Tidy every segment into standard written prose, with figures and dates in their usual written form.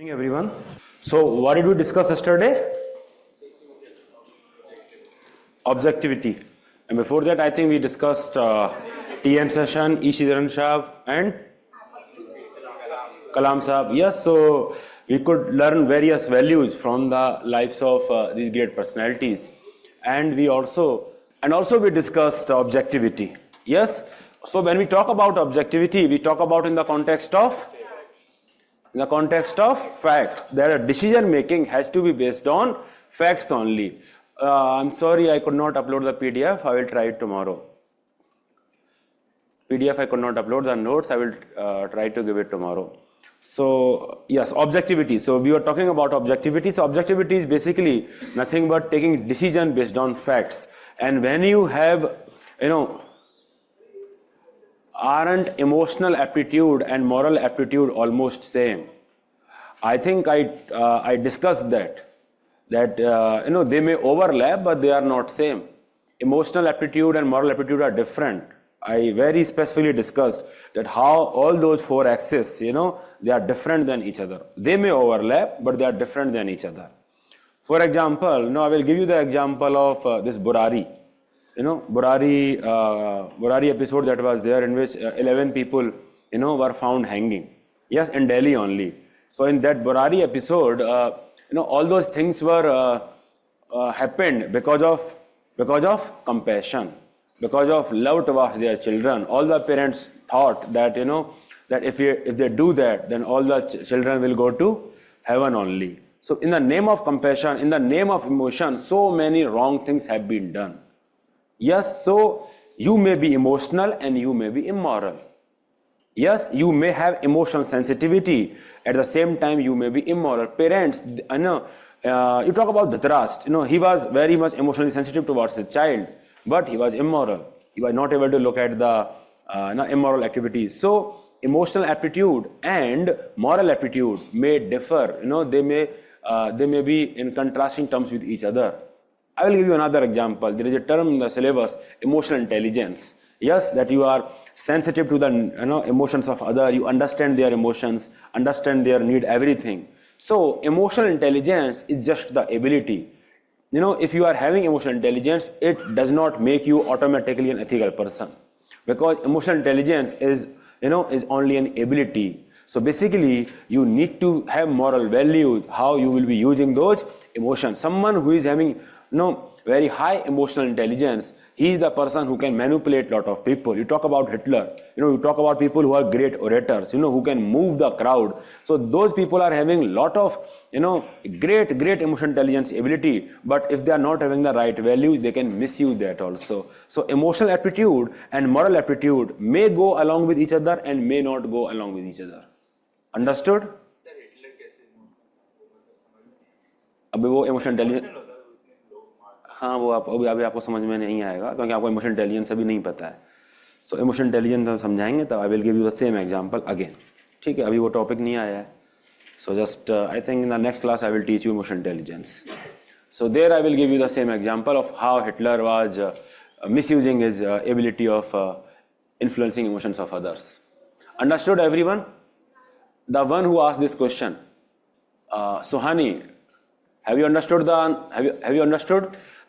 Morning everyone. So what did we discuss yesterday? Objectivity. And before that I think we discussed T.N. Session, E. Sridharan Shah and Kalam Sahab. Yes, so we could learn various values from the lives of these great personalities. And we also we discussed objectivity. Yes, so when we talk about objectivity, we talk about in the context of facts, that a decision making has to be based on facts only. I'm sorry I could not upload the PDF. I will try it tomorrow. PDF I could not upload the notes. I will try to give it tomorrow. So yes, objectivity. So we were talking about objectivity. So objectivity is basically nothing but taking decision based on facts. And when you have, aren't emotional aptitude and moral aptitude almost same? I think I discussed that they may overlap, but they are not same. Emotional aptitude and moral aptitude are different. I very specifically discussed that how all those four axes, they are different than each other. They may overlap, but they are different than each other. For example, I will give you the example of this Burari. Burari episode that was there, in which 11 people, were found hanging. Yes, in Delhi only. So in that Burari episode, all those things were happened because of compassion, because of love towards their children. All the parents thought that that if they do that, then all the children will go to heaven only. So in the name of compassion, in the name of emotion, so many wrong things have been done. Yes, so you may be emotional and you may be immoral. Yes, you may have emotional sensitivity. At the same time, you may be immoral. Parents, you talk about Dhritarashtra. He was very much emotionally sensitive towards his child, but he was immoral. He was not able to look at the immoral activities. So emotional aptitude and moral aptitude may differ. They may be in contrasting terms with each other. I will give you another example. There is a term in the syllabus, emotional intelligence. Yes, that you are sensitive to the emotions of others. You understand their emotions, understand their need, everything. So emotional intelligence is just the ability. If you are having emotional intelligence, it does not make you automatically an ethical person, because emotional intelligence is only an ability. So basically, you need to have moral values, how you will be using those emotions. Someone who is having very high emotional intelligence, he is the person who can manipulate a lot of people. You talk about Hitler, you talk about people who are great orators, who can move the crowd. So those people are having a lot of, great emotional intelligence ability, but if they are not having the right values, they can misuse that also. So emotional aptitude and moral aptitude may go along with each other and may not go along with each other. Understood? अभी वो emotional intelligence, हाँ वो अभी आपको समझ में नहीं आएगा क्योंकि आपको इमोशनल इंटेलिजेंस अभी नहीं पता है. सो इमोशनल इंटेलिजेंस समझाएंगे तब I will give you the same example again. ठीक है, अभी वो टॉपिक नहीं आया है. So just I think in the next class I will teach you emotional intelligence. So there I will give you the same example of how Hitler was misusing his ability of influencing emotions of others. Understood everyone? The one who asked this question, Suhani, have you understood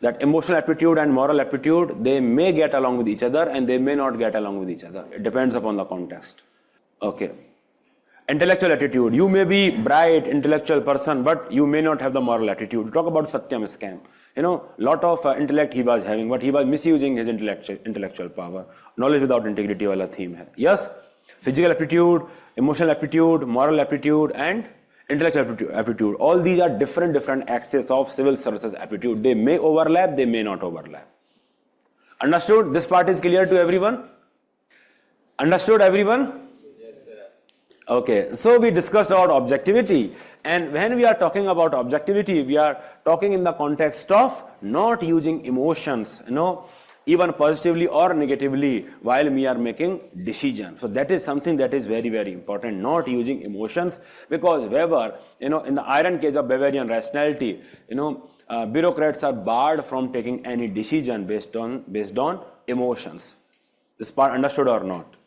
that emotional aptitude and moral aptitude, they may get along with each other and they may not get along with each other. It depends upon the context. Okay. Intellectual attitude. You may be bright, intellectual person, but you may not have the moral attitude. Talk about Satyam scam. Lot of intellect he was having, but he was misusing his intellectual power. Knowledge without integrity wala theme hai. Yes. Physical aptitude, emotional aptitude, moral aptitude, and intellectual aptitude. All these are different axes of civil services aptitude. They may overlap, they may not overlap. Understood? This part is clear to everyone? Understood everyone? Yes, sir. Okay, so we discussed about objectivity, and when we are talking about objectivity, we are talking in the context of not using emotions, even positively or negatively while we are making decision. So that is something that is very important, not using emotions, because Weber, in the iron cage of Bavarian rationality, bureaucrats are barred from taking any decision based on emotions. This part understood or not?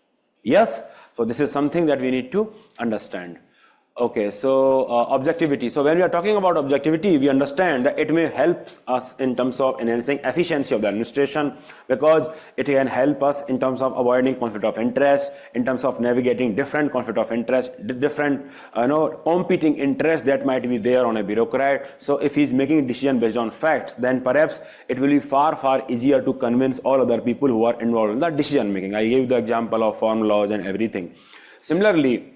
Yes. So this is something that we need to understand. Okay, so objectivity. So when we are talking about objectivity, we understand that it may help us in terms of enhancing efficiency of the administration, because it can help us in terms of avoiding conflict of interest, in terms of navigating different conflict of interest, different competing interests that might be there on a bureaucrat. So if he's making a decision based on facts, then perhaps it will be far easier to convince all other people who are involved in the decision making. I gave the example of farm laws and everything. Similarly,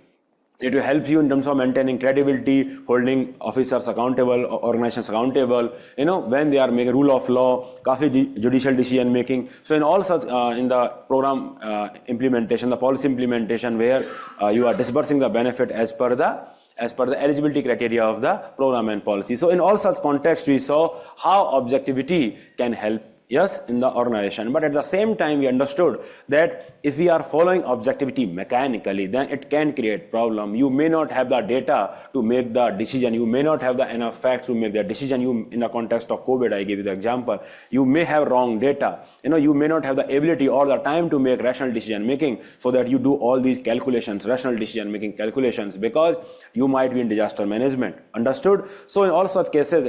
it will help you in terms of maintaining credibility, holding officers accountable, organizations accountable, when they are making rule of law, judicial decision making. So in all such, in the program implementation, the policy implementation, where you are disbursing the benefit as per the eligibility criteria of the program and policy. So in all such contexts, we saw how objectivity can help in the organization. But at the same time, we understood that if we are following objectivity mechanically, then it can create problem. You may not have the data to make the decision. You may not have the enough facts to make the decision. In the context of COVID, I gave you the example. You may have wrong data. You may not have the ability or the time to make rational decision making, so that you do all these calculations, rational decision making calculations, because you might be in disaster management. Understood? So in all such cases,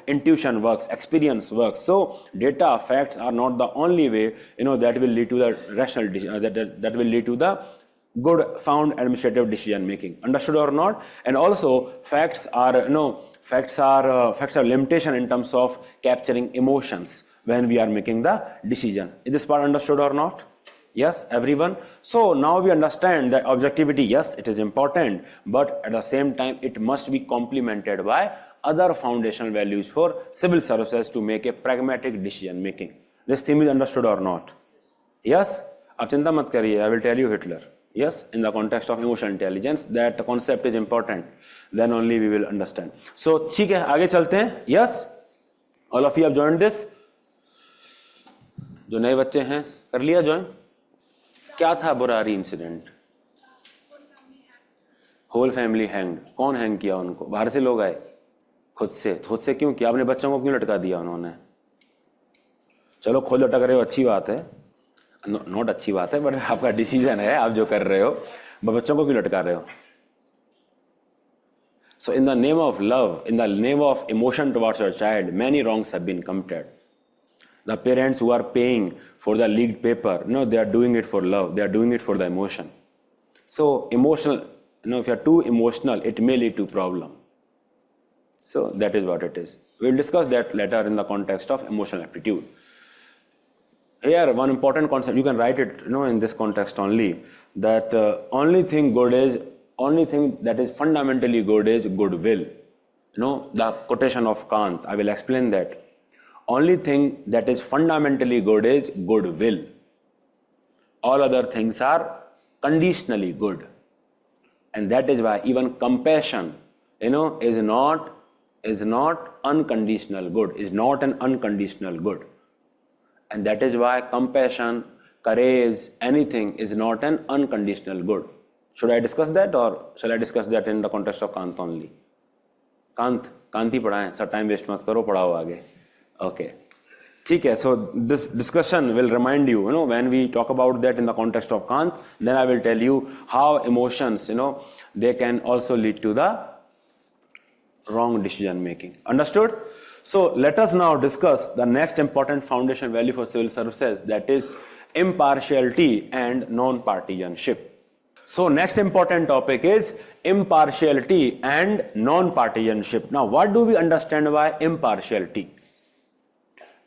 intuition works, experience works. So data, facts are not the only way that will lead to the rational that will lead to the good sound administrative decision making. Understood or not? And also facts are limitation in terms of capturing emotions when we are making the decision. Is this part understood or not? Yes, everyone. So now we understand that objectivity, yes, it is important, but at the same time it must be complemented by other foundational values for civil services to make a pragmatic decision making. This theme is understood or not? Yes? Ab chinta mat kariye, I will tell you Hitler. Yes, in the context of emotional intelligence, that concept is important. Then only we will understand. So, ठीक है, आगे चलते हैं. Yes? All of you have joined this? जो नए बच्चे हैं, कर लिया join? क्या था Burari incident? Whole family hanged. कौन हैंग किया उनको? बाहर से लोग आए? खुद से क्यों किया? अपने बच्चों को क्यों लटका दिया उन्होंने? चलो खुद लटक रहे हो, अच्छी बात है, नॉट अच्छी बात है, बट आपका डिसीजन है, आप जो कर रहे हो. बच्चों को क्यों लटका रहे हो? So in the name of love, in the name of emotion towards your child, many wrongs have been committed. The parents who are paying for the leaked paper, they are doing it for love, they are doing it for the emotion. So emotional, if you are too emotional, it may lead to problem. So that is what it is. We will discuss that later in the context of emotional aptitude. Here, one important concept, you can write it, in this context only, that only thing that is fundamentally good is goodwill. The quotation of Kant, I will explain that. Only thing that is fundamentally good is goodwill. All other things are conditionally good. And that is why even compassion, is not unconditional good, is not an unconditional good. And that is why compassion, courage, anything is not an unconditional good. Should I discuss that, or shall I discuss that in the context of Kant only? Kant ही पढ़ाएं, सब time waste मत करो, पढ़ाओ आगे. Okay. ठीक है, so this discussion will remind you, when we talk about that in the context of Kant, then I will tell you how emotions, they can also lead to the wrong decision making. Understood? So let us now discuss the next important foundation value for civil services, that is impartiality and non-partisanship. So next important topic is impartiality and non-partisanship. Now what do we understand by impartiality?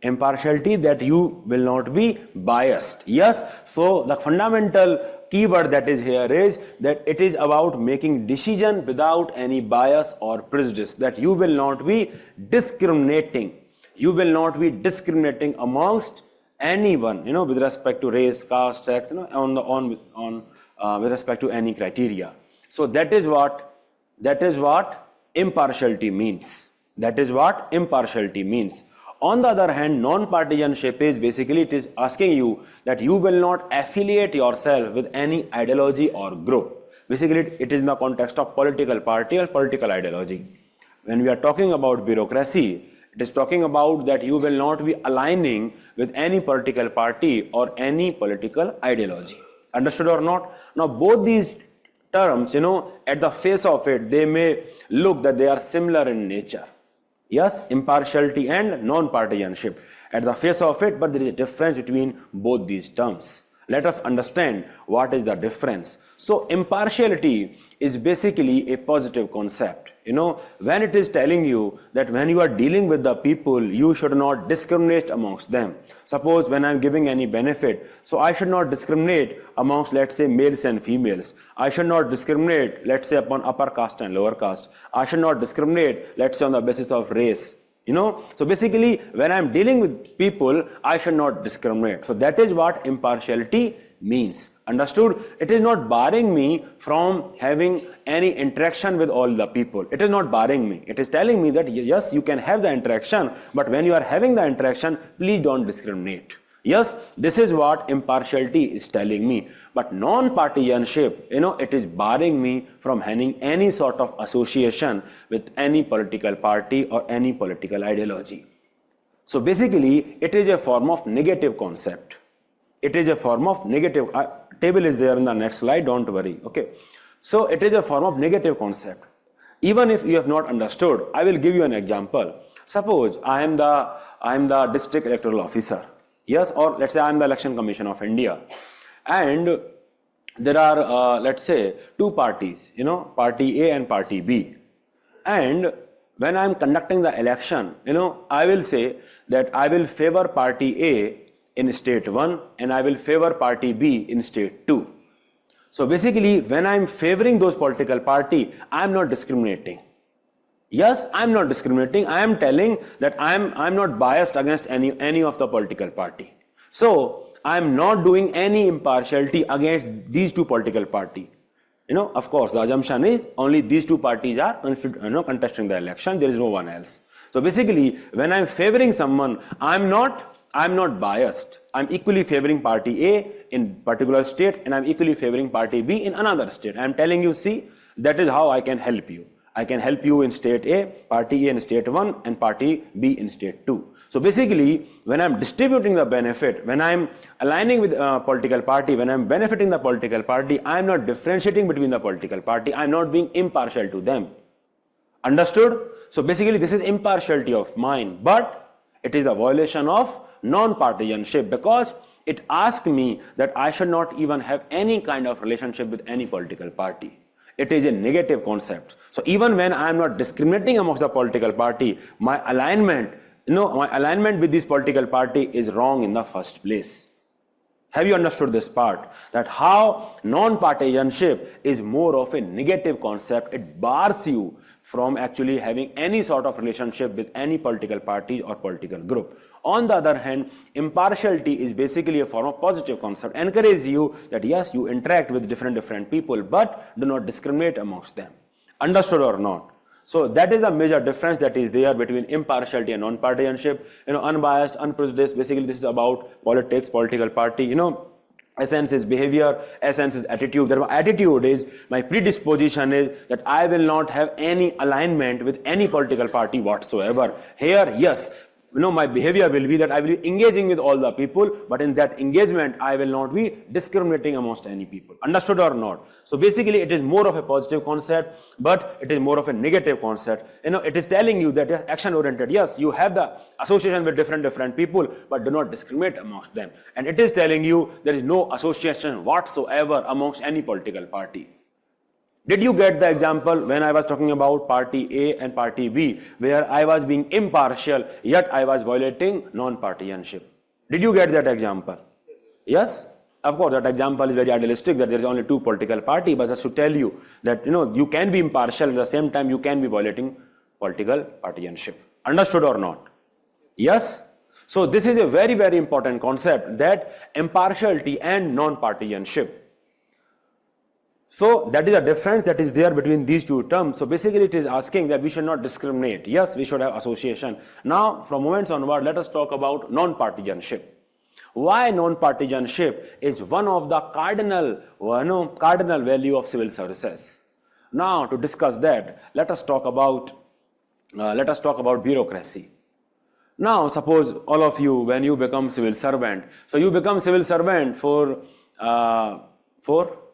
Impartiality, that you will not be biased. Yes, so the fundamental keyword that is here is that it is about making decision without any bias or prejudice, that you will not be discriminating. You will not be discriminating amongst anyone, with respect to race, caste, sex, with respect to any criteria. So that is what impartiality means. That is what impartiality means. On the other hand, non-partisanship is basically, it is asking you that you will not affiliate yourself with any ideology or group. Basically, it is in the context of political party or political ideology. When we are talking about bureaucracy, it is talking about that you will not be aligning with any political party or any political ideology. Understood or not? Now, both these terms, at the face of it, they may look that they are similar in nature. Yes, impartiality and non-partisanship. At the face of it, but there is a difference between both these terms. Let us understand what is the difference. So impartiality is basically a positive concept. When it is telling you that when you are dealing with the people, you should not discriminate amongst them. Suppose when I am giving any benefit, so I should not discriminate amongst, let's say, males and females. I should not discriminate, let's say, upon upper caste and lower caste. I should not discriminate, let's say, on the basis of race. So basically, when I'm dealing with people, I should not discriminate. So that is what impartiality means. Understood? It is not barring me from having any interaction with all the people. It is not barring me. It is telling me that yes, you can have the interaction, but when you are having the interaction, please don't discriminate. Yes, this is what impartiality is telling me. But non-partisanship, it is barring me from having any sort of association with any political party or any political ideology. So basically, it is a form of negative concept. It is a form of negative, table is there in the next slide, don't worry, okay. So it is a form of negative concept. Even if you have not understood, I will give you an example. Suppose I am the district electoral officer. Yes, or let's say I am the Election Commission of India, and there are, let's say, two parties, party A and party B. And when I am conducting the election, I will say that I will favor party A in state 1 and I will favor party B in state 2. So basically, when I am favoring those political party, I am not discriminating. Yes, I am not discriminating. I am telling that I am not biased against any of the political party. So I am not doing any impartiality against these two political party. Of course, the assumption is only these two parties are contesting the election. There is no one else. So basically, when I am favoring someone, I am not biased. I am equally favoring party A in particular state, and I am equally favoring party B in another state. I am telling you, see, that is how I can help you. I can help you in state A, party A in state 1 and party B in state 2. So basically, when I am distributing the benefit, when I am aligning with a political party, when I am benefiting the political party, I am not differentiating between the political party. I am not being impartial to them. Understood? So basically, this is impartiality of mine, but it is a violation of non-partisanship because it asks me that I should not even have any kind of relationship with any political party. It is a negative concept. So even when I am not discriminating amongst the political party, my alignment with this political party is wrong in the first place. Have you understood this part? That how non-partisanship is more of a negative concept. It bars you from actually having any sort of relationship with any political party or political group. On the other hand, impartiality is basically a form of positive concept. Encourages you that yes, you interact with different people, but do not discriminate amongst them. Understood or not? So that is a major difference that is there between impartiality and non-partisanship. Unbiased, unprejudiced, basically this is about politics, political party, essence is behavior, essence is attitude. Therefore, attitude is my predisposition is that I will not have any alignment with any political party whatsoever. Here, yes, my behavior will be that I will be engaging with all the people, but in that engagement, I will not be discriminating amongst any people. Understood or not? So basically, it is more of a positive concept, but it is more of a negative concept. It is telling you that action oriented. Yes, you have the association with different people, but do not discriminate amongst them. And it is telling you there is no association whatsoever amongst any political party. Did you get the example when I was talking about party A and party B, where I was being impartial, yet I was violating non-partisanship? Did you get that example? Yes? Of course, that example is very idealistic, that there is only two political parties, but just to tell you that, you can be impartial, at the same time you can be violating political partisanship. Understood or not? Yes? So this is a very, very important concept, that impartiality and non-partisanship. So that is a difference that is there between these two terms. So basically it is asking that we should not discriminate. Yes, we should have association. Now from moments onward, let us talk about non-partisanship. Why non-partisanship is one of the cardinal value of civil services. Now to discuss that, let us talk about bureaucracy. Now suppose all of you, when you become civil servant, so you become civil servant for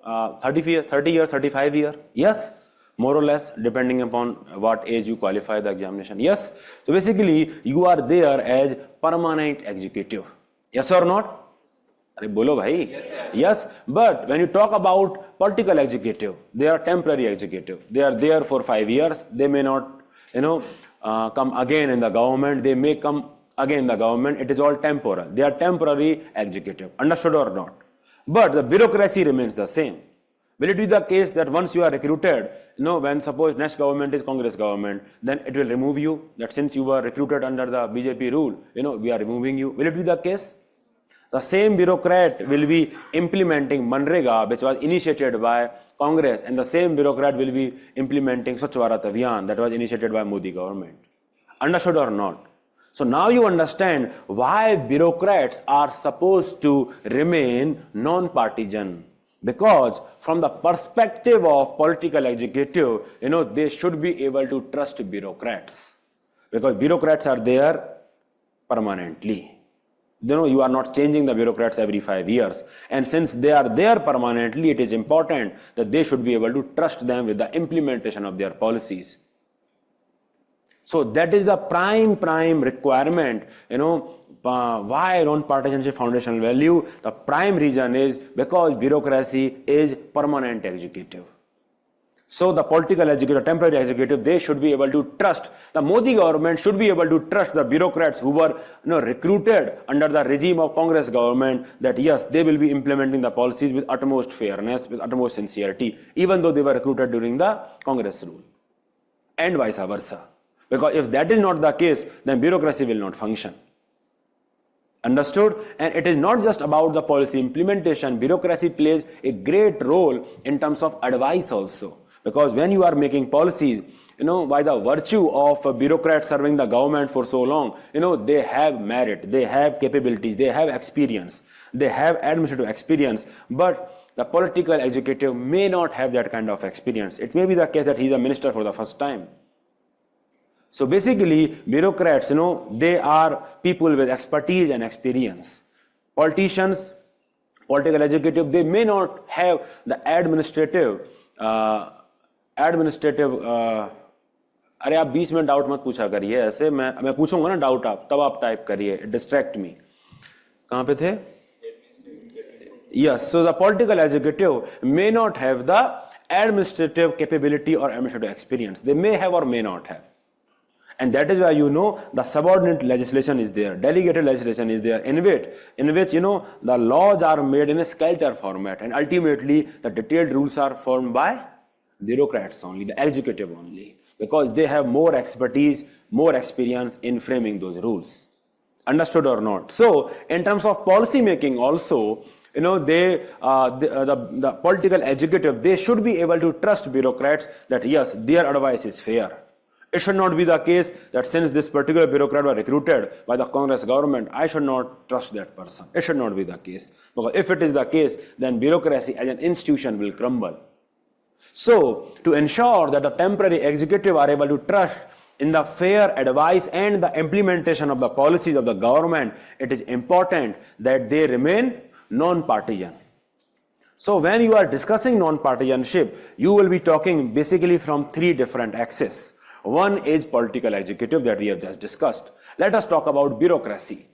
30 year, 35 year? Yes, more or less, depending upon what age you qualify the examination. Yes. So basically, you are there as permanent executive. Yes or not? Arey bolo bhai. Yes. But when you talk about political executive, they are temporary executive. They are there for 5 years. They may not, come again in the government. They may come again in the government. It is all temporal. They are temporary executive. Understood or not? But the bureaucracy remains the same. Will it be the case that once you are recruited, when suppose next government is Congress government, then it will remove you? That since you were recruited under the BJP rule, we are removing you. Will it be the case? The same bureaucrat will be implementing Manrega, which was initiated by Congress, and the same bureaucrat will be implementing Swachh Bharat Abhiyan that was initiated by Modi government. Understood or not? So now you understand why bureaucrats are supposed to remain non-partisan. Because from the perspective of political executive, they should be able to trust bureaucrats. Because bureaucrats are there permanently. You are not changing the bureaucrats every 5 years. And since they are there permanently, it is important that they should be able to trust them with the implementation of their policies. So that is the prime requirement, why non-partisanship foundational value. The prime reason is because bureaucracy is permanent executive. So the political executive, temporary executive, they should be able to trust. The Modi government should be able to trust the bureaucrats who were recruited under the regime of Congress government, that yes, they will be implementing the policies with utmost fairness, with utmost sincerity, even though they were recruited during the Congress rule. And vice versa. Because if that is not the case, then bureaucracy will not function. Understood? And it is not just about the policy implementation. Bureaucracy plays a great role in terms of advice also. Because when you are making policies, by the virtue of bureaucrats serving the government for so long, they have merit, they have capabilities, they have experience, they have administrative experience. But the political executive may not have that kind of experience. It may be the case that he is a minister for the first time. So basically, bureaucrats, they are people with expertise and experience. Politicians, political executive, they may not have the administrative अरे आप बीच में doubt मत पूछा करिए ऐसे, मैं पूछूंगा ना डाउट आप तब आप टाइप करिए, डिस्ट्रैक्ट मी. कहां पे थे? Yes, so the political executive may not have the administrative capability or administrative experience. They may have or may not have. And that is why the subordinate legislation is there, delegated legislation is there, in which the laws are made in a skelter format, and ultimately the detailed rules are formed by bureaucrats only, the executive only, because they have more expertise, more experience in framing those rules. Understood or not? So in terms of policy making also, the political executive, they should be able to trust bureaucrats that yes, their advice is fair. It should not be the case that since this particular bureaucrat was recruited by the Congress government, I should not trust that person. It should not be the case. Because if it is the case, then bureaucracy as an institution will crumble. So, to ensure that the temporary executive are able to trust in the fair advice and the implementation of the policies of the government, it is important that they remain non-partisan. So, when you are discussing non-partisanship, you will be talking basically from 3 different axes. One is political executive that we have just discussed. Let us talk about bureaucracy.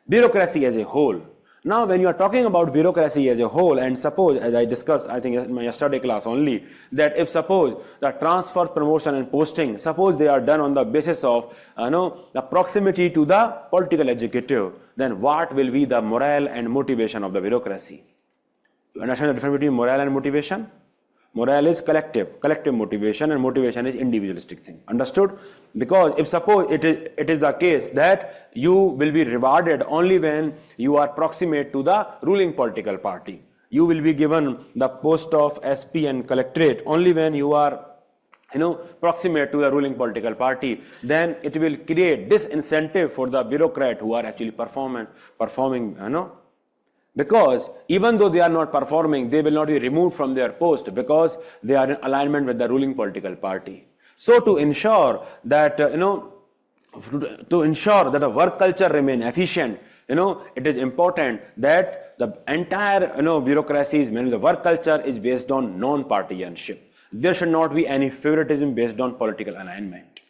Bureaucracy as a whole. Now, when you are talking about bureaucracy as a whole, and suppose, as I discussed, I think in my yesterday class only, that if suppose the transfer, promotion and posting, suppose they are done on the basis of, the proximity to the political executive, then what will be the morale and motivation of the bureaucracy? You understand the difference between morale and motivation? Morale is collective motivation, and motivation is individualistic thing. Understood? Because if suppose it is the case that you will be rewarded only when you are proximate to the ruling political party. You will be given the post of SP and collectorate only when you are proximate to the ruling political party. Then it will create disincentive for the bureaucrat who are actually performing, because even though they are not performing, they will not be removed from their post because they are in alignment with the ruling political party. So to ensure that the work culture remain efficient, it is important that the entire bureaucracy is mainly the work culture is based on non-partisanship. There should not be any favoritism based on political alignment.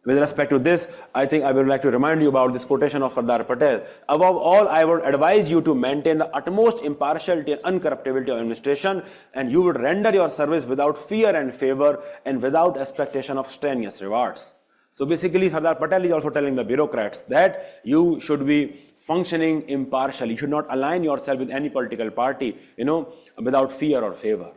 With respect to this, I think I would like to remind you about this quotation of Sardar Patel. Above all, I would advise you to maintain the utmost impartiality and uncorruptibility of administration, and you would render your service without fear and favor and without expectation of strenuous rewards. So basically, Sardar Patel is also telling the bureaucrats that you should be functioning impartially. You should not align yourself with any political party, without fear or favor.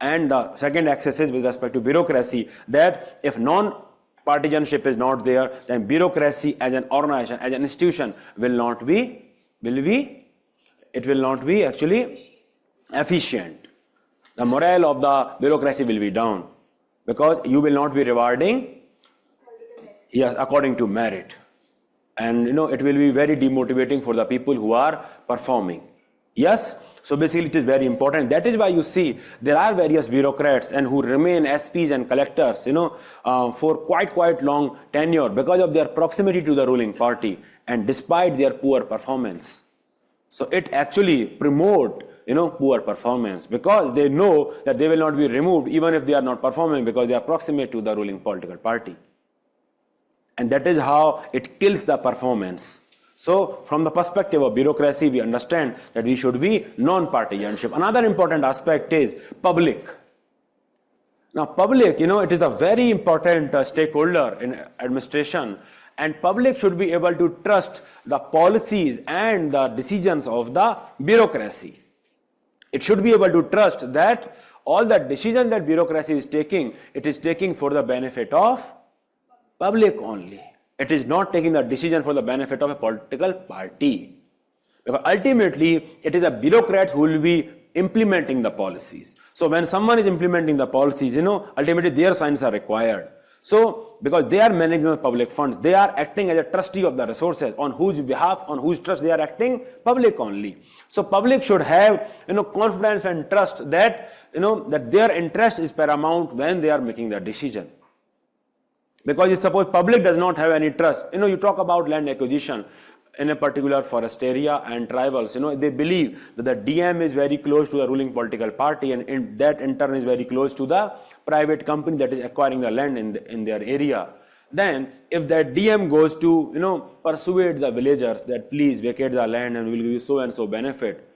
And the second axis is with respect to bureaucracy, that if non-partisanship is not there, then bureaucracy as an organization, as an institution will not be actually efficient. The morale of the bureaucracy will be down because you will not be rewarding according to merit. And it will be very demotivating for the people who are performing. Yes, so basically it is very important. That is why you see there are various bureaucrats and who remain SPs and collectors, for quite long tenure because of their proximity to the ruling party and despite their poor performance. So it actually promote poor performance because they know that they will not be removed even if they are not performing because they are proximate to the ruling political party. And that is how it kills the performance. So from the perspective of bureaucracy, we understand that we should be non-partisanship. Another important aspect is public. Now public, it is a very important stakeholder in administration, and public should be able to trust the policies and the decisions of the bureaucracy. It should be able to trust that all the decisions that bureaucracy is taking, it is taking for the benefit of public only. It is not taking the decision for the benefit of a political party. Because ultimately, it is the bureaucrats who will be implementing the policies. So when someone is implementing the policies, ultimately their signs are required. So because they are managing the public funds, they are acting as a trustee of the resources on whose behalf, on whose trust they are acting, public only. So public should have confidence and trust that that their interest is paramount when they are making the decision. Because if suppose public does not have any trust, you talk about land acquisition in a particular forest area and tribals, they believe that the DM is very close to the ruling political party and that in turn is very close to the private company that is acquiring the land in their area. Then if that DM goes to, persuade the villagers that please vacate the land and we will give you so and so benefit,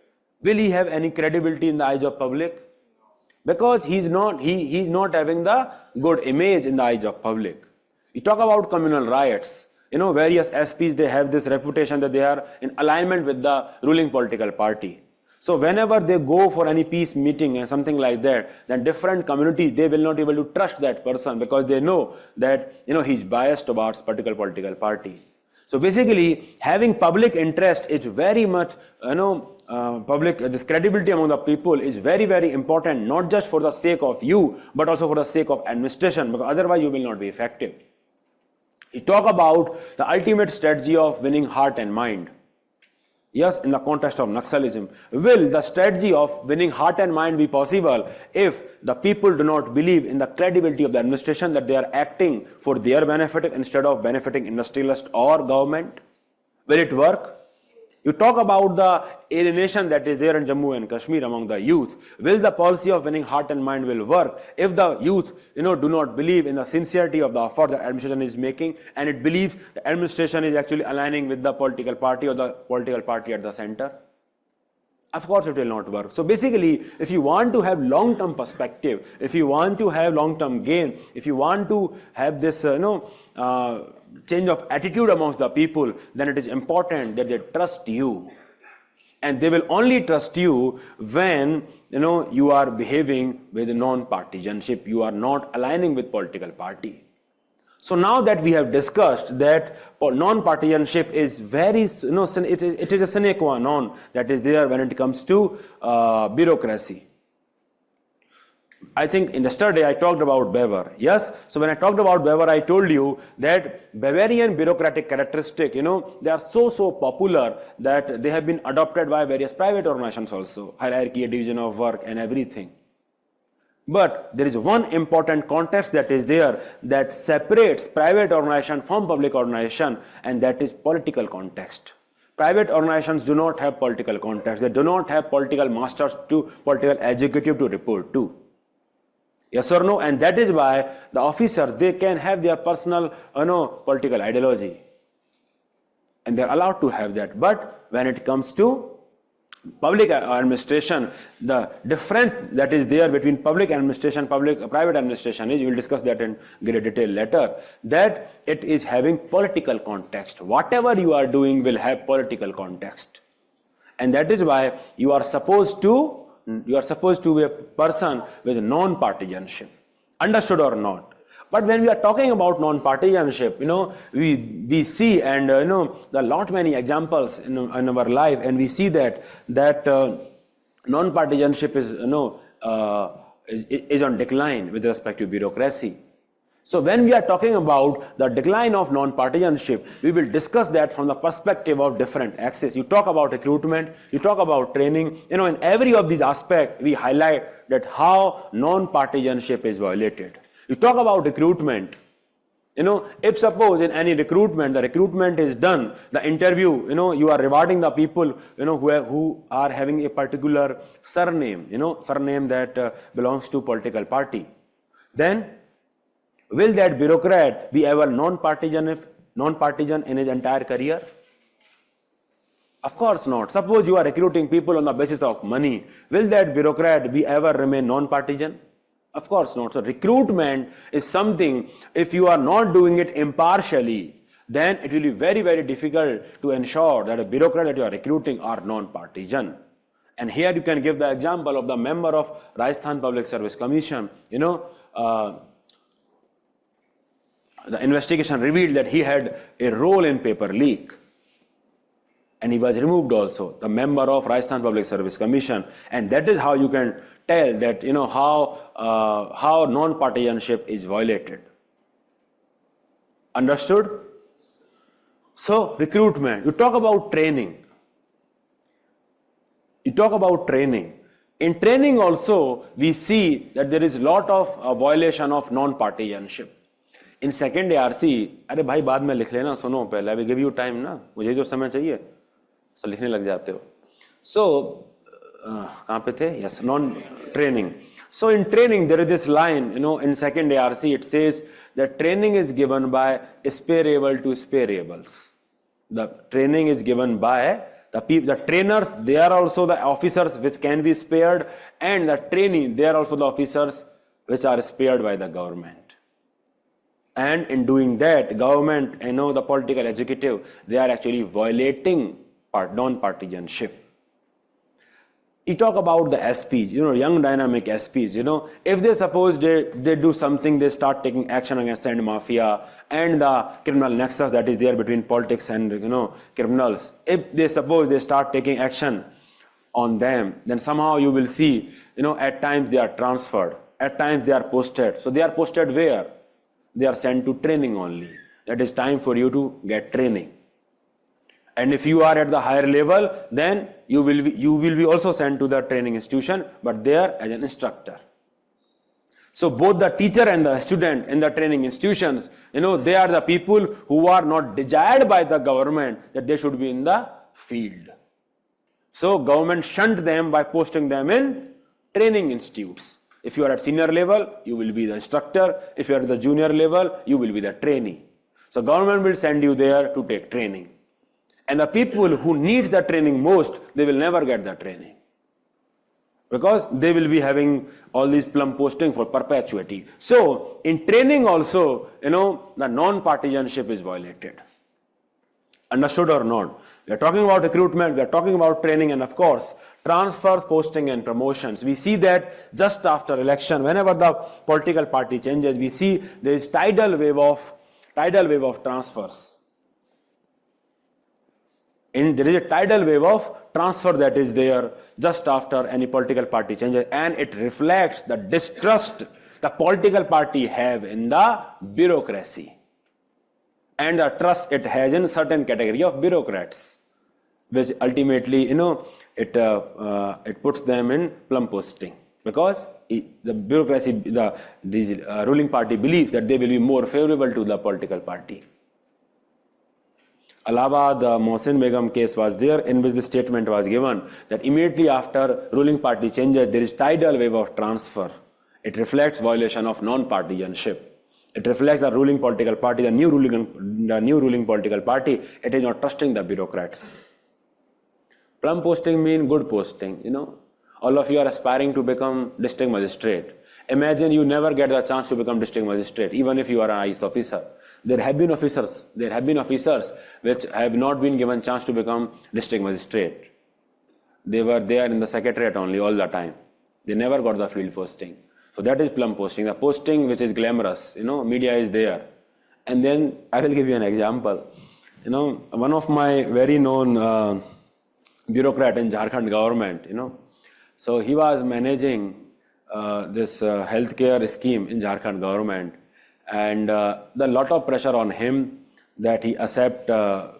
will he have any credibility in the eyes of public? Because he's not having the good image in the eyes of public. You talk about communal riots, various SPs, they have this reputation that they are in alignment with the ruling political party. So whenever they go for any peace meeting and something like that, then different communities, they will not be able to trust that person because they know that, he's biased towards particular political party. So basically, having public interest is very much, this credibility among the people is very, very important, not just for the sake of you, but also for the sake of administration, because otherwise you will not be effective. You talk about the ultimate strategy of winning heart and mind. Yes, in the context of Naxalism, will the strategy of winning heart and mind be possible if the people do not believe in the credibility of the administration, that they are acting for their benefit instead of benefiting industrialists or government? Will it work? You talk about the alienation that is there in Jammu and Kashmir among the youth. Will the policy of winning heart and mind will work if the youth, do not believe in the sincerity of the effort the administration is making, and it believes the administration is actually aligning with the political party or the political party at the center? Of course, it will not work. So basically, if you want to have long-term perspective, if you want to have long-term gain, if you want to have this, change of attitude amongst the people, then it is important that they trust you. And they will only trust you when, you are behaving with non-partisanship. You are not aligning with political party. So now that we have discussed that non-partisanship is very, it is a sine qua non that is there when it comes to bureaucracy. I think yesterday I talked about Weber. Yes, so when I talked about Weber, I told you that Bavarian bureaucratic characteristic, they are so popular that they have been adopted by various private organizations also, hierarchy, division of work and everything. But there is one important context that is there that separates private organization from public organization, and that is political context. Private organizations do not have political contacts. They do not have political masters political executive to report to. Yes or no? And that is why the officers, they can have their personal, political ideology. And they're allowed to have that. But when it comes to public administration, the difference that is there between public administration, private administration is, we will discuss that in great detail later, that it is having political context. Whatever you are doing will have political context. And that is why you are supposed to be a person with non-partisanship. Understood or not? But when we are talking about non-partisanship, we see, and there are lot many examples in our life, and we see that non-partisanship is is on decline with respect to bureaucracy. So when we are talking about the decline of non-partisanship, we will discuss that from the perspective of different axes. You talk about recruitment, you talk about training, in every of these aspects, we highlight that how non-partisanship is violated. You talk about recruitment, if suppose in any recruitment, the recruitment is done, the interview, you are rewarding the people, who are having a particular surname, surname that belongs to political party. Then, will that bureaucrat be ever non-partisan in his entire career? Of course not. Suppose you are recruiting people on the basis of money. Will that bureaucrat be ever remain non-partisan? Of course not. So recruitment is something, if you are not doing it impartially, then it will be very, very difficult to ensure that a bureaucrat that you are recruiting are non-partisan. And here you can give the example of the member of Rajasthan Public Service Commission. The investigation revealed that he had a role in paper leak. And he was removed also, the member of Rajasthan Public Service Commission. And that is how you can tell that, how non-partisanship is violated. Understood? So, recruitment. You talk about training. In training also, we see that there is a lot of violation of non-partisanship. In second ARC, अरे भाई बाद में लिख लेना, सुनो पहले, I will give you time ना, मुझे जो समय चाहिए, so लिखने लग जाते हो. So, कहाँ पे थे? Yes, non-training. So in training, there is this line, in second ARC, it says that training is given by spareable to spareables. The training is given by the trainers, they are also the officers which can be spared, and the trainee, they are also the officers which are spared by the government. And in doing that, government, the political executive, they are actually violating non-partisanship. You talk about the SPs, young dynamic SPs, if they suppose they do something, they start taking action against sand mafia and the criminal nexus that is there between politics and, criminals. If they suppose they start taking action on them, then somehow you will see, at times they are transferred, at times they are posted. So they are posted where? They are sent to training only. That is time for you to get training. And if you are at the higher level, then you will be also sent to the training institution, but there as an instructor. So both the teacher and the student in the training institutions, they are the people who are not desired by the government that they should be in the field. So government shunned them by posting them in training institutes. If you are at senior level, you will be the instructor. If you are at the junior level, you will be the trainee. So government will send you there to take training. And the people who need the training most, they will never get the training. Because they will be having all these plum posting for perpetuity. So in training also, the non-partisanship is violated. Understood or not? We are talking about recruitment, we are talking about training, and of course, transfers, posting and promotions. We see that just after election, whenever the political party changes, we see there is tidal wave of transfers. There is a tidal wave of transfer that is there just after any political party changes, and it reflects the distrust the political party have in the bureaucracy and the trust it has in certain category of bureaucrats, which ultimately, it puts them in plum posting, because the bureaucracy, the ruling party believes that they will be more favorable to the political party. Allahabad Mohsin Begum case was there, in which the statement was given that immediately after ruling party changes, there is tidal wave of transfer. It reflects violation of non-partisanship. It reflects the ruling political party, the new ruling political party. It is not trusting the bureaucrats. Plum posting mean good posting. All of you are aspiring to become district magistrate. Imagine you never get the chance to become district magistrate, even if you are an IAS officer. There have been officers which have not been given chance to become district magistrate. They were there in the secretariat only all the time. They never got the field posting. So that is plum posting, the posting which is glamorous. Media is there. And then I will give you an example. One of my very known bureaucrat in Jharkhand government, so he was managing this healthcare scheme in Jharkhand government, and the lot of pressure on him that he accept the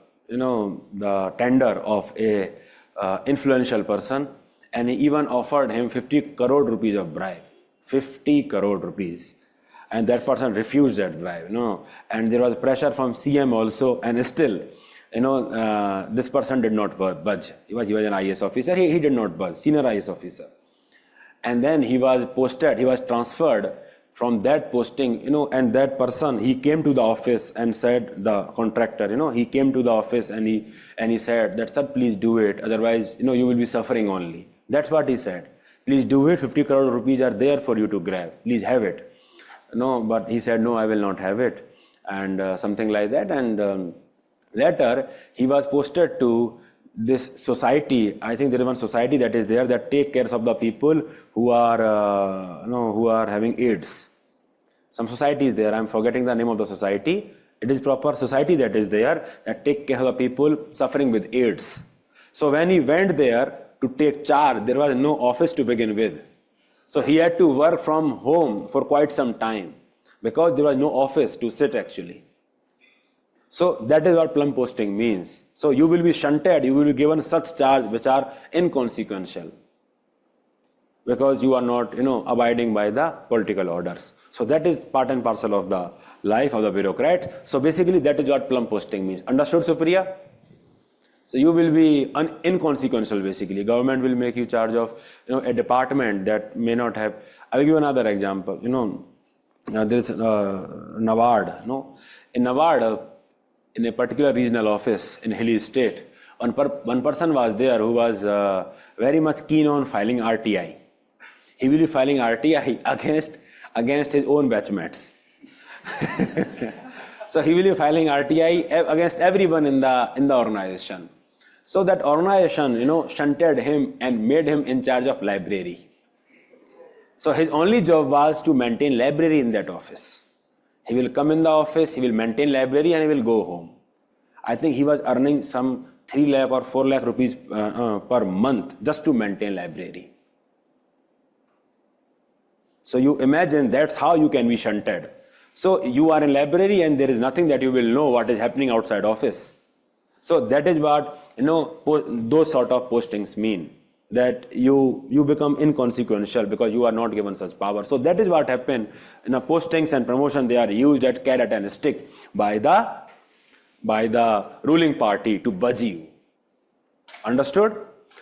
tender of a influential person, and he even offered him 50 crore rupees of bribe. 50 crore rupees, and that person refused that bribe. And there was pressure from CM also, and still this person did not budge. He was an IAS officer. He did not budge, senior IAS officer. And then he was posted, he was transferred from that posting, and that person, he came to the office and said, the contractor, he came to the office and he said that, sir, please do it. Otherwise, you will be suffering only. That's what he said. Please do it. 50 crore rupees are there for you to grab. Please have it. But he said, no, I will not have it. And something like that. And later, he was posted to this society. I think there is one society that is there that take care of the people who are having AIDS. Some society is there. I'm forgetting the name of the society. It is proper society that is there that take care of the people suffering with AIDS. So when he went there to take charge, there was no office to begin with. So he had to work from home for quite some time because there was no office to sit actually. So that is what plum posting means. So you will be shunted, you will be given such charges which are inconsequential because you are not, abiding by the political orders. So that is part and parcel of the life of the bureaucrat. So basically that is what plum posting means. Understood, Supriya? So you will be inconsequential basically. Government will make you charge of, a department that may not have. I will give another example. There is NABARD. In NABARD, in a particular regional office in Hilly State, one person was there who was very much keen on filing RTI. He will be filing RTI against his own batchmates. So he will be filing RTI against everyone in the organization. So that organization, shunted him and made him in charge of library. So his only job was to maintain library in that office. He will come in the office, he will maintain library and he will go home. I think he was earning some 3 lakh or 4 lakh rupees per month just to maintain library. So you imagine that's how you can be shunted. So you are in library and there is nothing that you will know what is happening outside office. So that is what, those sort of postings mean. That you become inconsequential because you are not given such power. So that is what happened. Postings and promotion, they are used as carrot and stick by the ruling party to budge you. Understood?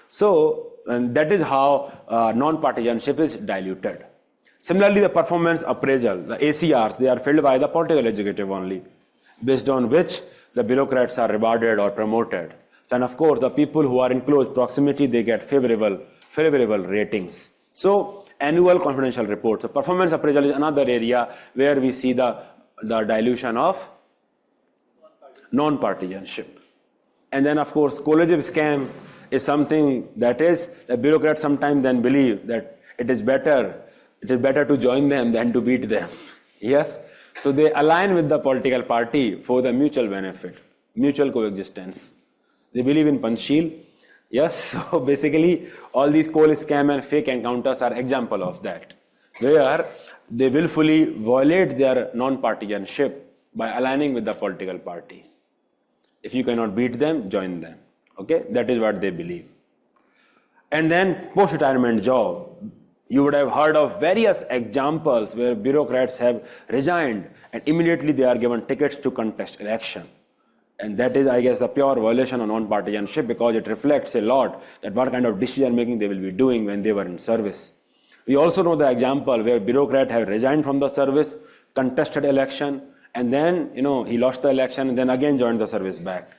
So and that is how non-partisanship is diluted. Similarly, the performance appraisal, the ACRs, they are filled by the political executive only, based on which the bureaucrats are rewarded or promoted. And of course, the people who are in close proximity, they get favorable ratings. So annual confidential reports. So performance appraisal is another area where we see the dilution of non-partisanship. And then of course, collusive scam is something that is, the bureaucrats sometimes then believe that it is better to join them than to beat them. Yes. So they align with the political party for the mutual benefit, mutual coexistence. They believe in Panchsheel. Yes, so basically all these coal scam and fake encounters are example of that, where they willfully violate their non-partisanship by aligning with the political party. If you cannot beat them, join them. Okay, that is what they believe. And then post-retirement job. You would have heard of various examples where bureaucrats have resigned and immediately they are given tickets to contest election. And that is, I guess, the pure violation of non-partisanship, because it reflects a lot that what kind of decision making they will be doing when they were in service. We also know the example where bureaucrats have resigned from the service, contested election, and then he lost the election and then again joined the service back.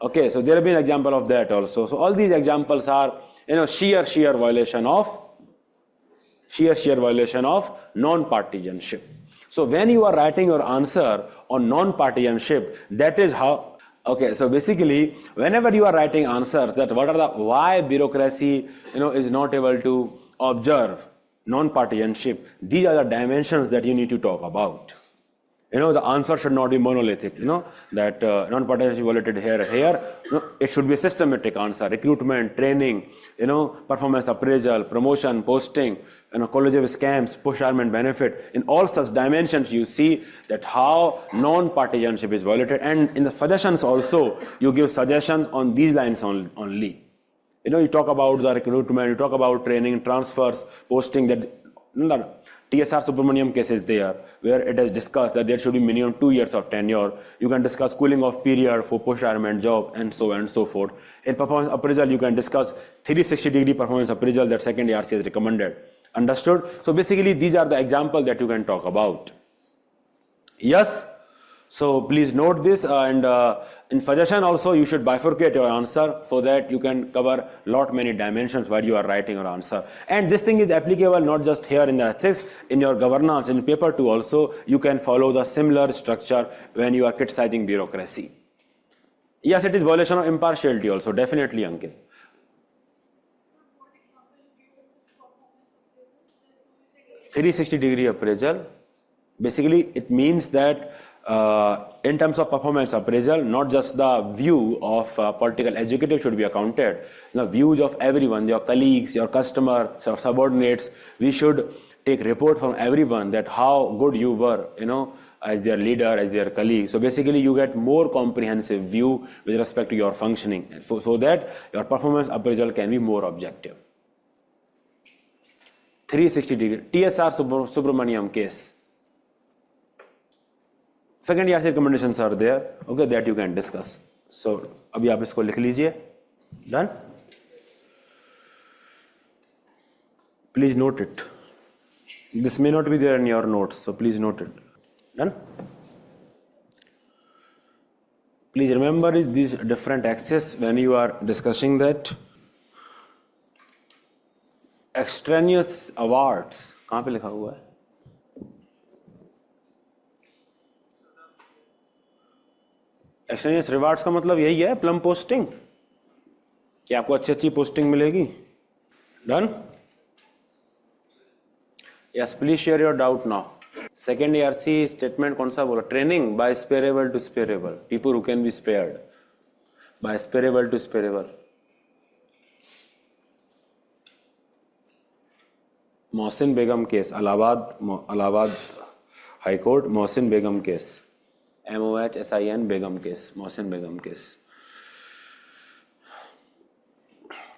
Okay, so there have been example of that also. So all these examples are sheer violation of non-partisanship. So when you are writing your answer on non-partisanship, that is how. Okay, so basically, whenever you are writing answers, that what are the why bureaucracy is not able to observe non-partisanship, these are the dimensions that you need to talk about. The answer should not be monolithic, that non-partisanship violated here. It should be a systematic answer: recruitment, training, performance appraisal, promotion, posting, college of scams, push-arment benefit. In all such dimensions, you see that how non-partisanship is violated. And in the suggestions also, you give suggestions on these lines only. You talk about the recruitment, you talk about training, transfers, posting, that TSR Subramaniam case is there, where it is discussed that there should be minimum 2 years of tenure. You can discuss cooling off period for post-retirement job, and so on and so forth. In performance appraisal, you can discuss 360-degree performance appraisal that second ARC has recommended. Understood? So basically, these are the examples that you can talk about. Yes? So please note this, and in suggestion also you should bifurcate your answer so that you can cover many dimensions while you are writing your answer. And this thing is applicable not just here in the ethics, in your governance, in paper 2 also you can follow the similar structure when you are criticizing bureaucracy. Yes, it is violation of impartiality also, definitely, Ankit. (360-degree appraisal). Basically, it means that in terms of performance appraisal, not just the view of political executive should be accounted, the views of everyone, your colleagues, your customers, your subordinates. We should take report from everyone that how good you were, as their leader, as their colleague. So basically, you get more comprehensive view with respect to your functioning, so that your performance appraisal can be more objective. 360-degree TSR Subramaniam case. Second year recommendations are there, okay, that you can discuss. So, अभी आप इसको लिख लीजिए. Done? Please note it. This may not be there in your notes, so please note it. Done? Please remember these different axes when you are discussing that. Extraneous awards. कहाँ पे लिखा हुआ है? एक्सटेनियस रिवार्ड्स का मतलब यही है, plum posting, कि आपको अच्छी पोस्टिंग मिलेगी. Done? Yes, please share your doubt now. Second ARC statement कौन सा बोला? Training by spareable to spareable, people who can be spared by spareable to spareable. Mohsin Begum case, Allahabad high court, Mohsin Begum case, MOHSIN Begum case, Mohsin Begum case.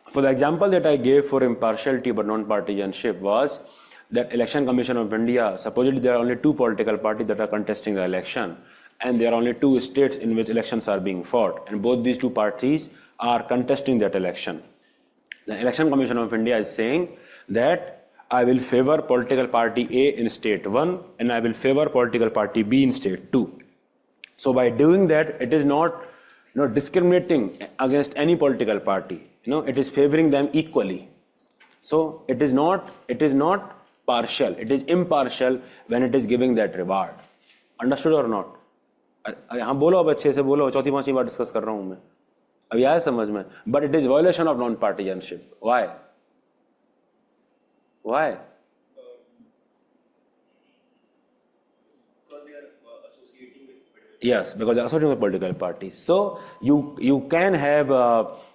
For the example that I gave for impartiality but non-partisanship was that Election Commission of India, supposedly there are only 2 political parties that are contesting the election, and there are only 2 states in which elections are being fought, and both these 2 parties are contesting that election. The Election Commission of India is saying that I will favor political party A in state 1 and I will favor political party B in state 2. So by doing that, it is not discriminating against any political party. It is favoring them equally. So it is not partial. It is impartial when it is giving that reward. Understood or not? हाँ बोलो, अब अच्छे से बोलो, चौथी पांचवी बार discuss कर रहा हूँ मैं, अब आया समझ में. But it is violation of non-partisanship. Why? Why? Yes, because they are associating with political parties. So you can have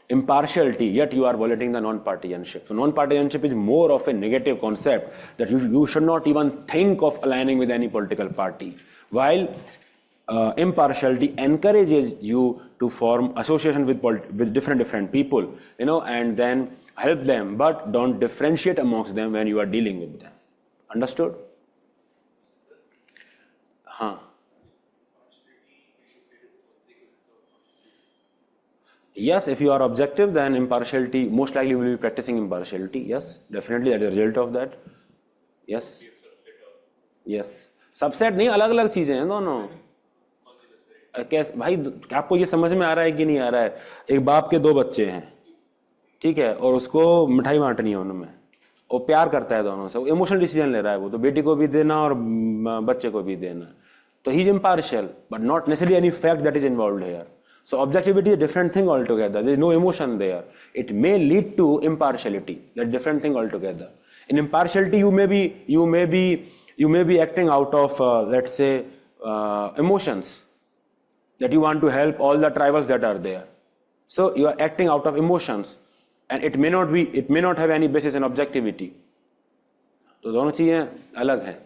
impartiality, yet you are violating the non-partisanship. So non-partisanship is more of a negative concept that you should not even think of aligning with any political party. While impartiality encourages you to form association with different people, and then help them, but don't differentiate amongst them when you are dealing with them. Understood? Huh. Yes, if you are objective, then impartiality, most likely you will be practicing impartiality. Yes, definitely that is a result of that. Yes, yes. Subset नहीं, अलग अलग चीजें हैं दोनों। कैसे भाई, आपको ये समझ में आ रहा है कि नहीं आ रहा है? एक बाप के दो बच्चे हैं, ठीक है, और उसको मिठाई बांटनी है उनमें, वो प्यार करता है दोनों से, वो इमोशनल डिसीजन ले रहा है, वो तो बेटी को भी देना और बच्चे को भी देना, तो he is impartial but not necessarily any fact that is involved here. So objectivity is a different thing altogether. There is no emotion there. It may lead to impartiality. That's a different thing altogether. In impartiality, you may be acting out of, let's say, emotions, that you want to help all the tribals that are there. So you are acting out of emotions, and it may not have any basis in objectivity. तो दोनों चीजें अलग हैं.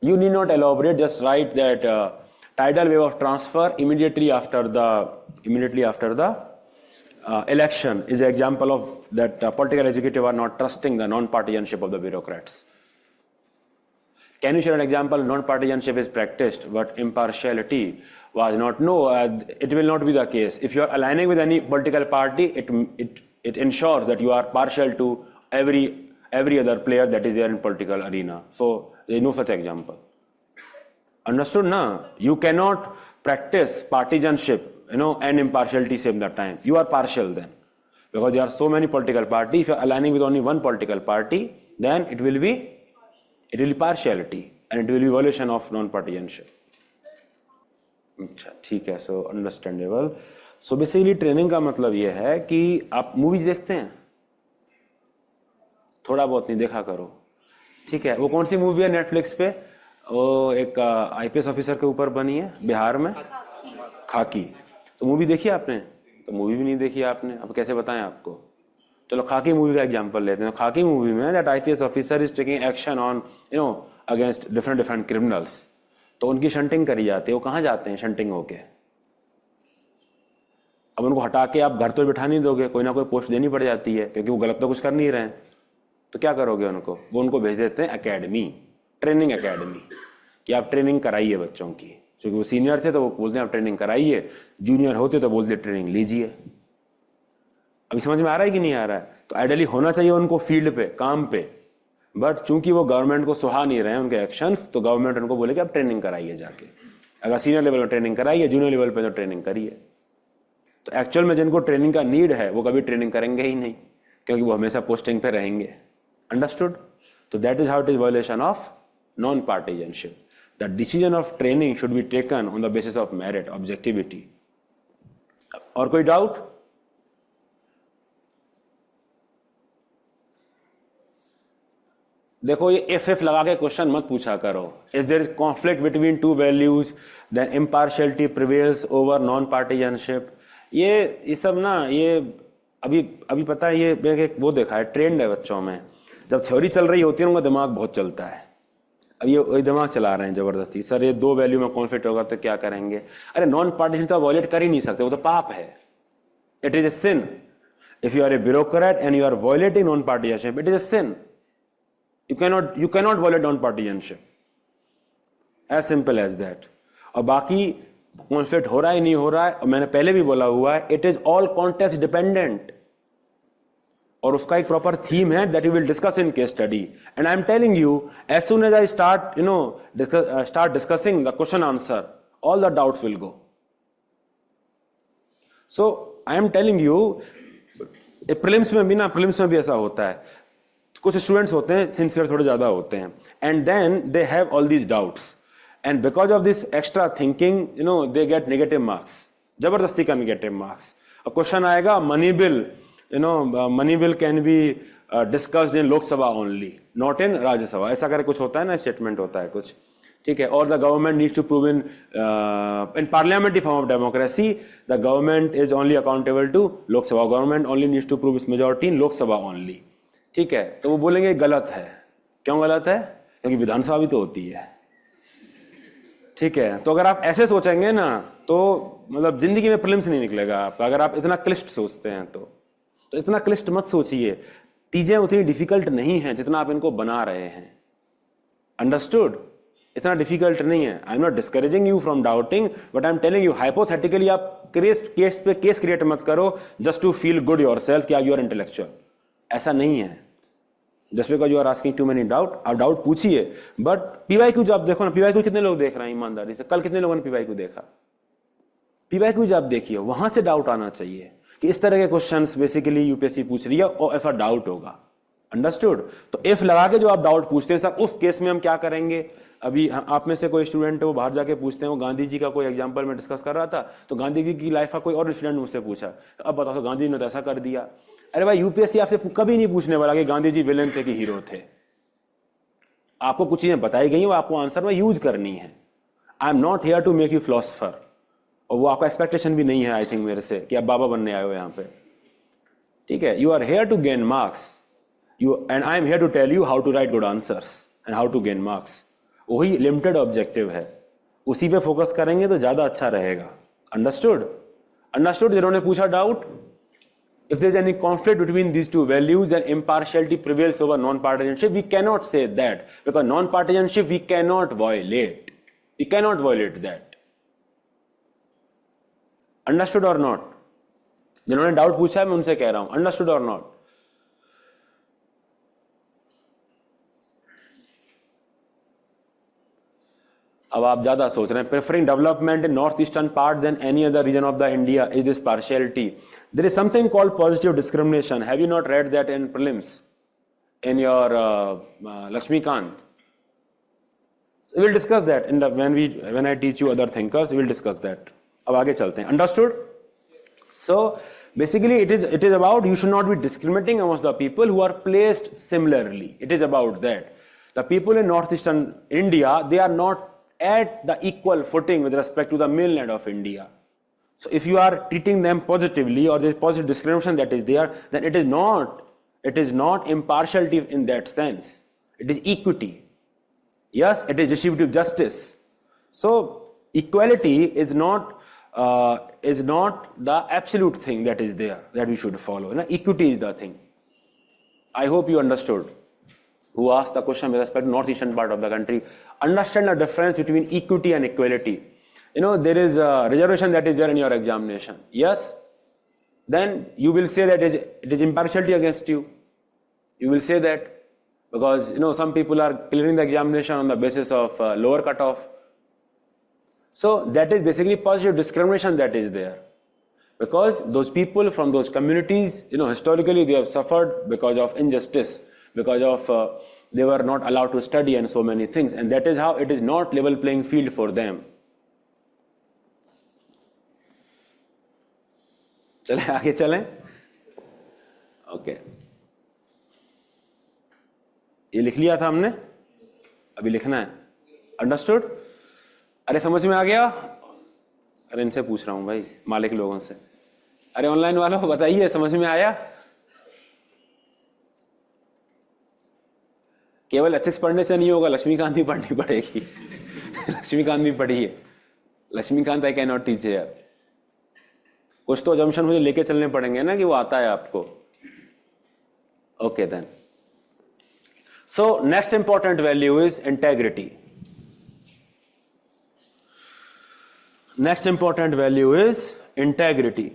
You need not elaborate, just write that tidal wave of transfer immediately after the election is an example of that political executive are not trusting the non-partisanship of the bureaucrats. Can you share an example? Non-partisanship is practiced, but impartiality was not. No, it will not be the case. If you are aligning with any political party, it ensures that you are partial to every other player that is there in political arena. So there is no such example. Understood? Na? You cannot practice partisanship, and impartiality same that time. You are partial then, because there are so many political parties. If you are aligning with only one political party, then it will be partiality, and it will be violation of non-partisanship. अच्छा, ठीक है. So understandable. So basically training का मतलब ये है कि आप movies देखते हैं, थोड़ा बहुत नहीं देखा करो, ठीक है. वो कौन सी मूवी है नेटफ्लिक्स पे? वो एक आईपीएस ऑफिसर के ऊपर बनी है बिहार में, खाकी. तो मूवी देखी आपने? तो मूवी भी नहीं देखी आपने, अब कैसे बताएं आपको? चलो खाकी मूवी का एग्जांपल लेते हैं. खाकी मूवी में that IPS officer is taking action on against different criminals. तो उनकी शंटिंग करी जाती है. वो कहाँ जाते हैं शंटिंग होके? अब उनको हटा के आप घर तो बिठा नहीं दोगे, कोई ना कोई पोस्ट देनी पड़ जाती है, क्योंकि वो गलत तो कुछ कर नहीं रहे हैं. तो क्या करोगे उनको? वो उनको भेज देते हैं एकेडमी, ट्रेनिंग एकेडमी, कि आप ट्रेनिंग कराइए बच्चों की. क्योंकि वो सीनियर थे तो वो बोलते हैं आप ट्रेनिंग कराइए, जूनियर होते तो बोलते ट्रेनिंग लीजिए. अभी समझ में आ रहा है कि नहीं आ रहा है? तो आइडियली होना चाहिए उनको फील्ड पे, काम पे, बट चूंकि वो गवर्नमेंट को सुहा नहीं रहे हैं उनके एक्शंस, तो गवर्नमेंट उनको बोले कि आप ट्रेनिंग कराइए जाके. अगर सीनियर लेवल पर ट्रेनिंग कराइए, जूनियर लेवल पर तो ट्रेनिंग करिए. तो एक्चुअल में जिनको ट्रेनिंग का नीड है वो कभी ट्रेनिंग करेंगे ही नहीं, क्योंकि वो हमेशा पोस्टिंग पे रहेंगे. Understood? So that is how it is violation of non-partisanship. The decision of training should be taken on the basis of merit, objectivity. और कोई डाउट? देखो ये एफ लगा के क्वेश्चन मत पूछा करो. If there is conflict between two values, then impartiality prevails over non-partisanship. ये सब ना, ये अभी पता है, ये वो देखा है, ट्रेंड है बच्चों में. जब थ्योरी चल रही होती है उनका दिमाग बहुत चलता है. अब ये दिमाग चला रहे हैं जबरदस्ती. सर ये दो वैल्यू में कॉन्फ्लिक्ट होगा तो क्या करेंगे? अरे नॉन पार्टीशन तो वॉयलेट कर ही नहीं सकते, वो तो पाप है. It is a sin. If you are a bureaucrat and you are violating non partisanship, it is a sin. You cannot violate non partisanship. As simple as that. और बाकी कॉन्फ्लिक्ट हो रहा है नहीं हो रहा है, और मैंने पहले भी बोला हुआ है, it is all context dependent. और उसका एक प्रॉपर थीम है that you will discuss in case study. And I am telling you, as soon as I start discussing the question answer, all the doubts will go. So I am telling you, prelims में भी ऐसा होता है. कुछ students होते हैं sincere, थोड़े ज्यादा होते हैं, and then they have all these doubts, and because of this extra thinking they get negative marks, जबरदस्ती का नेगेटिव मार्क्स. और क्वेश्चन आएगा money bill, money bill can be discussed in Lok Sabha only, not in Rajya Sabha. ऐसा करके कुछ होता है ना, स्टेटमेंट होता है कुछ, ठीक है. और the government needs to prove in parliamentary form of democracy, the government is only accountable to Lok Sabha. Government only needs to prove its majority in Lok Sabha only. ठीक है. तो वो बोलेंगे गलत है. क्यों गलत है? क्योंकि विधानसभा भी तो होती है, ठीक है. तो अगर आप ऐसे सोचेंगे ना, तो मतलब जिंदगी में प्रीलिम्स नहीं निकलेगा आपका, अगर आप इतना क्लिष्ट सोचते हैं तो इतना क्लिष्ट मत सोचिए. चीजें उतनी डिफिकल्ट नहीं है जितना आप इनको बना रहे हैं. अंडरस्टूड? इतना डिफिकल्ट नहीं है. I am not discouraging you from doubting, but I am telling you hypothetically आप केस पे केस क्रिएट मत करो just to feel good yourself कि आप यू आर इंटेलेक्चुअल. ऐसा नहीं है. Just because you are asking too many doubt, आप डाउट पूछिए. बट पीवाईक्यू जब देखो ना, पीवाईक्यू कितने लोग देख रहे हैं ईमानदारी से? कल कितने लोगों ने पीवाईक्यू देखा? पीवाईक्यू जब देखिए वहां से डाउट आना चाहिए कि इस तरह के क्वेश्चंस बेसिकली यूपीएससी पूछ रही है और ऐसा डाउट होगा. अंडरस्टूड? तो इफ लगा के जो आप डाउट पूछते हैं सर उस केस में हम क्या करेंगे. अभी आप में से कोई स्टूडेंट है वो बाहर जाके पूछते हैं, वो गांधी जी का कोई एग्जांपल में डिस्कस कर रहा था, तो गांधी जी की लाइफ का कोई और स्टूडेंट मुझसे पूछा, अब बताओ तो गांधी जी ने तो ऐसा कर दिया. अरे भाई यूपीएससी आपसे कभी नहीं पूछने वाला कि गांधी जी विलेन थे कि हीरो थे. आपको कुछ चीजें बताई गई, वो आपको आंसर में यूज करनी है. I am not here to make you philosopher, और वो आपका एक्सपेक्टेशन भी नहीं है आई थिंक मेरे से कि आप बाबा बनने आए हो यहाँ पे. ठीक है, you are here to gain marks, you and I am here to tell you how to write good answers and how to gain marks. वही लिमिटेड ऑब्जेक्टिव है, उसी पे फोकस करेंगे तो ज्यादा अच्छा रहेगा. अंडरस्टूड? अंडरस्टूड? जिन्होंने पूछा doubt, if there is any conflict between these two values and impartiality prevails over non-partisanship, we cannot say that, because non-partisanship we cannot violate. We cannot violate that. Understood or not? जिन्होंने doubt पूछा है मैं उनसे कह रहा हूं, understood और not? अब आप ज्यादा सोच रहे हैं. Preferring development in north eastern part than any other region of the India, is this partiality? There is something called positive discrimination. Have you not read that in prelims in your Lakshmikant? So we'll discuss that in the when I teach you other thinkers. We'll discuss that. अब आगे चलते हैं. Understood? So basically it is about you should not be discriminating amongst the people who are placed similarly. It is about that. The people in northeastern India, they are not at the equal footing with respect to the mainland of India. So if you are treating them positively, or there is positive discrimination that is there, then it is not impartiality in that sense. It is equity. Yes, it is distributive justice. So equality is not the absolute thing that is there that we should follow. No? Equity is the thing. I hope you understood. Who asked the question with respect to northeastern part of the country? Understand the difference between equity and equality. You know, there is a reservation that is there in your examination. Yes? Then you will say that it is impartiality against you. You will say that because, you know, some people are clearing the examination on the basis of lower cutoff. So that is basically positive discrimination that is there. Because those people from those communities, you know, historically they have suffered because of injustice, because of they were not allowed to study and so many things, and that is how it is not level playing field for them. चले आगे चलें. Okay, ये लिख लिया था हमने, अभी लिखना है. अंडरस्टूड? अरे समझ में आ गया? अरे इनसे पूछ रहा हूं भाई, मालिक लोगों से. अरे ऑनलाइन वालों बताइए, समझ में आया? केवल एथिक्स पढ़ने से नहीं होगा, लक्ष्मीकांत भी पढ़नी पड़ेगी. लक्ष्मीकांत भी पढ़िए. Lakshmikant I can not teach here. कुछ तो अजम्पशन मुझे लेके चलने पड़ेंगे ना कि वो आता है आपको. Okay then. So next important value is integrity. Next important value is integrity.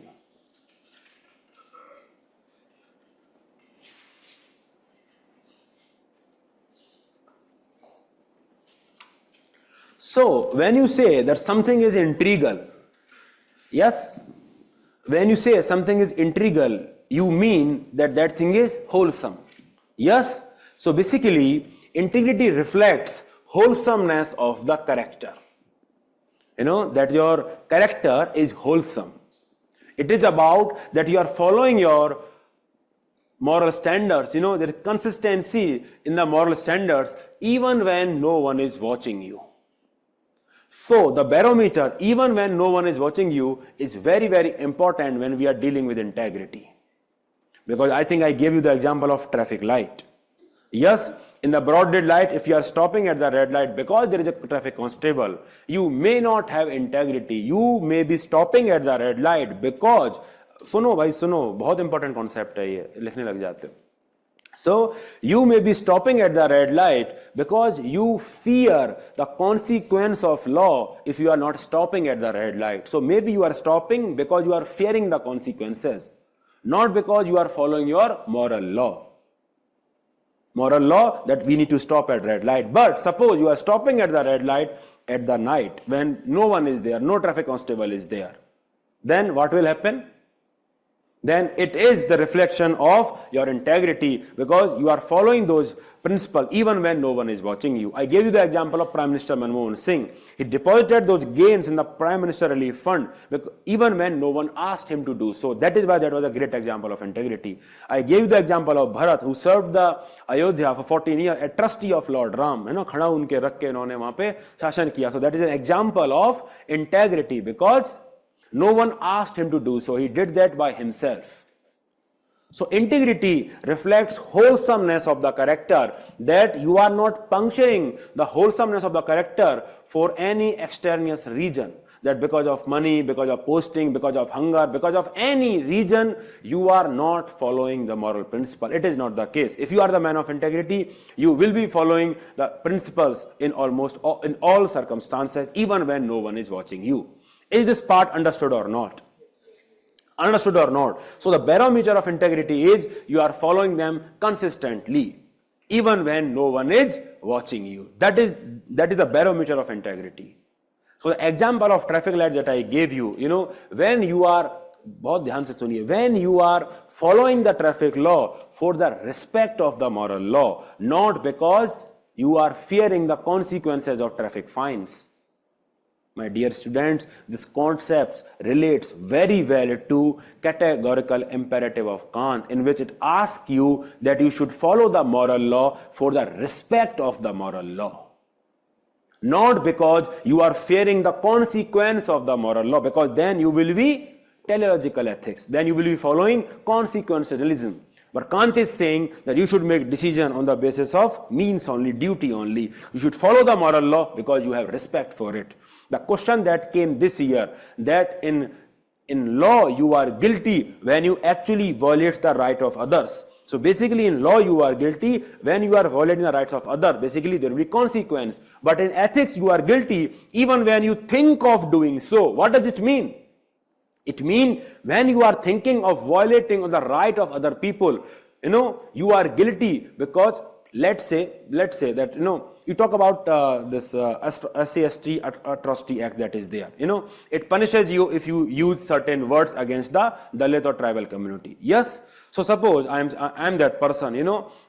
So when you say that something is integral, yes, when you say something is integral, you mean that that thing is wholesome. Yes, so basically integrity reflects wholesomeness of the character. You know, that your character is wholesome. It is about that you are following your moral standards. You know, there is consistency in the moral standards even when no one is watching you. So the barometer, even when no one is watching you, is very, very important when we are dealing with integrity. Because I think I gave you the example of traffic light. Yes, in the broad daylight, if you are stopping at the red light because there is a traffic constable, you may not have integrity. You may be stopping at the red light because, सुनो भाई सुनो, बहुत important concept है ये, लिखने लग जाते हो. So you may be stopping at the red light because you fear the consequence of law if you are not stopping at the red light. So maybe you are stopping because you are fearing the consequences, not because you are following your moral law. Moral law that we need to stop at red light. But suppose you are stopping at the red light at the night when no one is there, no traffic constable is there. Then what will happen? Then it is the reflection of your integrity because you are following those principles even when no one is watching you. I gave you the example of Prime Minister Manmohan Singh. He deposited those gains in the Prime Minister Relief Fund even when no one asked him to do so. That is why that was a great example of integrity. I gave you the example of Bharat, who served the Ayodhya for 14 years, a trustee of Lord Ram. खड़ा उनके रख के इन्होंने वहाँ पे शासन किया. So that is an example of integrity because no one asked him to do so. He did that by himself. So integrity reflects wholesomeness of the character, that you are not puncturing the wholesomeness of the character for any extraneous reason. That because of money, because of posting, because of hunger, because of any reason, you are not following the moral principle. It is not the case. If you are the man of integrity, you will be following the principles in all circumstances, even when no one is watching you. Is this part understood or not? Understood or not? So the barometer of integrity is you are following them consistently, even when no one is watching you. That is the barometer of integrity. So the example of traffic light that I gave you, when you are, बहुत ध्यान से सुनिए, when you are following the traffic law for the respect of the moral law, not because you are fearing the consequences of traffic fines. My dear students, this concept relates very well to categorical imperative of Kant, in which it asks you that you should follow the moral law for the respect of the moral law. Not because you are fearing the consequence of the moral law, because then you will be teleological ethics. Then you will be following consequentialism. But Kant is saying that you should make decision on the basis of means only, duty only. You should follow the moral law because you have respect for it. The question that came this year, that in law you are guilty when you actually violate the right of others. So basically in law you are guilty when you are violating the rights of others. Basically there will be consequence. But in ethics you are guilty even when you think of doing so. What does it mean? It means when you are thinking of violating the right of other people, you are guilty because let's say that you talk about this SC/ST atrocity act that is there. It punishes you if you use certain words against the Dalit or tribal community. Yes. So suppose I am that person.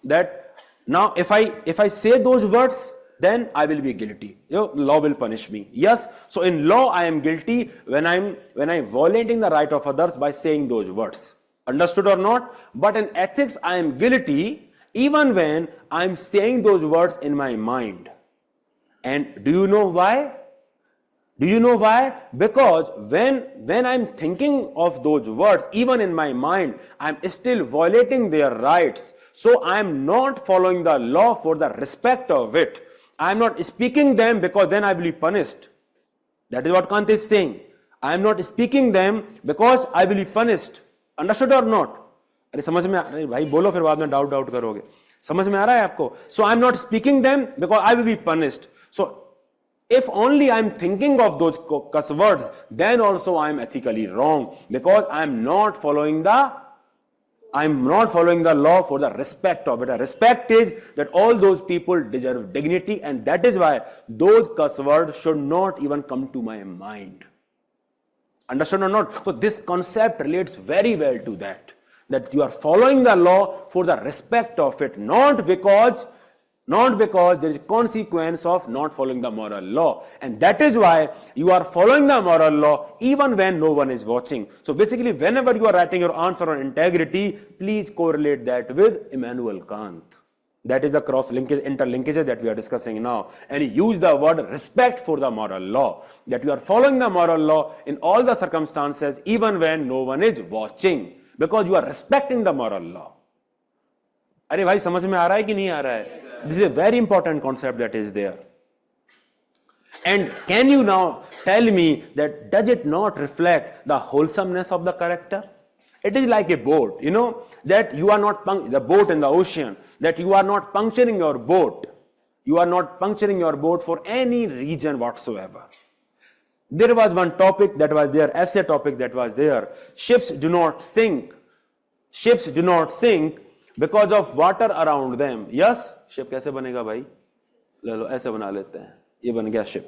That now if I say those words, then I will be guilty. Law will punish me. Yes. So in law I am guilty when I'm violating the right of others by saying those words. Understood or not? But in ethics I am guilty even when I'm saying those words in my mind. And do you know why? Do you know why? Because when I'm thinking of those words, even in my mind, I'm still violating their rights. So I'm not following the law for the respect of it. I'm not speaking them because then I will be punished. That is what Kant is saying. I'm not speaking them because I will be punished. Understood or not? अरे समझ में अरे भाई बोलो फिर बाद में doubt करोगे. समझ में आ रहा है आपको? So I'm not speaking them because I will be punished. So if only I'm thinking of those cuss words, then also I'm ethically wrong because I'm not following the law for the respect of it. The respect is that all those people deserve dignity, and that is why those cuss words should not even come to my mind. Understood or not? So this concept relates very well to that you are following the law for the respect of it, not because there is consequence of not following the moral law. And that is why you are following the moral law even when no one is watching. So basically, whenever you are writing your answer on integrity, please correlate that with Immanuel Kant. That is the interlinkages that we are discussing now. And use the word respect for the moral law. That you are following the moral law in all the circumstances, even when no one is watching. Because you are respecting the moral law. अरे भाई समझ में आ रहा है कि नहीं आ रहा है? This is a very important concept that is there. And can you now tell me that does it not reflect the wholesomeness of the character? It is like a boat, that you are not, the boat in the ocean, that you are not puncturing your boat. You are not puncturing your boat for any reason whatsoever. There was one topic that was there, essay topic that was there. Ships do not sink. Ships do not sink because of water around them. Yes? Ship कैसे बनेगा भाई? ले लो ऐसे बना लेते हैं. ये बन गया ship.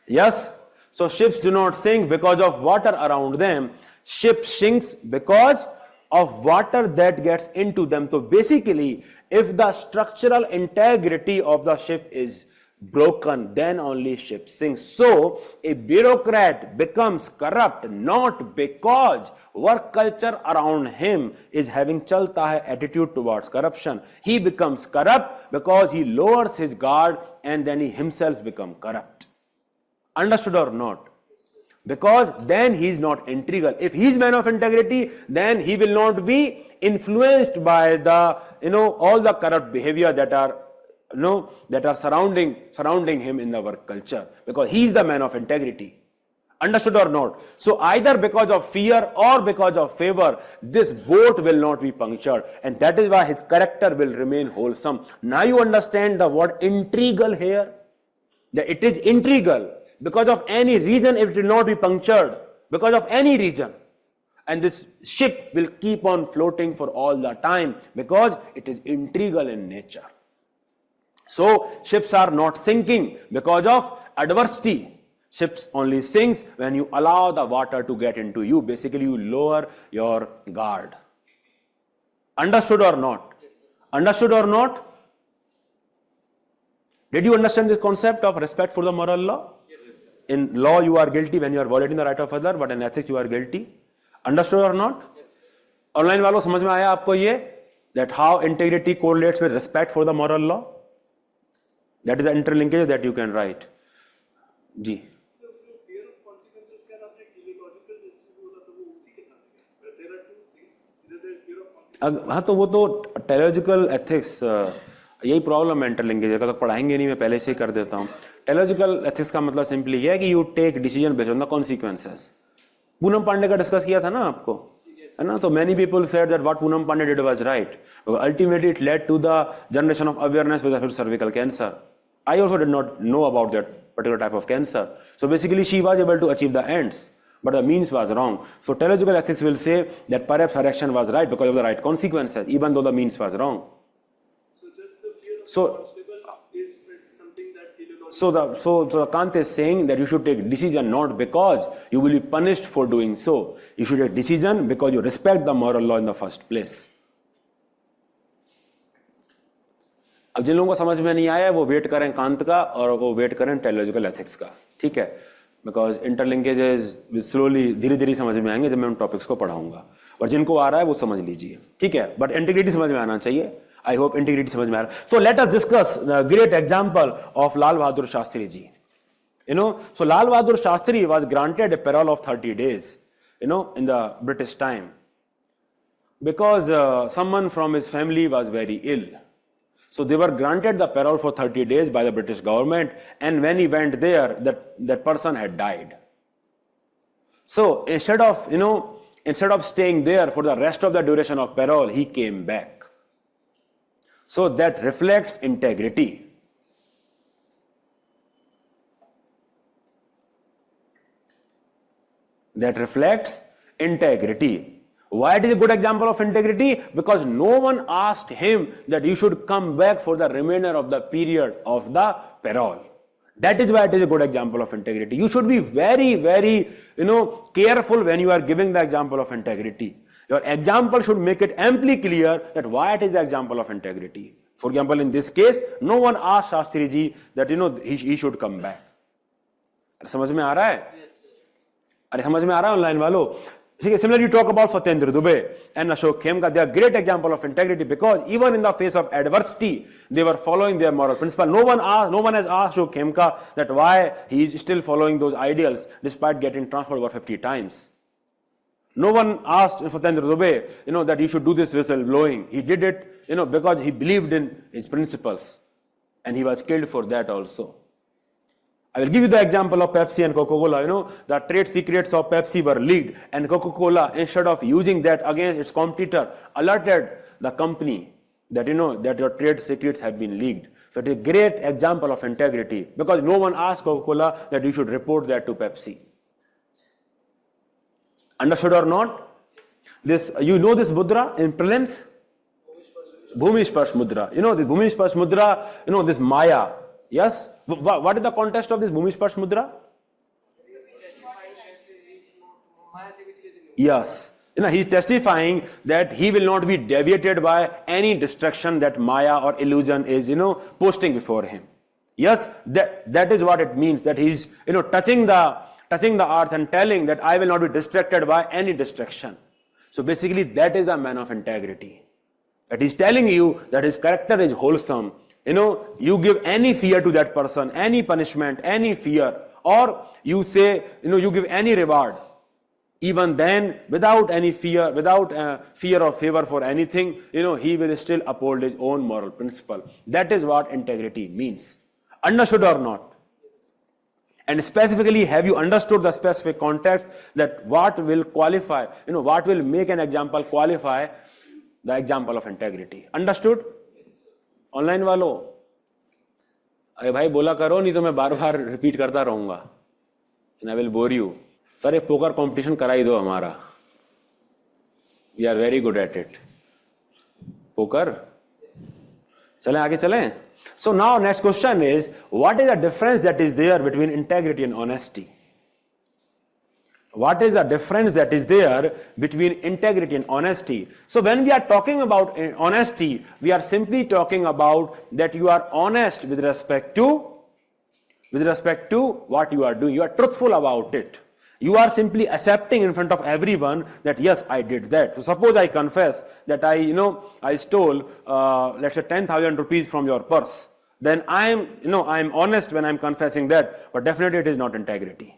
Yes? So ships do not sink because of water around them. Ship sinks because of water that gets into them. So basically, if the structural integrity of the ship is broken, then only ship sinks. So a bureaucrat becomes corrupt not because work culture around him is having chalta hai attitude towards corruption. He becomes corrupt because he lowers his guard and then he himself becomes corrupt. Understood or not? Because then he is not integral. If he is man of integrity, then he will not be influenced by the all the corrupt behavior that are surrounding him in the work culture, because he is the man of integrity. Understood or not? So either because of fear or because of favor, this boat will not be punctured, and that is why his character will remain wholesome. Now you understand the word integral here, that it is integral because of any reason. It will not be punctured because of any reason, and this ship will keep on floating for all the time because it is integral in nature. So ships are not sinking because of adversity. Ships only sinks when you allow the water to get into you. Basically, you lower your guard. Understood or not? Understood or not? Did you understand this concept of respect for the moral law? In law, you are guilty when you are violating the right of other, but in ethics, you are guilty. Understood or not? Online वालों समझ में आया आपको ये? That how integrity correlates with respect for the moral law? That is the interlinkage that you can write. Ji. So fear of consequences का आपने teleological जैसे बोला तो वो उसी के साथ है. But there are two things. Either there is fear of consequences. हाँ तो वो तो teleological ethics यही प्रॉब्लम है इंटरलिंकेज का, तो पढ़ाएंगे नहीं, मैं पहले से ही कर देता हूँ. टेक्नोलॉजिकल एथिक्स का मतलब सिंपली ये है कि you take decision based on the consequences. Poonam Pandey का डिस्कस किया था ना आपको, है ना? तो many people said that what Poonam Pandey did was right. Ultimately it led to the generation of awareness with cervical cancer. I also did not know about that particular type of cancer. So basically she was able to achieve the ends, but the means was wrong. So teleological ethics will say that perhaps her action was right because of the right consequences, even though the means was wrong. So just the fear of the constable is something that teleological. So the Kant is saying that you should take decision not because you will be punished for doing so. You should take decision because you respect the moral law in the first place. अब जिन लोगों को समझ में नहीं आया वो wait करें कांत का और वो वेट करें टेक्नोलॉजिकल एथिक्स का, ठीक है? बिकॉज इंटरलिंकेजेस स्लोली धीरे धीरे समझ में आएंगे जब मैं उन टॉपिक्स को पढ़ाऊंगा, और जिनको आ रहा है वो समझ लीजिए, ठीक है? बट इंटीग्रिटी समझ में आना चाहिए. आई होप इंटीग्रिटी समझ में आ रहा है. So let us discuss great example of Lal Bahadur Shastri ji. So Lal Bahadur Shastri was granted a parole of 30 days, in the British time, because someone from his family was very ill. So they were granted the parole for 30 days by the British government, and when he went there, that person had died. So instead of staying there for the rest of the duration of parole, he came back. So that reflects integrity. That reflects integrity. Why it is a good example of integrity? Because no one asked him that you should come back for the remainder of the period of the parole. That is why it is a good example of integrity. You should be very, very, careful when you are giving the example of integrity. Your example should make it amply clear that why it is the example of integrity. For example, in this case, no one asked Shastri ji that he should come back. समझ में आ रहा है? अरे समझ में आ रहा है ऑनलाइन वालों? Similarly, you talk about Satyendra Dubey and Ashok Khemka. They are great example of integrity because even in the face of adversity, they were following their moral principle. No one has asked Ashok Khemka that why he is still following those ideals despite getting transferred over 50 times. No one asked Satyendra Dubey, that you should do this whistle blowing. He did it, because he believed in his principles, and he was killed for that also. I will give you the example of Pepsi and Coca-Cola. The trade secrets of Pepsi were leaked, and Coca-Cola, instead of using that against its competitor, alerted the company that that your trade secrets have been leaked. So it is a great example of integrity, because no one asked Coca-Cola that you should report that to Pepsi. Understood or not? This this mudra in prelims? Bhumi Sparsh mudra. This Bhumi Sparsh mudra, this Maya. Yes? What is the context of this Bhumi Sparsh mudra? Yes. He is testifying that he will not be deviated by any distraction that Maya or illusion is, posting before him. Yes, that is what it means, that he is, touching the earth and telling that I will not be distracted by any distraction. So basically, that is a man of integrity. That he is telling you that his character is wholesome. You give any fear to that person, any punishment, any fear, or you say, you give any reward. Even then, without any fear, without fear or favor for anything, he will still uphold his own moral principle. That is what integrity means. Understood or not? And specifically, have you understood the specific context that what will qualify, what will make an example qualify the example of integrity? Understood? Online वालों, अरे भाई बोला करो, नहीं तो मैं बार बार repeat करता रहूंगा. And I will bore you. Sir एक पोकर कंपटीशन करा ही दो हमारा. We are very good at it. Poker. चलें आगे चलें. So now next question is, what is the difference that is there between integrity and honesty? What is the difference that is there between integrity and honesty? So when we are talking about honesty, we are simply talking about that you are honest with respect to what you are doing. You are truthful about it. You are simply accepting in front of everyone that yes, I did that. So suppose I confess that I stole, let's say 10,000 rupees from your purse. Then I am honest when I am confessing that, but definitely it is not integrity.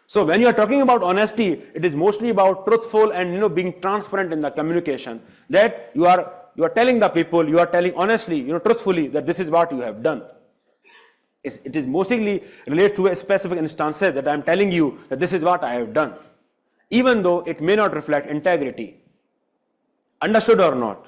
So when you are talking about honesty, it is mostly about truthful and being transparent in the communication. That you are telling the people, you are telling honestly, truthfully that this is what you have done. It is mostly related to a specific instances that I am telling you that this is what I have done, even though it may not reflect integrity. Understood or not?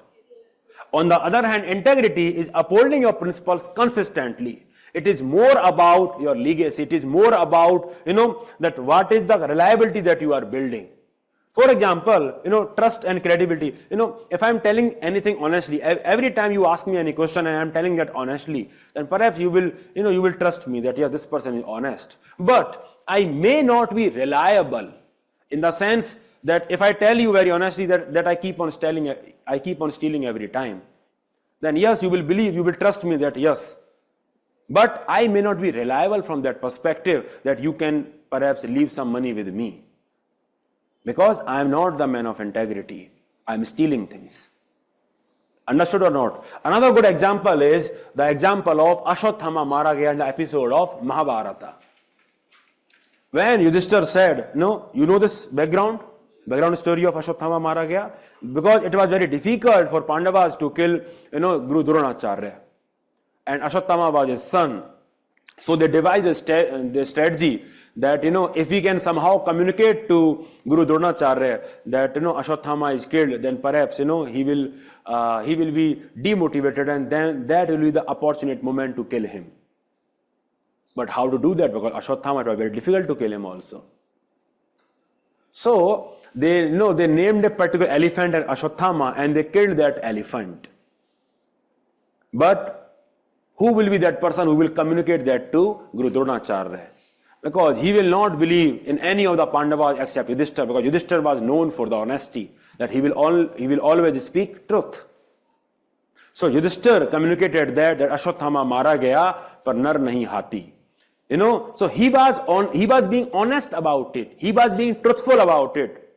On the other hand, integrity is upholding your principles consistently. It is more about your legacy. It is more about, that what is the reliability that you are building. For example, trust and credibility. If I am telling anything honestly, every time you ask me any question and I am telling that honestly, then perhaps you will trust me that yeah, this person is honest. But I may not be reliable in the sense that if I tell you very honestly that I keep on stealing every time, then yes, you will believe, you will trust me that yes. But I may not be reliable from that perspective that you can perhaps leave some money with me. Because I am not the man of integrity. I am stealing things. Understood or not? Another good example is the example of Ashwathama mara gaya in the episode of Mahabharata. When Yudhishthir said, you know this background story of Ashwathama mara gaya? Because it was very difficult for Pandavas to kill, Guru Dronacharya. And Ashwathama was his son. So they devised a strategy that, if we can somehow communicate to Guru Dronacharya that, Ashwathama is killed, then perhaps, he will be demotivated and then that will be the opportune moment to kill him. But how to do that? Because Ashwathama, it was very difficult to kill him also. So they named a particular elephant as Ashwathama and they killed that elephant. But who will be that person who will communicate that to Guru Dronacharya? Because he will not believe in any of the Pandavas except Yudhishthir, because Yudhishthir was known for the honesty, that he will always speak truth. So Yudhishthir communicated that Ashwathama mara gaya par nar nahi hati. So he was being honest about it. He was being truthful about it.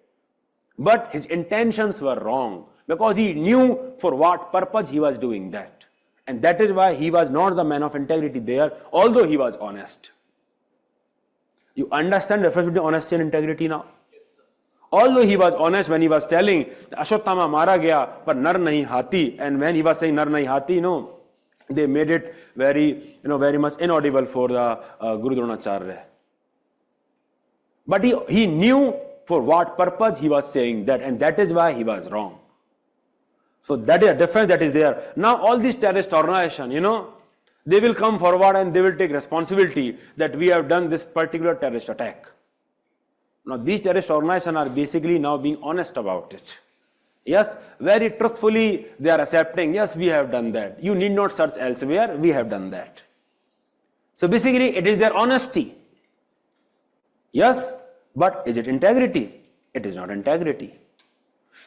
But his intentions were wrong, because he knew for what purpose he was doing that. And that is why he was not the man of integrity there, although he was honest. You understand the difference between honesty and integrity now? Yes, sir. Although he was honest when he was telling Ashwathama mara gaya par nar nahi hati, and when he was saying nar nahi hati, they made it very, very much inaudible for the Guru Dronacharya. But he knew for what purpose he was saying that, and that is why he was wrong. So that is a difference that is there. Now all these terrorist organizations, they will come forward and they will take responsibility that we have done this particular terrorist attack. Now these terrorist organizations are basically now being honest about it. Yes, very truthfully they are accepting, yes, we have done that. You need not search elsewhere, we have done that. So basically it is their honesty. Yes, but is it integrity? It is not integrity.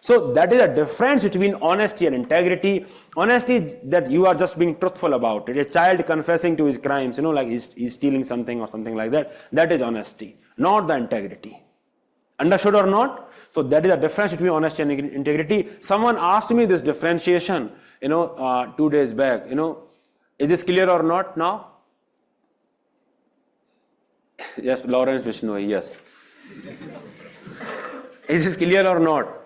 So that is a difference between honesty and integrity. Honesty is that you are just being truthful about it. A child confessing to his crimes, like he's stealing something or something like that. That is honesty, not the integrity. Understood or not? So that is a difference between honesty and integrity. Someone asked me this differentiation, 2 days back. Is this clear or not now? Yes, Lawrence Vishnoi, yes. Is this clear or not?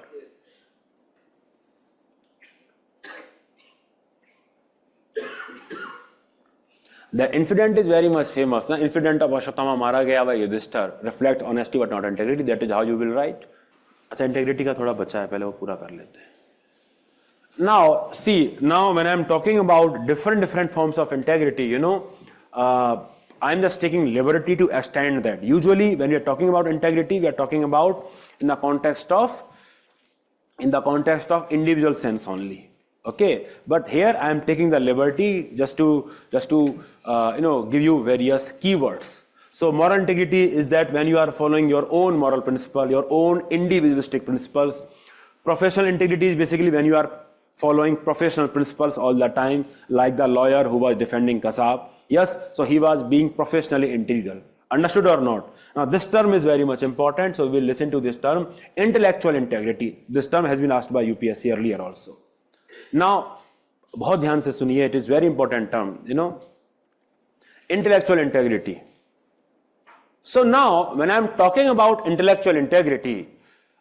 The incident is very much famous. The incident of Ashwatthama mara gaya by Yudhishthir reflect honesty but not integrity. That is how you will write. अच्छा integrity का थोड़ा बचा है, पहले वो पूरा कर लेते हैं. Now see, when I am talking about different forms of integrity, I am just taking liberty to extend that. Usually when we are talking about integrity, we are talking about in the context of individual sense only. Okay, but here I am taking the liberty just to give you various keywords. So moral integrity is that when you are following your own moral principle, your own individualistic principles. Professional integrity is basically when you are following professional principles all the time, like the lawyer who was defending Kasab. Yes, so he was being professionally integral. Understood or not? Now this term is very much important, so we will listen to this term, intellectual integrity. This term has been asked by UPSC earlier also. Now, बहुत ध्यान से सुनिए, it is very important term, intellectual integrity. So now, when I am talking about intellectual integrity,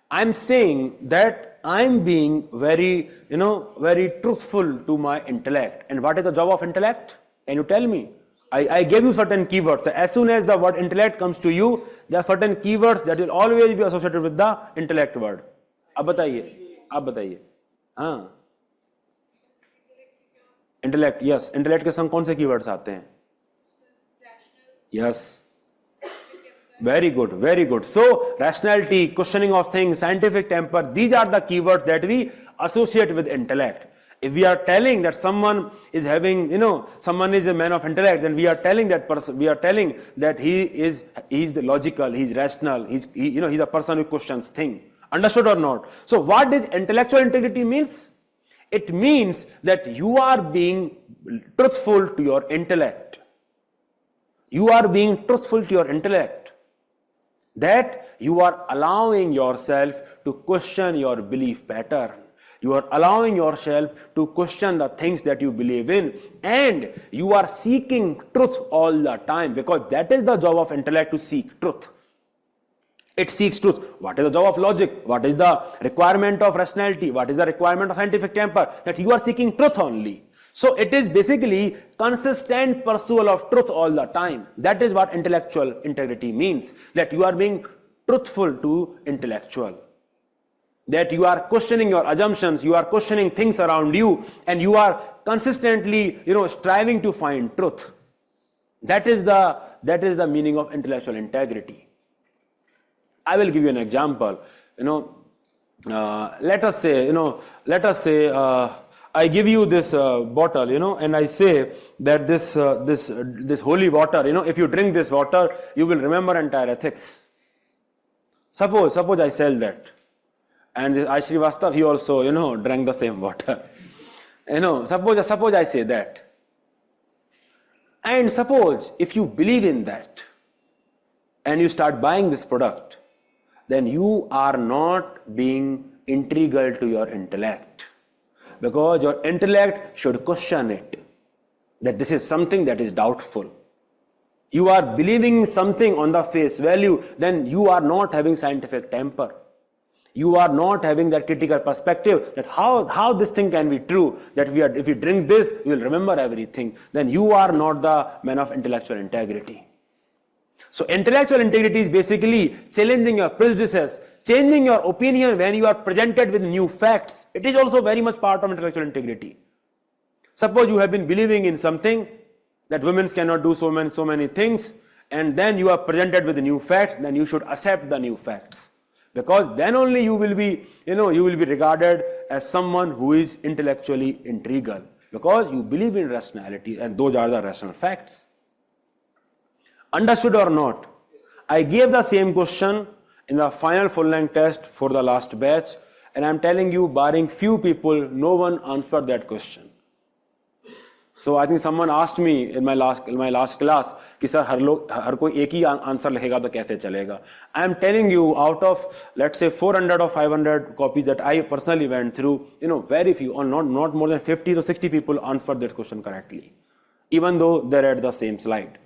I am saying that I am being very, very truthful to my intellect. And what is the job of intellect? Can you tell me? I gave you certain keywords. As soon as the word intellect comes to you, there are certain keywords that will always be associated with the intellect word. अब बताइए. हाँ. Intellect, yes. Intellect के संग कौन से keywords आते हैं? Yes. Very good, very good. So, rationality, questioning of things, scientific temper, these are the keywords that we associate with intellect. If we are telling that someone is having, someone is a man of intellect, then we are telling that person, we are telling that he is the logical, he is rational, he's a person who questions things. Understood or not? So, what does intellectual integrity means? It means that you are being truthful to your intellect. You are being truthful to your intellect. That you are allowing yourself to question your belief pattern. You are allowing yourself to question the things that you believe in, and you are seeking truth all the time, because that is the job of intellect, to seek truth. It seeks truth. What is the job of logic? What is the requirement of rationality? What is the requirement of scientific temper? That you are seeking truth only. So it is basically consistent pursuit of truth all the time. That is what intellectual integrity means. That you are being truthful to intellectual. That you are questioning your assumptions, you are questioning things around you, and you are consistently, striving to find truth. That is the meaning of intellectual integrity. I will give you an example. Let us say, I give you this bottle, and I say that this holy water, if you drink this water, you will remember entire ethics. Suppose I sell that, and I Srivastav, he also, drank the same water. Suppose I say that, and suppose if you believe in that, and you start buying this product, then you are not being integral to your intellect. Because your intellect should question it, that this is something that is doubtful. You are believing something on the face value, then you are not having scientific temper. You are not having that critical perspective that how this thing can be true, that if we drink this, we will remember everything. Then you are not the man of intellectual integrity. So intellectual integrity is basically challenging your prejudices, changing your opinion when you are presented with new facts. It is also very much part of intellectual integrity. Suppose you have been believing in something that women cannot do so many things, and then you are presented with new facts, then you should accept the new facts. Because then only you will be regarded as someone who is intellectually integral. Because you believe in rationality, and those are the rational facts. Understood or not? I gave the same question in the final full-length test for the last batch, and I am telling you, barring few people, no one answered that question. So I think someone asked me in my last class कि sir हर कोई एक ही answer लिखेगा तो कैसे चलेगा? I am telling you, out of let's say 400 or 500 copies that I personally went through, very few, or not more than 50 to 60 people answered that question correctly, even though they read the same slide.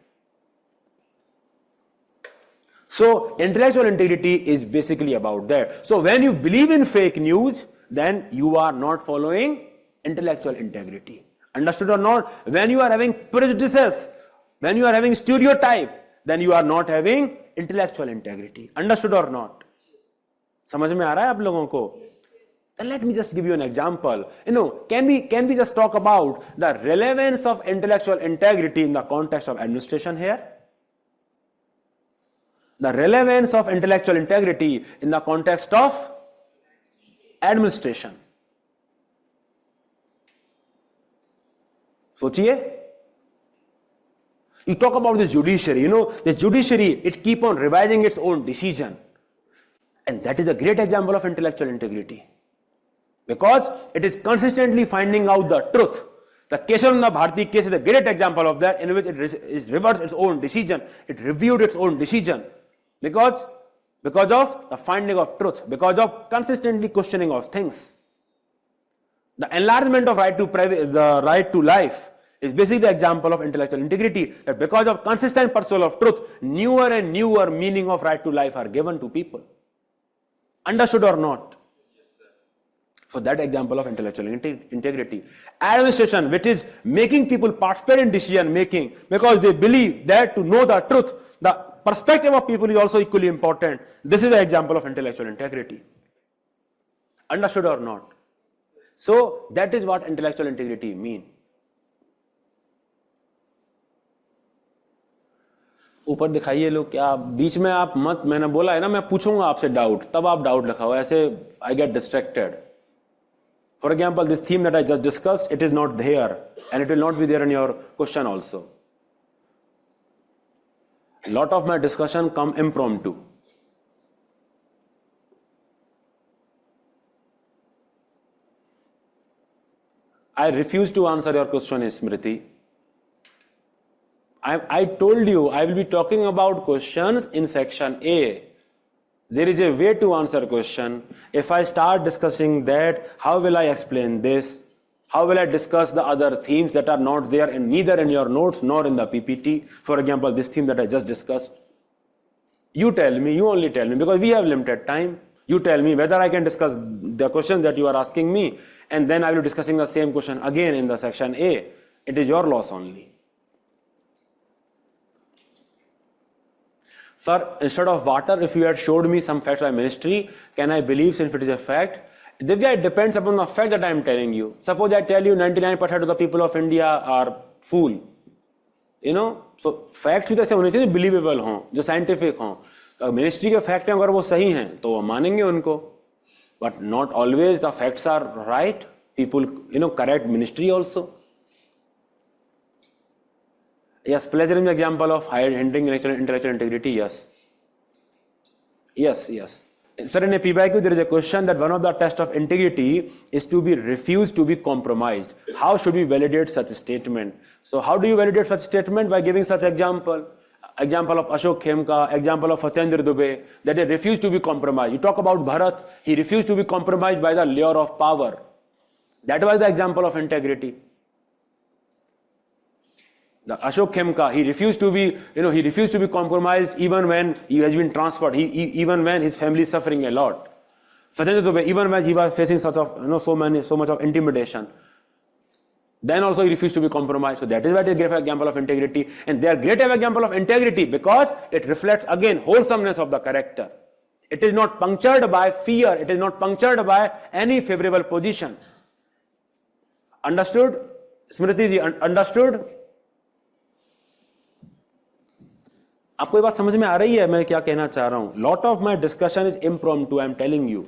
So intellectual integrity is basically about that. So when you believe in fake news, then you are not following intellectual integrity. Understood or not? When you are having prejudices, when you are having stereotype, then you are not having intellectual integrity. Understood or not? समझ में आ रहा है आप लोगों को? Then let me just give you an example. Can we just talk about the relevance of intellectual integrity in the context of administration here? The relevance of intellectual integrity in the context of administration. सोचिए. You talk about this judiciary, the judiciary, it keep on revising its own decision. And that is a great example of intellectual integrity. Because it is consistently finding out the truth. The Keshavanda Bharati case is a great example of that, in which it reversed its own decision. It reviewed its own decision. Because of the finding of truth, because of consistently questioning of things. The enlargement of the right to life is basically the example of intellectual integrity, that because of consistent pursuit of truth, newer and newer meaning of right to life are given to people. Understood or not? So that example of intellectual integrity. Administration, which is making people participate in decision making because they believe that to know the truth, the perspective of people is also equally important. This is the example of intellectual integrity. Understood or not? So that is what intellectual integrity means. ऊपर दिखाइए लोग क्या बीच में आप मत, मैंने बोला है ना मैं पूछूंगा आपसे डाउट, तब आप डाउट लिखाओ, ऐसे I get distracted. For example, this theme that I just discussed, it is not there and it will not be there in your question also. A lot of my discussion come impromptu. I refuse to answer your question, Smriti. I told you I will be talking about questions in section A. There is a way to answer question. If I start discussing that, how will I explain this? How will I discuss the other themes that are not there neither in your notes nor in the PPT? For example, this theme that I just discussed. You only tell me, because we have limited time. You tell me whether I can discuss the question that you are asking me, and then I will be discussing the same question again in the section A. It is your loss only. Sir, instead of water, if you had showed me some facts by ministry, can I believe since it is a fact? Divya, it depends upon the fact that I am telling you. Suppose I tell you 99% of the people of India are fool. So facts भी तो ऐसे होने चाहिए believable हों, जो scientific हों. Ministry के fact हैं, अगर वो सही हैं, तो वो मानेंगे उनको. But not always the facts are right. People, correct ministry also. Yes, plagiarism is an example of hindering intellectual integrity. Yes. Sir, in a PYQ, there is a question that one of the tests of integrity is to be refused to be compromised. How should we validate such a statement? So how do you validate such statement? By giving such example. Example of Ashok Khemka, example of Satyendra Dubey, that they refused to be compromised. You talk about Bharat, he refused to be compromised by the lure of power. That was the example of integrity. The Ashok Khemka, he refused to be compromised even when he has been transferred, even when his family is suffering a lot. Satyendra Dubey, even when he was facing such of, so much of intimidation, then also he refused to be compromised. So that is why it is a great example of integrity. And they are great example of integrity because it reflects again wholesomeness of the character. It is not punctured by fear. It is not punctured by any favorable position. Understood? Smriti ji, understood? आपको ये बात समझ में आ रही है मैं क्या कहना चाह रहा हूं? Lot of my discussion is impromptu. I am telling you.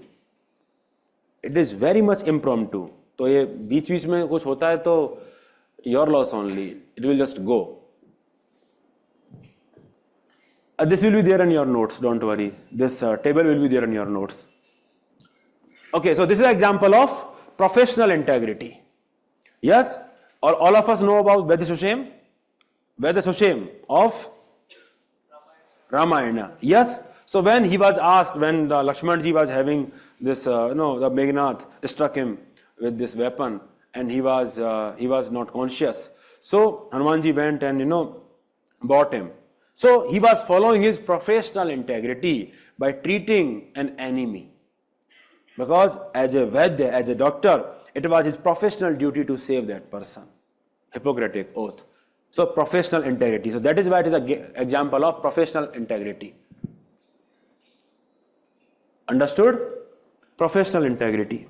It is very much impromptu. तो ये बीच बीच में कुछ होता है तो your loss only. It will just go. This will be there in your notes. Don't worry. This table will be there in your notes. Okay, so this is an example of professional integrity. Yes, all of us know about Vedasushim. Vedasushim of Ramayana. Yes. So when he was asked, when the Lakshmanji was having this, the Meghnad struck him with this weapon, and he was not conscious. So Hanumanji went and bought him. So he was following his professional integrity by treating an enemy. Because as a Vaidya, as a doctor, it was his professional duty to save that person. Hippocratic oath. So professional integrity. So that is why it is an example of professional integrity. Understood? Professional integrity.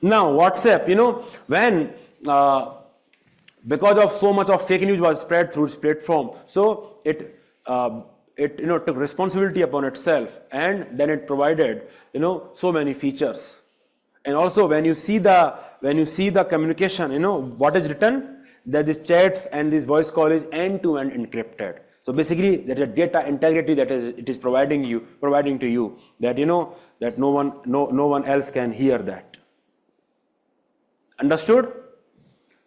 Now WhatsApp, when because of so much of fake news was spread through its platform, so it took responsibility upon itself, and then it provided so many features. And also when you see the communication, what is written, that these chats and this voice call is end-to-end encrypted. So basically that is data integrity that it is providing to you that that no one else can hear that. Understood?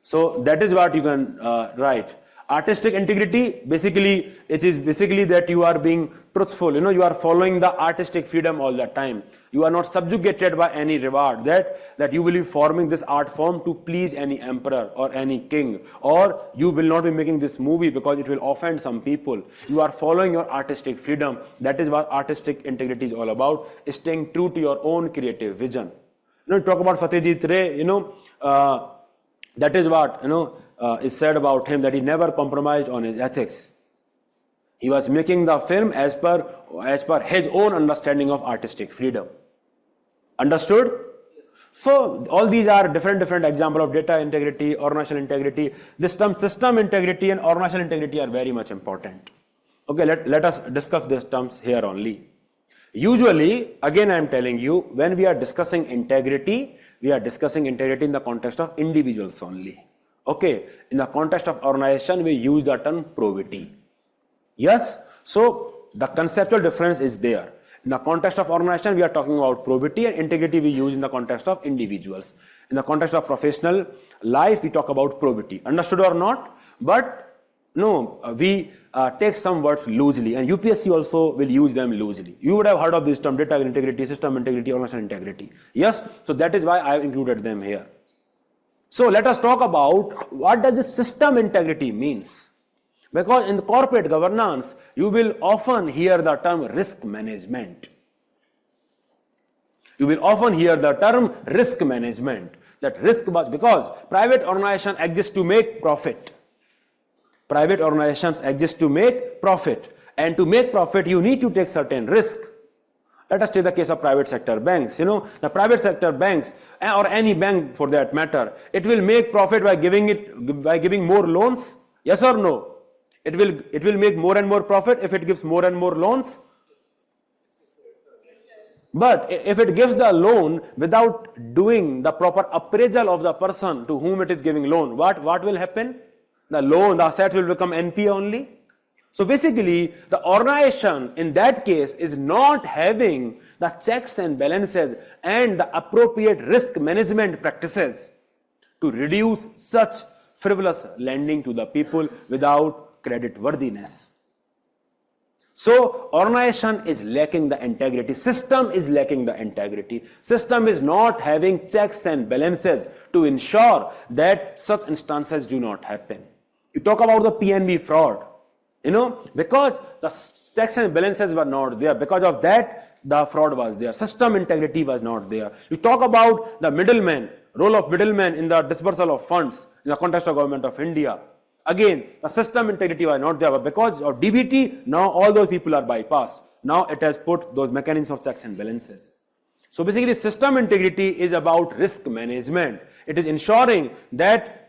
So that is what you can write. Artistic integrity, basically, it is basically that you are being truthful. You are following the artistic freedom all the time. You are not subjugated by any reward. That you will be forming this art form to please any emperor or any king, or you will not be making this movie because it will offend some people. You are following your artistic freedom. That is what artistic integrity is all about. Staying true to your own creative vision. Talk about Satyajit Ray. That is what is said about him, that he never compromised on his ethics. He was making the film as per his own understanding of artistic freedom. Understood? So all these are different examples of data integrity, organizational integrity. This term system integrity and organizational integrity are very much important. Okay, let us discuss these terms here only. Usually, again I am telling you, when we are discussing integrity, we are discussing integrity in the context of individuals only. Okay, in the context of organization, we use the term probity. Yes, so the conceptual difference is there. In the context of organization, we are talking about probity, and integrity we use in the context of individuals. In the context of professional life, we talk about probity. Understood or not? But no, we take some words loosely, and UPSC also will use them loosely. You would have heard of this term, data integrity, system integrity, organizational integrity. Yes, so that is why I have included them here. So let us talk about what does this system integrity means. Because in the corporate governance, you will often hear the term risk management. You will often hear the term risk management. That risk was because private organization exists to make profit. Private organizations exist to make profit. And to make profit, you need to take certain risk. Let us take the case of private sector banks. The private sector banks, or any bank for that matter, it will make profit by giving more loans. Yes or no? It will make more and more profit if it gives more and more loans. But if it gives the loan without doing the proper appraisal of the person to whom it is giving loan, what will happen? The assets will become NPA only. So basically, the organization in that case is not having the checks and balances and the appropriate risk management practices to reduce such frivolous lending to the people without credit worthiness. So organization is lacking the integrity. System is lacking the integrity. System is not having checks and balances to ensure that such instances do not happen. You talk about the PNB fraud. Because the checks and balances were not there. Because of that, the fraud was there. System integrity was not there. You talk about the middleman, role of middleman in the dispersal of funds in the context of government of India. Again, the system integrity was not there. But because of DBT, now all those people are bypassed. Now it has put those mechanisms of checks and balances. So basically, system integrity is about risk management. It is ensuring that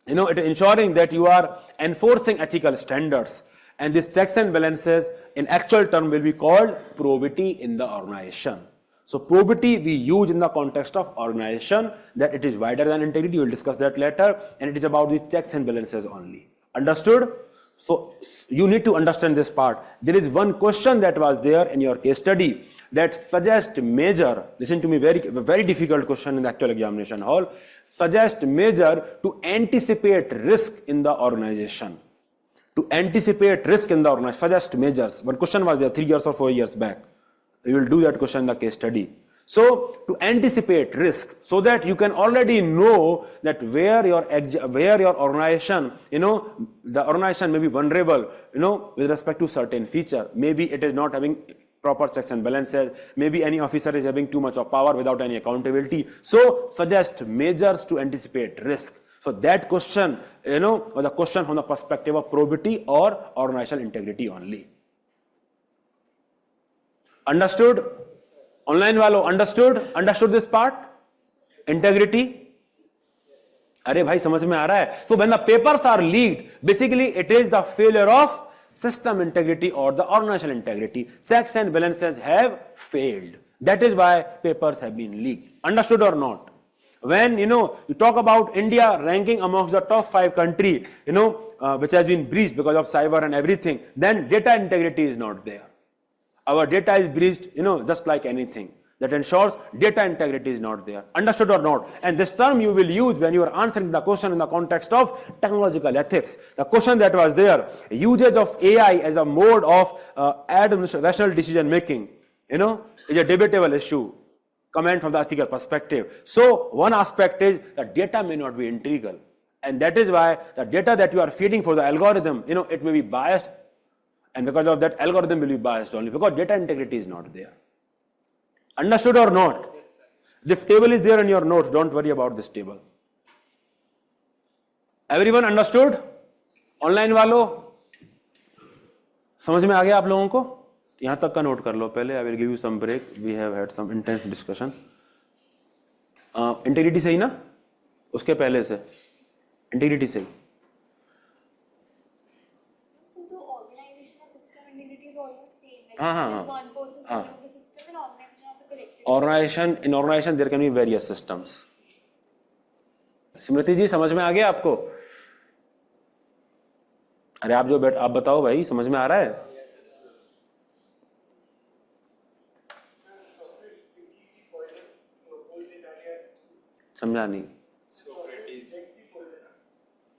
you are enforcing ethical standards. And these checks and balances in actual term will be called probity in the organization. So probity we use in the context of organization, that it is wider than integrity. We will discuss that later. And it is about these checks and balances only. Understood? So you need to understand this part. There is one question that was there in your case study that suggests measure. Listen to me, very difficult question in the actual examination hall. Suggest measure to anticipate risk in the organization. To anticipate risk in the organization, suggest measures. One question was there 3 years or 4 years back. We will do that question in the case study. So to anticipate risk, so that you can already know that where your organization, the organization may be vulnerable, with respect to certain feature. Maybe it is not having proper checks and balances. Maybe any officer is having too much of power without any accountability. So suggest measures to anticipate risk. So that question, was a question from the perspective of probity or organizational integrity only. Understood? Online walo, understood this part? Integrity? अरे भाई समझ में आ रहा है? So when the papers are leaked, basically it is the failure of system integrity or the organizational integrity. Checks and balances have failed. That is why papers have been leaked. Understood or not? When you talk about India ranking amongst the top 5 country, which has been breached because of cyber and everything, then data integrity is not there. Our data is breached, just like anything. That ensures data integrity is not there. Understood or not? And this term you will use when you are answering the question in the context of technological ethics. The question that was there, usage of AI as a mode of rational decision making, is a debatable issue. Comment from the ethical perspective. So one aspect is that data may not be integral. And that is why the data that you are feeding for the algorithm, it may be biased. And because of that, algorithm will be biased only because data integrity is not there. Understood or not? This table is there in your notes. Don't worry about this table. Everyone understood? Online वालों समझ में आ गया आप लोगों को? यहाँ तक का नोट कर लो पहले. I will give you some break. We have had some intense discussion. Integrity सही ना? उसके पहले से. Integrity सही. So the organizational system integrity is almost same. Like हाँ. one person following the system and organization of the collective. In organization there can be various systems. स्मृति जी समझ में आ गया आपको? अरे आप बताओ भाई, समझ में आ रहा है? समझा नहीं.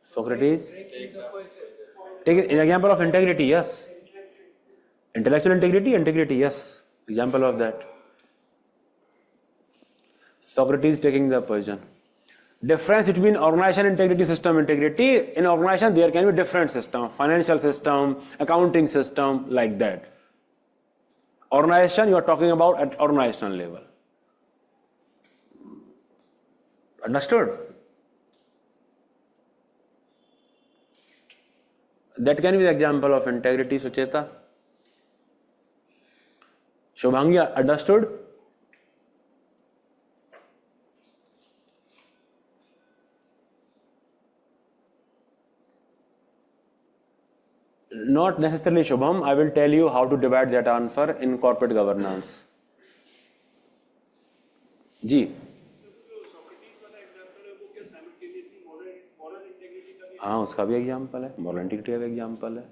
Socrates. Take an example of integrity, yes. Intellectual integrity, yes. Example of that. Socrates taking the poison. Difference between organization integrity, system integrity. In organization, there can be different system, financial system, accounting system, like that. Organization, you are talking about at organizational level. Understood? That can be the example of integrity, Sucheta. Shubhangi, understood? Not necessarily Shubham. I will tell you how to divide that answer in corporate governance. जी. हाँ, उसका भी example है. Moral integrity का भी example है.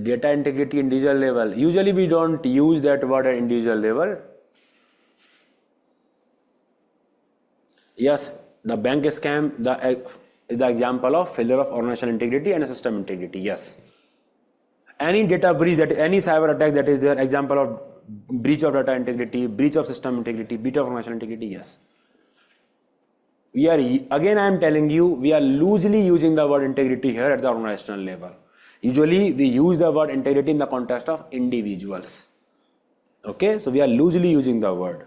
Data integrity individual level. Usually we don't use that word at individual level. Yes, the bank scam is the example of failure of organizational integrity and system integrity. Yes. Any data breach, any cyber attack that is there, example of breach of data integrity, breach of system integrity, breach of organizational integrity. Yes. Again I am telling you, we are loosely using the word integrity here at the organizational level. Usually we use the word integrity in the context of individuals. Okay, so we are loosely using the word.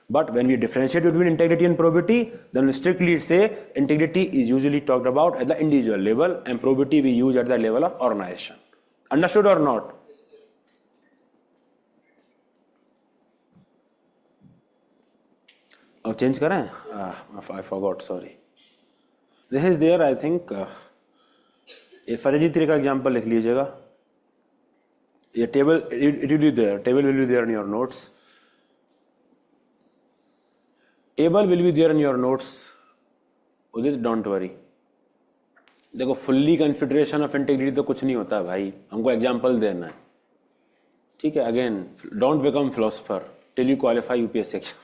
But when we differentiate between integrity and probity, then we strictly say integrity is usually talked about at the individual level and probity we use at the level of organization. Understood or not? Oh, change करें? I forgot, sorry. This is there, I think. ये फतेजी तरी का example लिख लीजिएगा. ये table it will be there. Table will be there in your notes. Table will be there in your notes. Udit, don't worry. देखो fully consideration of integrity तो कुछ नहीं होता भाई, हमको एग्जाम्पल देना है. ठीक है. Again, don't become philosopher till you qualify UPSC exam.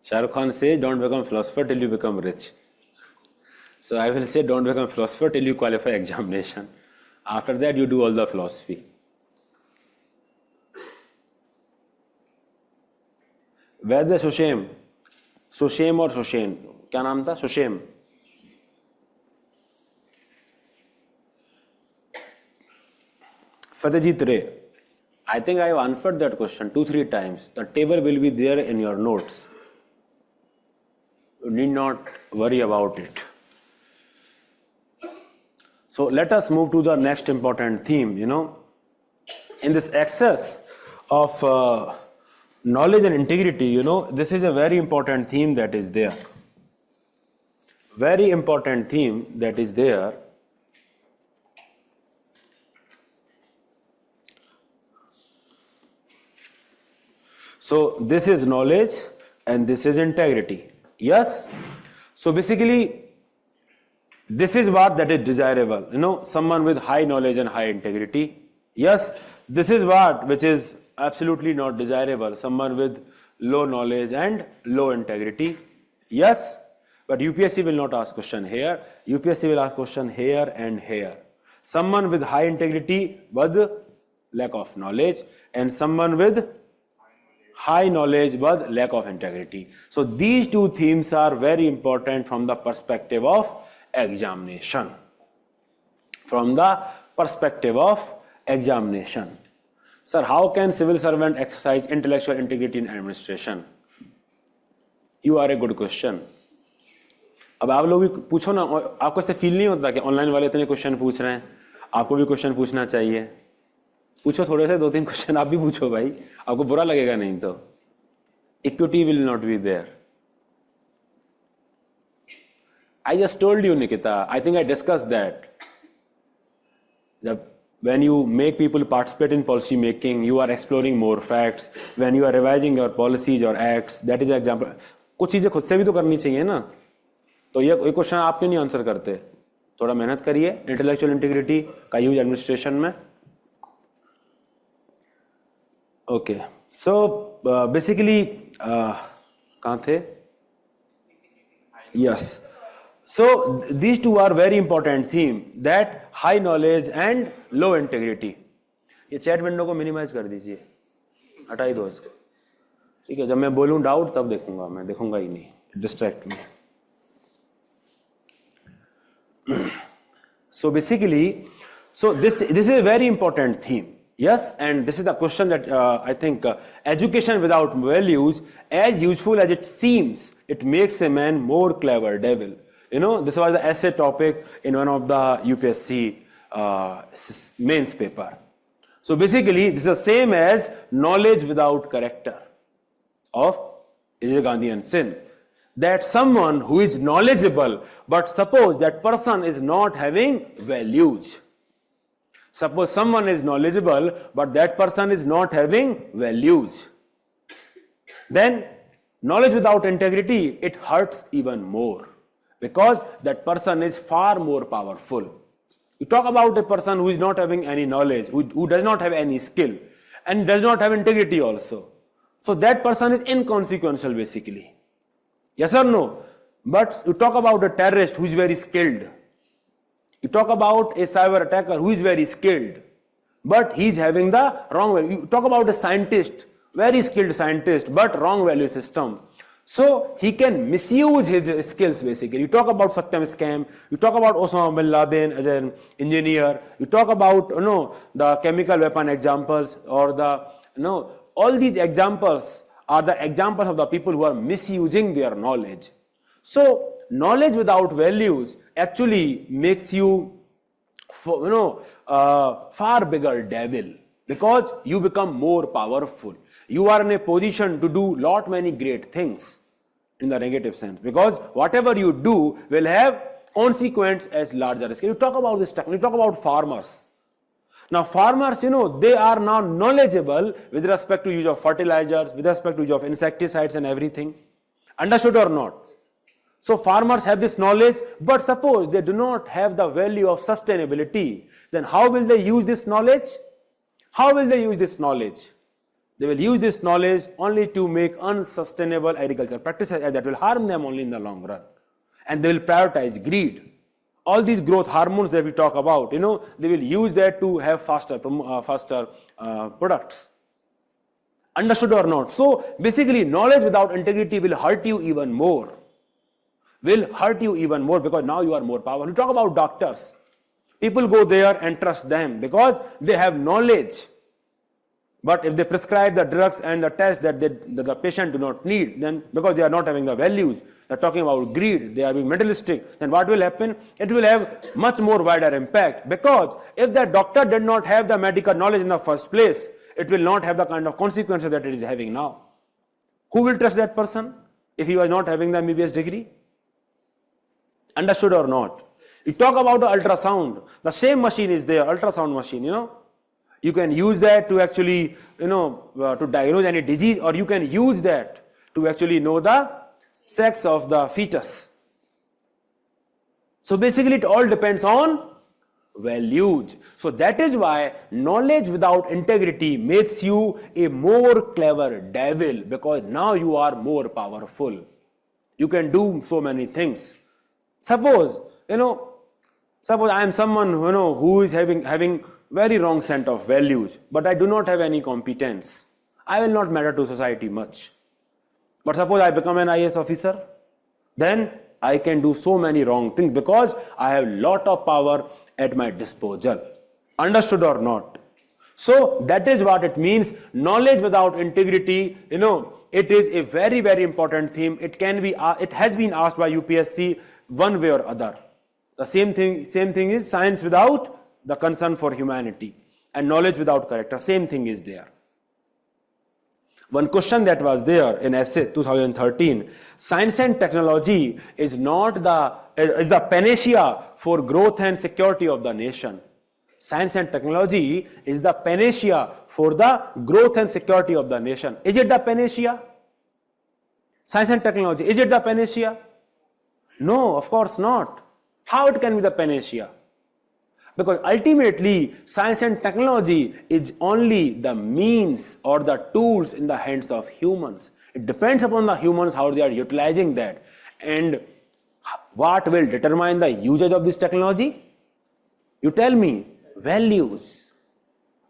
Shahrukh Khan says, don't become philosopher till you become rich. So I will say, don't become philosopher till you qualify examination. After that, you do all the philosophy. Whether Sushem or Sushen, क्या नाम था? Sushem. Fatehjeet Ray. I think I have answered that question 2-3 times. The table will be there in your notes. You need not worry about it. So let us move to the next important theme. In this excess of knowledge and integrity, this is a very important theme that is there. Very important theme that is there. So this is knowledge and this is integrity. Yes. So basically, this is what that is desirable. Someone with high knowledge and high integrity. Yes. This is what which is absolutely not desirable. Someone with low knowledge and low integrity. Yes. But UPSC will not ask question here. UPSC will ask question here and here. Someone with high integrity but lack of knowledge, and someone with high knowledge but lack of integrity. So these two themes are very important from the perspective of examination. From the perspective of examination. Sir, how can civil servant exercise intellectual integrity in administration? You are a good question. अब आप लोग भी पूछो ना, आपको ऐसे feel नहीं होता कि ऑनलाइन वाले इतने क्वेश्चन पूछ रहे हैं, आपको भी क्वेश्चन पूछना चाहिए? पूछो थोड़े से 2-3 क्वेश्चन आप भी पूछो भाई, आपको बुरा लगेगा नहीं तो. Equity will not be there. I just told you, Nikita, I think I discussed that. When you make people participate in policy making, you are exploring more facts. When you are revising your policies or acts, that is an example. कुछ चीजें खुद से भी तो करनी चाहिए ना. तो ये क्वेश्चन आप क्यों नहीं आंसर करते? थोड़ा मेहनत करिए इंटेलेक्चुअल इंटीग्रिटी का यूज एडमिनिस्ट्रेशन में. ओके, सो बेसिकली कहाँ थे? Yes. So these two are very important theme, that high knowledge and low integrity. ये चैट विंडो को मिनिमाइज कर दीजिए, हटा ही दो इसको. ठीक है, जब मैं बोलूं डाउट तब देखूंगा, मैं देखूंगा ही नहीं, distract me. So basically, this is a very important theme. Yes, and this is the question that I think education without values, as useful as it seems, it makes a man more clever devil. This was the essay topic in one of the UPSC mains paper. So basically, this is the same as knowledge without character of Indira Gandhi and Sin. That someone who is knowledgeable, but suppose that person is not having values. Suppose someone is knowledgeable, but that person is not having values. Then knowledge without integrity, it hurts even more. Because that person is far more powerful. You talk about a person who is not having any knowledge, who does not have any skill, and does not have integrity also. So that person is inconsequential basically. Yes or no? But you talk about a terrorist who is very skilled. You talk about a cyber attacker who is very skilled, but he is having the wrong value. You talk about a scientist, very skilled scientist, but wrong value system. So he can misuse his skills basically. You talk about Satyam scam, you talk about Osama bin Laden as an engineer, you talk about the chemical weapon examples, or the all these examples are the examples of the people who are misusing their knowledge. So knowledge without values actually makes you far bigger devil, because you become more powerful. You are in a position to do lot many great things in the negative sense, because whatever you do will have consequence as larger scale. You talk about this technology, you talk about farmers. Now farmers, they are now knowledgeable with respect to use of fertilizers, with respect to use of insecticides and everything. Understood or not? So farmers have this knowledge, but suppose they do not have the value of sustainability, then how will they use this knowledge? How will they use this knowledge? They will use this knowledge only to make unsustainable agricultural practices that will harm them only in the long run. And they will prioritize greed. All these growth hormones that we talk about, they will use that to have faster products. Understood or not? So basically, knowledge without integrity will hurt you even more. Because now you are more powerful. You talk about doctors. People go there and trust them because they have knowledge. But if they prescribe the drugs and the tests that the patient do not need, then because they are not having the values, they are talking about greed, they are being materialistic, then what will happen? It will have much more wider impact, because if that doctor did not have the medical knowledge in the first place, it will not have the kind of consequences that it is having now. Who will trust that person if he was not having the MBBS degree? Understood or not? You talk about the ultrasound. The same machine is there, ultrasound machine, You can use that to actually, to diagnose any disease, or you can use that to actually know the sex of the fetus. So basically it all depends on values. So that is why knowledge without integrity makes you a more clever devil, because now you are more powerful. You can do so many things. Suppose I am someone who is having very wrong set of values, but I do not have any competence. I will not matter to society much. But suppose I become an IAS officer, then I can do so many wrong things because I have lot of power at my disposal. Understood or not? So that is what it means. Knowledge without integrity, it is a very, very important theme. It has been asked by UPSC one way or other. The same thing is science without the concern for humanity, and knowledge without character. Same thing is there. One question that was there in essay 2013: science and technology is the panacea for growth and security of the nation. Science and technology is the panacea for the growth and security of the nation. Is it the panacea? Science and technology, is it the panacea? No, of course not. How it can be the panacea? Because ultimately, science and technology is only the means or the tools in the hands of humans. It depends upon the humans how they are utilizing that. And what will determine the usage of this technology? You tell me, values.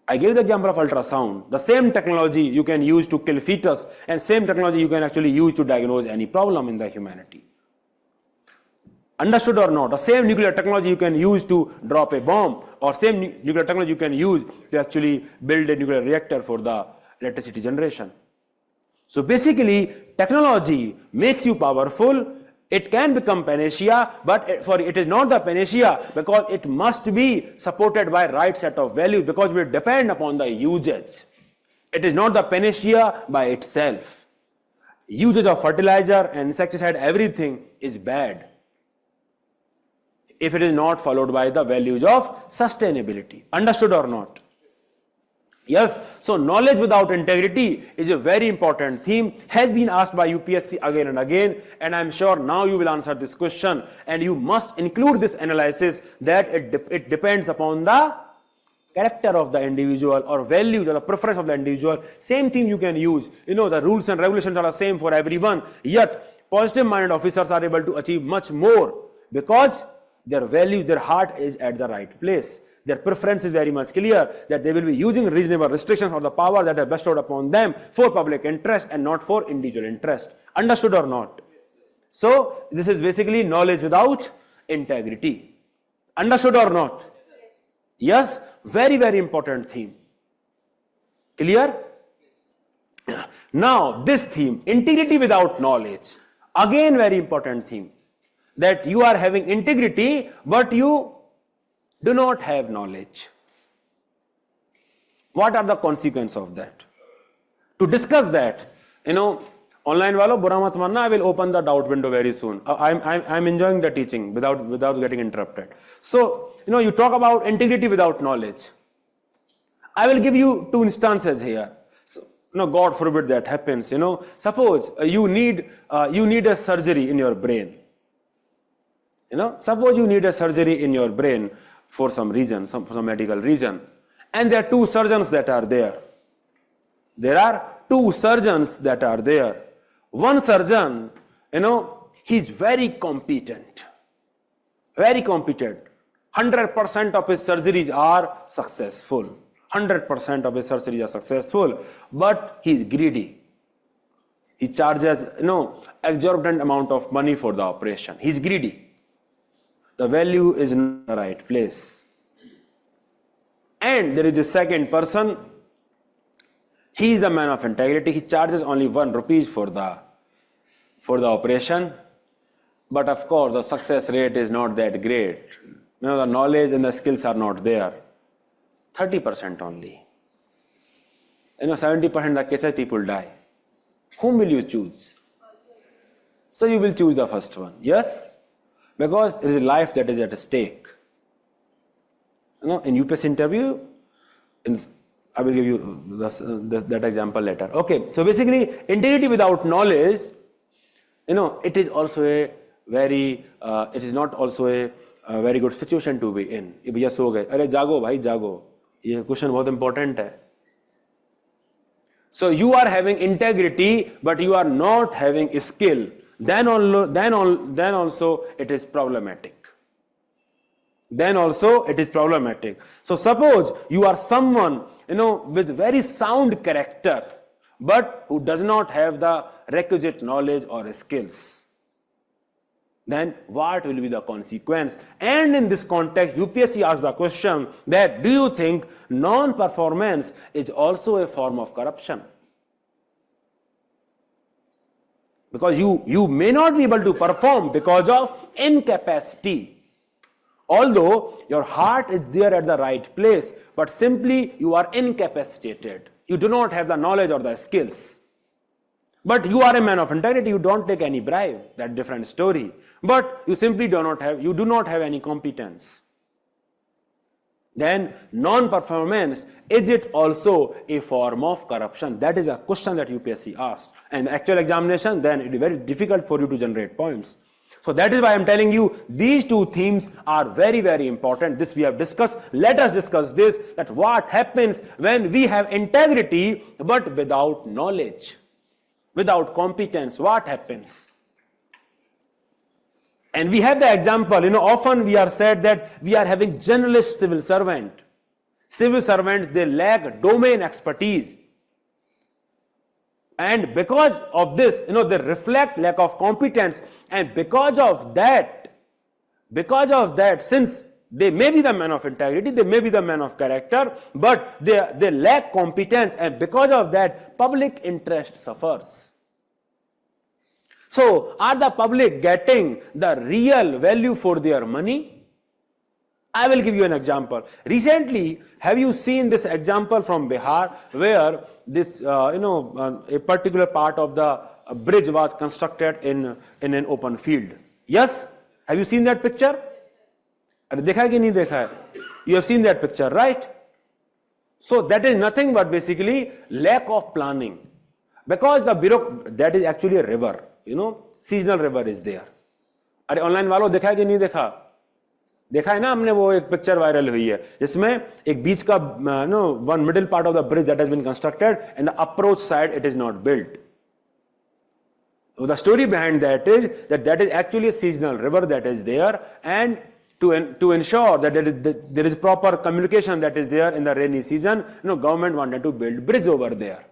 I gave the example of ultrasound. The same technology you can use to kill fetus, and same technology you can actually use to diagnose any problem in the humanity. Understood or not? The same nuclear technology you can use to drop a bomb, or same nuclear technology you can use to actually build a nuclear reactor for the electricity generation. So basically, technology makes you powerful. It can become panacea, but it is not the panacea, because it must be supported by right set of values, because we depend upon the usage. It is not the panacea by itself. Usage of fertilizer and insecticide, everything is bad if it is not followed by the values of sustainability. Understood or not? Yes, so knowledge without integrity is a very important theme, has been asked by UPSC again and again, and I'm sure now you will answer this question, and you must include this analysis that it depends upon the character of the individual, or values or the preference of the individual. Same thing you can use. The rules and regulations are the same for everyone, yet positive-minded officers are able to achieve much more because their values, their heart is at the right place. Their preference is very much clear that they will be using reasonable restrictions or the power that are bestowed upon them for public interest and not for individual interest. Understood or not? So this is basically knowledge without integrity. Understood or not? Yes, very, very important theme. Clear? Now this theme, integrity without knowledge, again very important theme, that you are having integrity but you do not have knowledge. What are the consequences of that? To discuss that, online walo bura mat manna, I will open the doubt window very soon. I'm enjoying the teaching without getting interrupted. So, you talk about integrity without knowledge. I will give you two instances here. So, God forbid that happens. Suppose you need a surgery in your brain. Suppose you need a surgery in your brain for some reason, for some medical reason, and there are two surgeons that are there. There are two surgeons that are there. One surgeon, he's very competent. Very competent. 100% of his surgeries are successful. 100% of his surgeries are successful, but he's greedy. He charges, exorbitant amount of money for the operation. He's greedy. The value is in the right place. And there is the second person. He is the man of integrity. He charges only 1 rupee for the operation. But of course, the success rate is not that great. The knowledge and the skills are not there. 30% only. 70% of the cases people die. Whom will you choose? So you will choose the first one. Yes? Because there is a life that is at stake. In UPSC interview, I will give you that example later. Okay, so basically, integrity without knowledge, it is also it is not also a very good situation to be in. If भैया सो गए, अरे जागो भाई जागो, ये question बहुत important है. So you are having integrity, but you are not having skill. Then also it is problematic. So suppose you are someone, with very sound character, but who does not have the requisite knowledge or skills. Then what will be the consequence? And in this context, UPSC asks the question that, do you think non-performance is also a form of corruption? Because you may not be able to perform because of incapacity. Although your heart is there at the right place, but simply you are incapacitated. You do not have the knowledge or the skills. But you are a man of integrity, you don't take any bribe, that's a different story. But you simply do not have any competence. Then non-performance, is it also a form of corruption? That is a question that UPSC asked. And the actual examination, then it is very difficult for you to generate points. So that is why I am telling you, these two themes are very, very important. This we have discussed. Let us discuss this, that what happens when we have integrity but without knowledge, without competence, what happens? And we have the example, often we are said that we are having generalist civil servant. Civil servants, they lack domain expertise. And because of this, they reflect lack of competence. And because of that, since they may be the man of integrity, they may be the man of character, but they lack competence, and because of that, public interest suffers. So, are the public getting the real value for their money? I will give you an example. Recently, have you seen this example from Bihar where this, a particular part of the bridge was constructed in an open field? Yes? Have you seen that picture? देखा है कि नहीं देखा है? You have seen that picture, right? So that is nothing but basically lack of planning. Because that is actually a river. Seasonal river is there. अरे online वालों देखा है कि नहीं देखा है ना हमने, वो एक पिक्चर वायरल हुई है जिसमें एक बीच का one middle part of the bridge that has been constructed and the approach side it is not built. So the story behind that is that is actually a seasonal river that is there, and to ensure that there is proper communication that is there in the rainy season, government wanted to build bridge over there.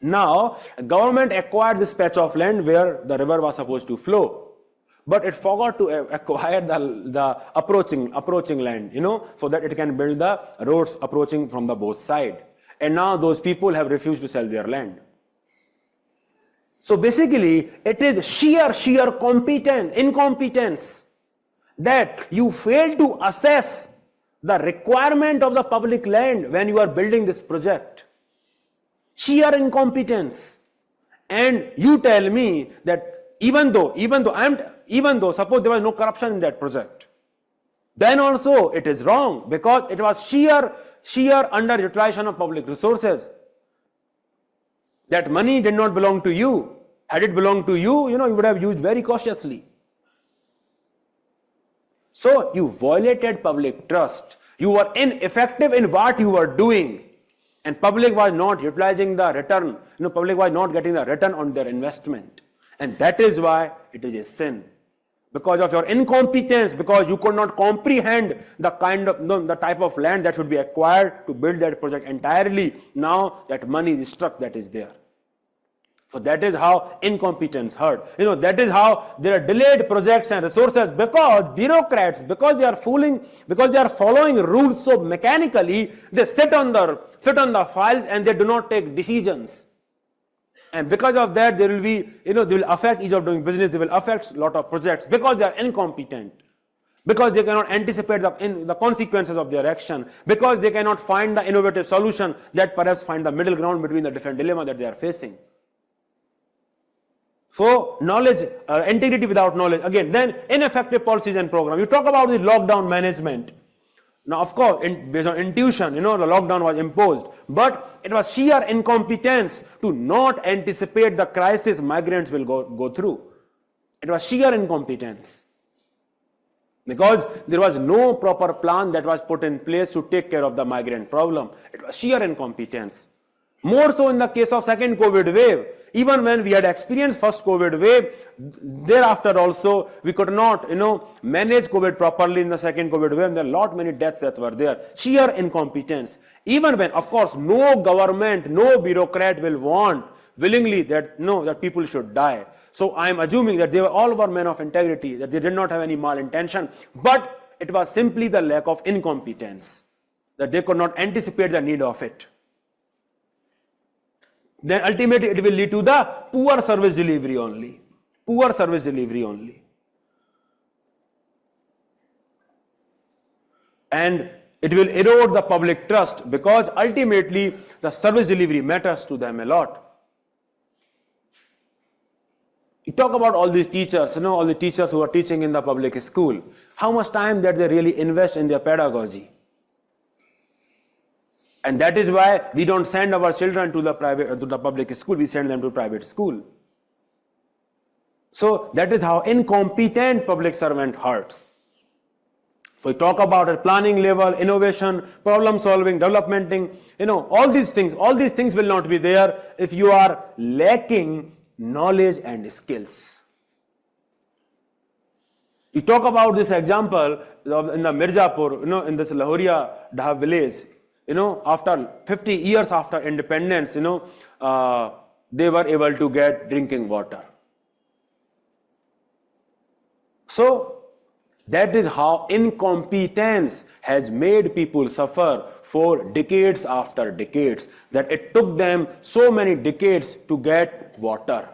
Now, government acquired this patch of land where the river was supposed to flow, but it forgot to acquire the approaching land, so that it can build the roads approaching from the both side. And now those people have refused to sell their land. So basically, it is sheer incompetence that you fail to assess the requirement of the public land when you are building this project. Sheer incompetence. And you tell me that even though suppose there was no corruption in that project, then also it is wrong because it was sheer underutilization of public resources. That money did not belong to you. Had it belonged to you, you would have used very cautiously. So you violated public trust. You were ineffective in what you were doing. And public was not utilizing the return. Public was not getting the return on their investment. And that is why it is a sin. Because of your incompetence, because you could not comprehend the type of land that should be acquired to build that project entirely. Now that money is struck that is there. So that is how incompetence hurt. That is how there are delayed projects and resources because bureaucrats, because they are following rules so mechanically, they sit on the files and they do not take decisions. And because of that, they will affect ease of doing business, they will affect a lot of projects because they are incompetent. Because they cannot anticipate the consequences of their action. Because they cannot find the innovative solution that perhaps find the middle ground between the different dilemmas that they are facing. So knowledge, integrity without knowledge. Again, then ineffective policies and programs. You talk about the lockdown management. Now, of course, based on intuition, the lockdown was imposed. But it was sheer incompetence to not anticipate the crisis migrants will go through. It was sheer incompetence. Because there was no proper plan that was put in place to take care of the migrant problem. It was sheer incompetence. More so in the case of second COVID wave. Even when we had experienced first COVID wave, thereafter also we could not, manage COVID properly in the second COVID wave. And there are lot many deaths that were there. Sheer incompetence. Even when, of course, no government, no bureaucrat will want willingly that people should die. So I am assuming that they all were men of integrity, that they did not have any malintention. But it was simply the lack of incompetence, that they could not anticipate the need of it. Then ultimately it will lead to the poor service delivery only. Poor service delivery only. And it will erode the public trust because ultimately the service delivery matters to them a lot. You talk about all these teachers, all the teachers who are teaching in the public school. How much time that they really invest in their pedagogy? And that is why we don't send our children to the public school, we send them to private school. So that is how incompetent public servant hurts. So we talk about at planning level, innovation, problem solving, developmenting, all these things will not be there if you are lacking knowledge and skills. You talk about this example in the Mirzapur, in this Lahoria Dhab village. After 50 years after independence, they were able to get drinking water. So that is how incompetence has made people suffer for decades after decades, that it took them so many decades to get water.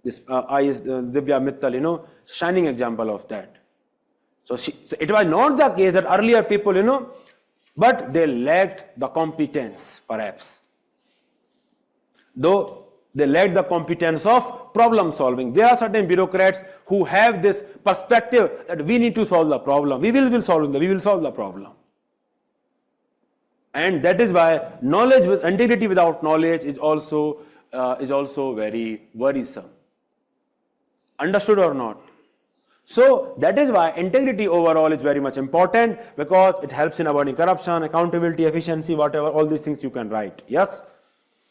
This is Divya Mittal, shining example of that. So it was not the case that earlier people, but they lacked the competence, perhaps. Though they lacked the competence of problem solving. There are certain bureaucrats who have this perspective that we need to solve the problem. We will solve the problem. And that is why knowledge with integrity without knowledge is also very worrisome. Understood or not? So that is why integrity overall is very much important because it helps in avoiding corruption, accountability, efficiency, whatever, all these things you can write. Yes?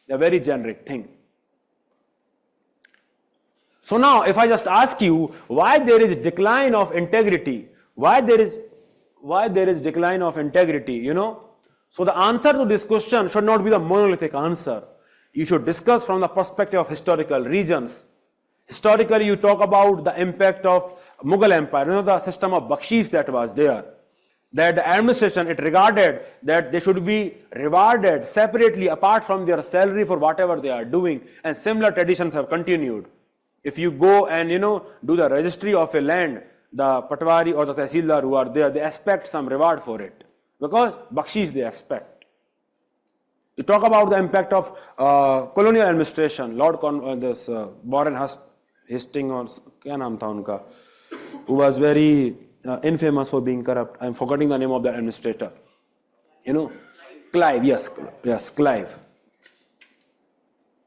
A very generic thing. So now if I just ask you why there is a decline of integrity, why there is decline of integrity, So the answer to this question should not be the monolithic answer. You should discuss from the perspective of historical regions. Historically, you talk about the impact of Mughal Empire, the system of bakshish that was there. That the administration, it regarded that they should be rewarded separately apart from their salary for whatever they are doing, and similar traditions have continued. If you go and do the registry of a land, the patwari or the tehsildar who are there, they expect some reward for it because bakshish they expect. You talk about the impact of colonial administration. Warren Hastings or क्या नाम था उनका, who was very infamous for being corrupt. I'm forgetting the name of that administrator. Clive. Yes, Clive.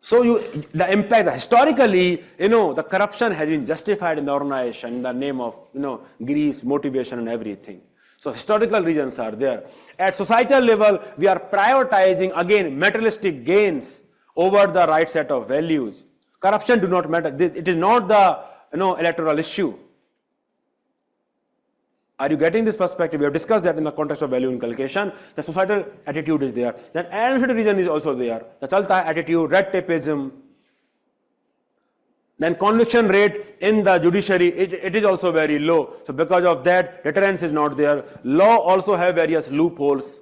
So the impact, historically, the corruption has been justified in the organization in the name of, grease, motivation and everything. So historical reasons are there. At societal level, we are prioritizing again materialistic gains over the right set of values. Corruption do not matter. It is not the electoral issue. Are you getting this perspective? We have discussed that in the context of value inculcation. The societal attitude is there. Then administrative reason is also there. The chalta hai attitude, red tapeism. Then conviction rate in the judiciary, it is also very low. So because of that, deterrence is not there. Law also have various loopholes.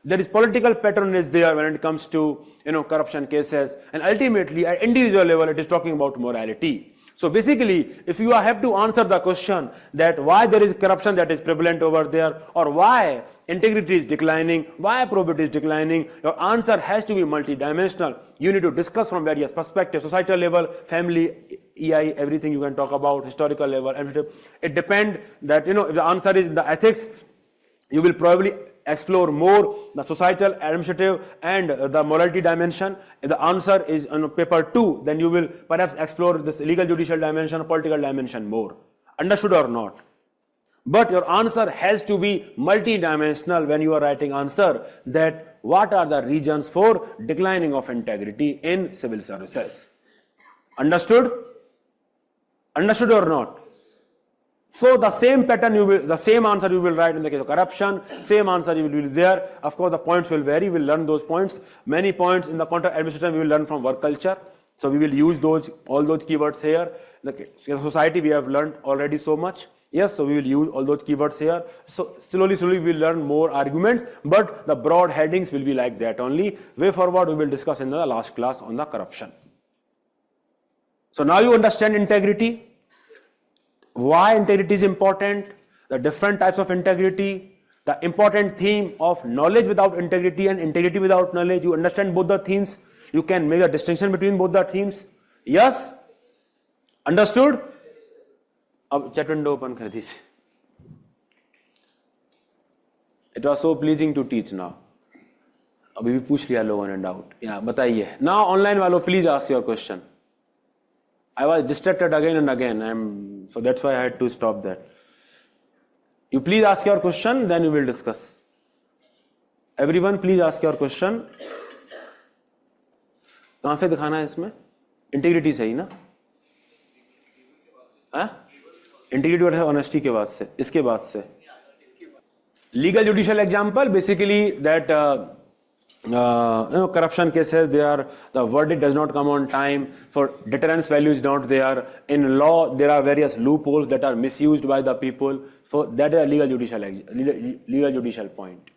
There is political patronage there when it comes to corruption cases. And ultimately, at individual level, it is talking about morality. So basically, if you have to answer the question that why there is corruption that is prevalent over there, or why integrity is declining, why probity is declining, your answer has to be multidimensional. You need to discuss from various perspectives, societal level, family, EI, everything you can talk about, historical level, it depends that, if the answer is the ethics, you will probably explore more the societal, administrative and the morality dimension. If the answer is on paper 2, then you will perhaps explore this legal judicial dimension or political dimension more. Understood or not? But your answer has to be multidimensional when you are writing answer, that what are the reasons for declining of integrity in civil services. Understood? Understood or not? So the same pattern the same answer you will write in the case of corruption, same answer you will be there. Of course, the points will vary. We'll learn those points. Many points in the contract administration we will learn from work culture. So we will use all those keywords here. The society we have learned already so much. Yes, so we will use all those keywords here. So slowly we will learn more arguments, but the broad headings will be like that only. Way forward we will discuss in the last class on the corruption. So now you understand integrity. Why integrity is important, the different types of integrity, the important theme of knowledge without integrity and integrity without knowledge. You understand both the themes. You can make a distinction between both the themes. Yes? Understood? Ab chat window open kar dijiye. It was so pleasing to teach now. Abhi bhi पूछ लिया लोगों ने doubt. Yeah, बताइए. Now online वालों please ask your question. I was distracted again and again, so that's why I had to stop that. You please ask your question, then we will discuss. Everyone please ask your question. कहाँ से दिखाना है इसमें? Integrity सही ना? Integrity और है honesty के बाद से, इसके बाद से. Legal judicial example, basically that corruption cases, the verdict does not come on time, for deterrence value is not there. In law, there are various loopholes that are misused by the people. So that is a legal judicial point.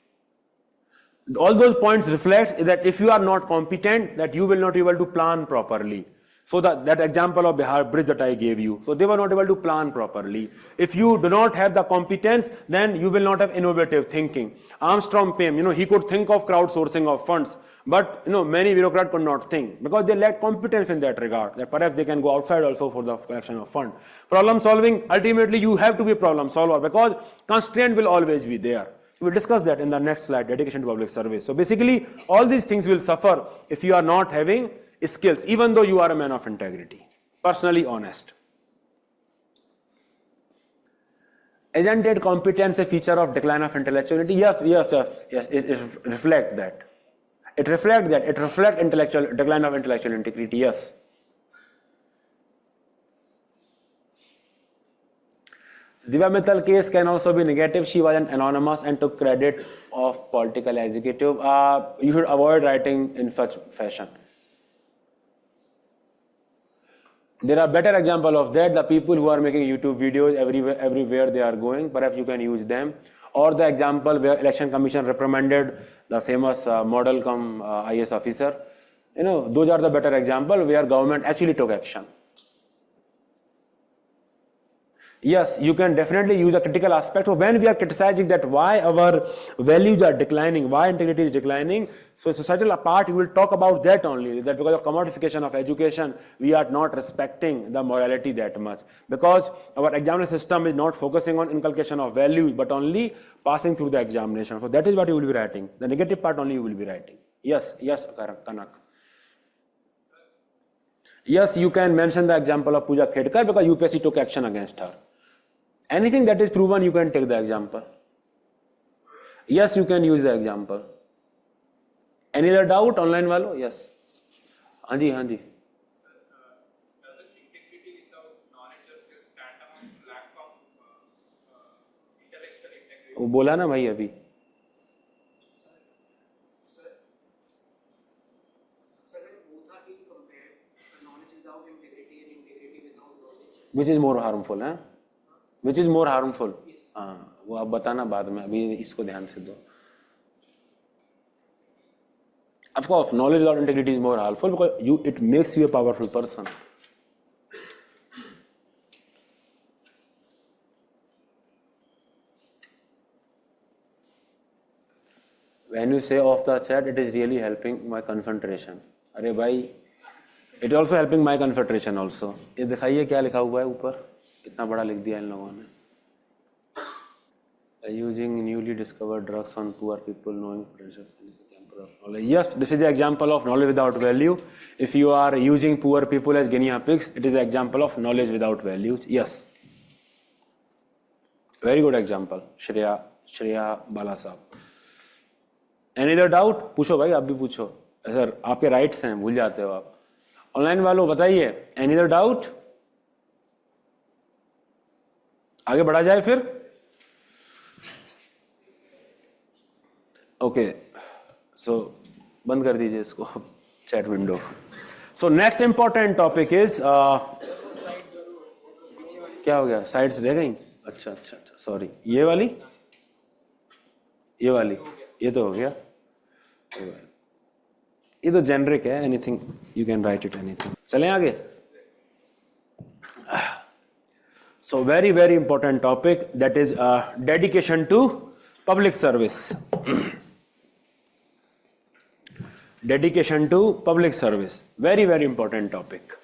All those points reflect that if you are not competent, that you will not be able to plan properly. So that example of Bihar bridge that I gave you, so they were not able to plan properly. If you do not have the competence, then you will not have innovative thinking. Armstrong Payne, he could think of crowdsourcing of funds, but many bureaucrats could not think because they lack competence in that regard. That perhaps they can go outside also for the collection of fund. Problem solving, ultimately you have to be a problem solver because constraint will always be there. We will discuss that in the next slide, dedication to public service. So basically, all these things will suffer if you are not having skills, even though you are a man of integrity, personally honest. Isn't it competence a feature of decline of intellectuality? Yes, it reflects that. It reflects decline of intellectual integrity, yes. Divya Mittal case can also be negative. She was an anonymous and took credit of political executive. You should avoid writing in such fashion. There are better example of that. The people who are making YouTube videos everywhere they are going, perhaps you can use them. Or the example where Election Commission reprimanded the famous model cum IS officer. Those are the better example where government actually took action. Yes, you can definitely use a critical aspect. So when we are criticizing that why our values are declining, why integrity is declining, so societal part, you will talk about that only, that because of commodification of education, we are not respecting the morality that much. Because our examination system is not focusing on inculcation of values, but only passing through the examination. So that is what you will be writing. The negative part only you will be writing. Yes, Kanak. Yes, you can mention the example of Pooja Khedkar because UPSC took action against her. Anything that is proven, you can take the example. Yes, you can use the example. Any other doubt online walo? Yes. Hanji. Doesn't integrity without knowledge or skills stand on lack of intellectual integrity? वो बोला ना भाई अभी. Which is more harmful, है? Which is more harmful? हाँ, वो आप बताना बाद में. अभी इसको ध्यान से दो. Of course, knowledge without integrity is more harmful because it makes you a powerful person. When you say off the chat, it is really helping my concentration. अरे भाई, it is also helping my concentration also. ये दिखाइए क्या लिखा हुआ है ऊपर. कितना बड़ा लिख दिया इन लोगों ने. Using newly discovered drugs on poor people, knowing potential. Yes, this is the example of knowledge without value. If you are using poor people as guinea pigs, it is an example of knowledge without values. Yes. Very good example. Shreya Bala साहब. Any other doubt? पूछो भाई, आप भी पूछो. Sir आपके rights हैं, भूल जाते हो आप. ऑनलाइन वालों बताइए. Any other doubt? आगे बढ़ा जाए फिर. ओके, सो बंद कर दीजिए इसको chat window. So next important topic is क्या हो गया, साइड्स रह गई. अच्छा, सॉरी. ये वाली, ये तो हो गया. ये तो जेनरिक है. Anything you can write it, anything. चलें आगे. So very important topic, that is dedication to public service. Dedication to public service. Very important topic.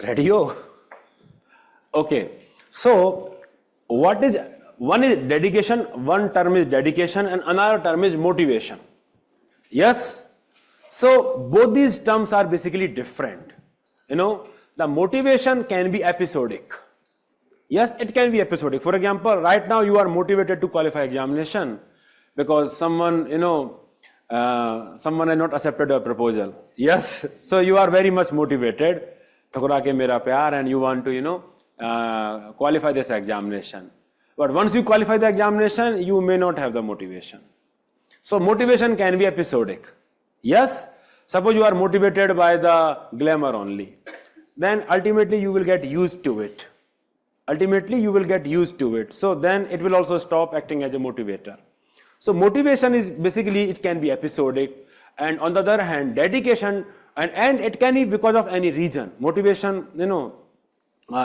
Ready? Okay. So one is dedication, one term is dedication and another term is motivation. Yes? So both these terms are basically different. The motivation can be episodic. Yes, it can be episodic. For example, right now you are motivated to qualify examination because someone has not accepted your proposal. Yes, so you are very much motivated. Thakura ke mera pyar, and you want to qualify this examination. But once you qualify the examination, you may not have the motivation. So motivation can be episodic. Yes, suppose you are motivated by the glamour only, then ultimately you will get used to it. So then it will also stop acting as a motivator. So motivation is basically, it can be episodic, and on the other hand, dedication, and it can be because of any reason. Motivation,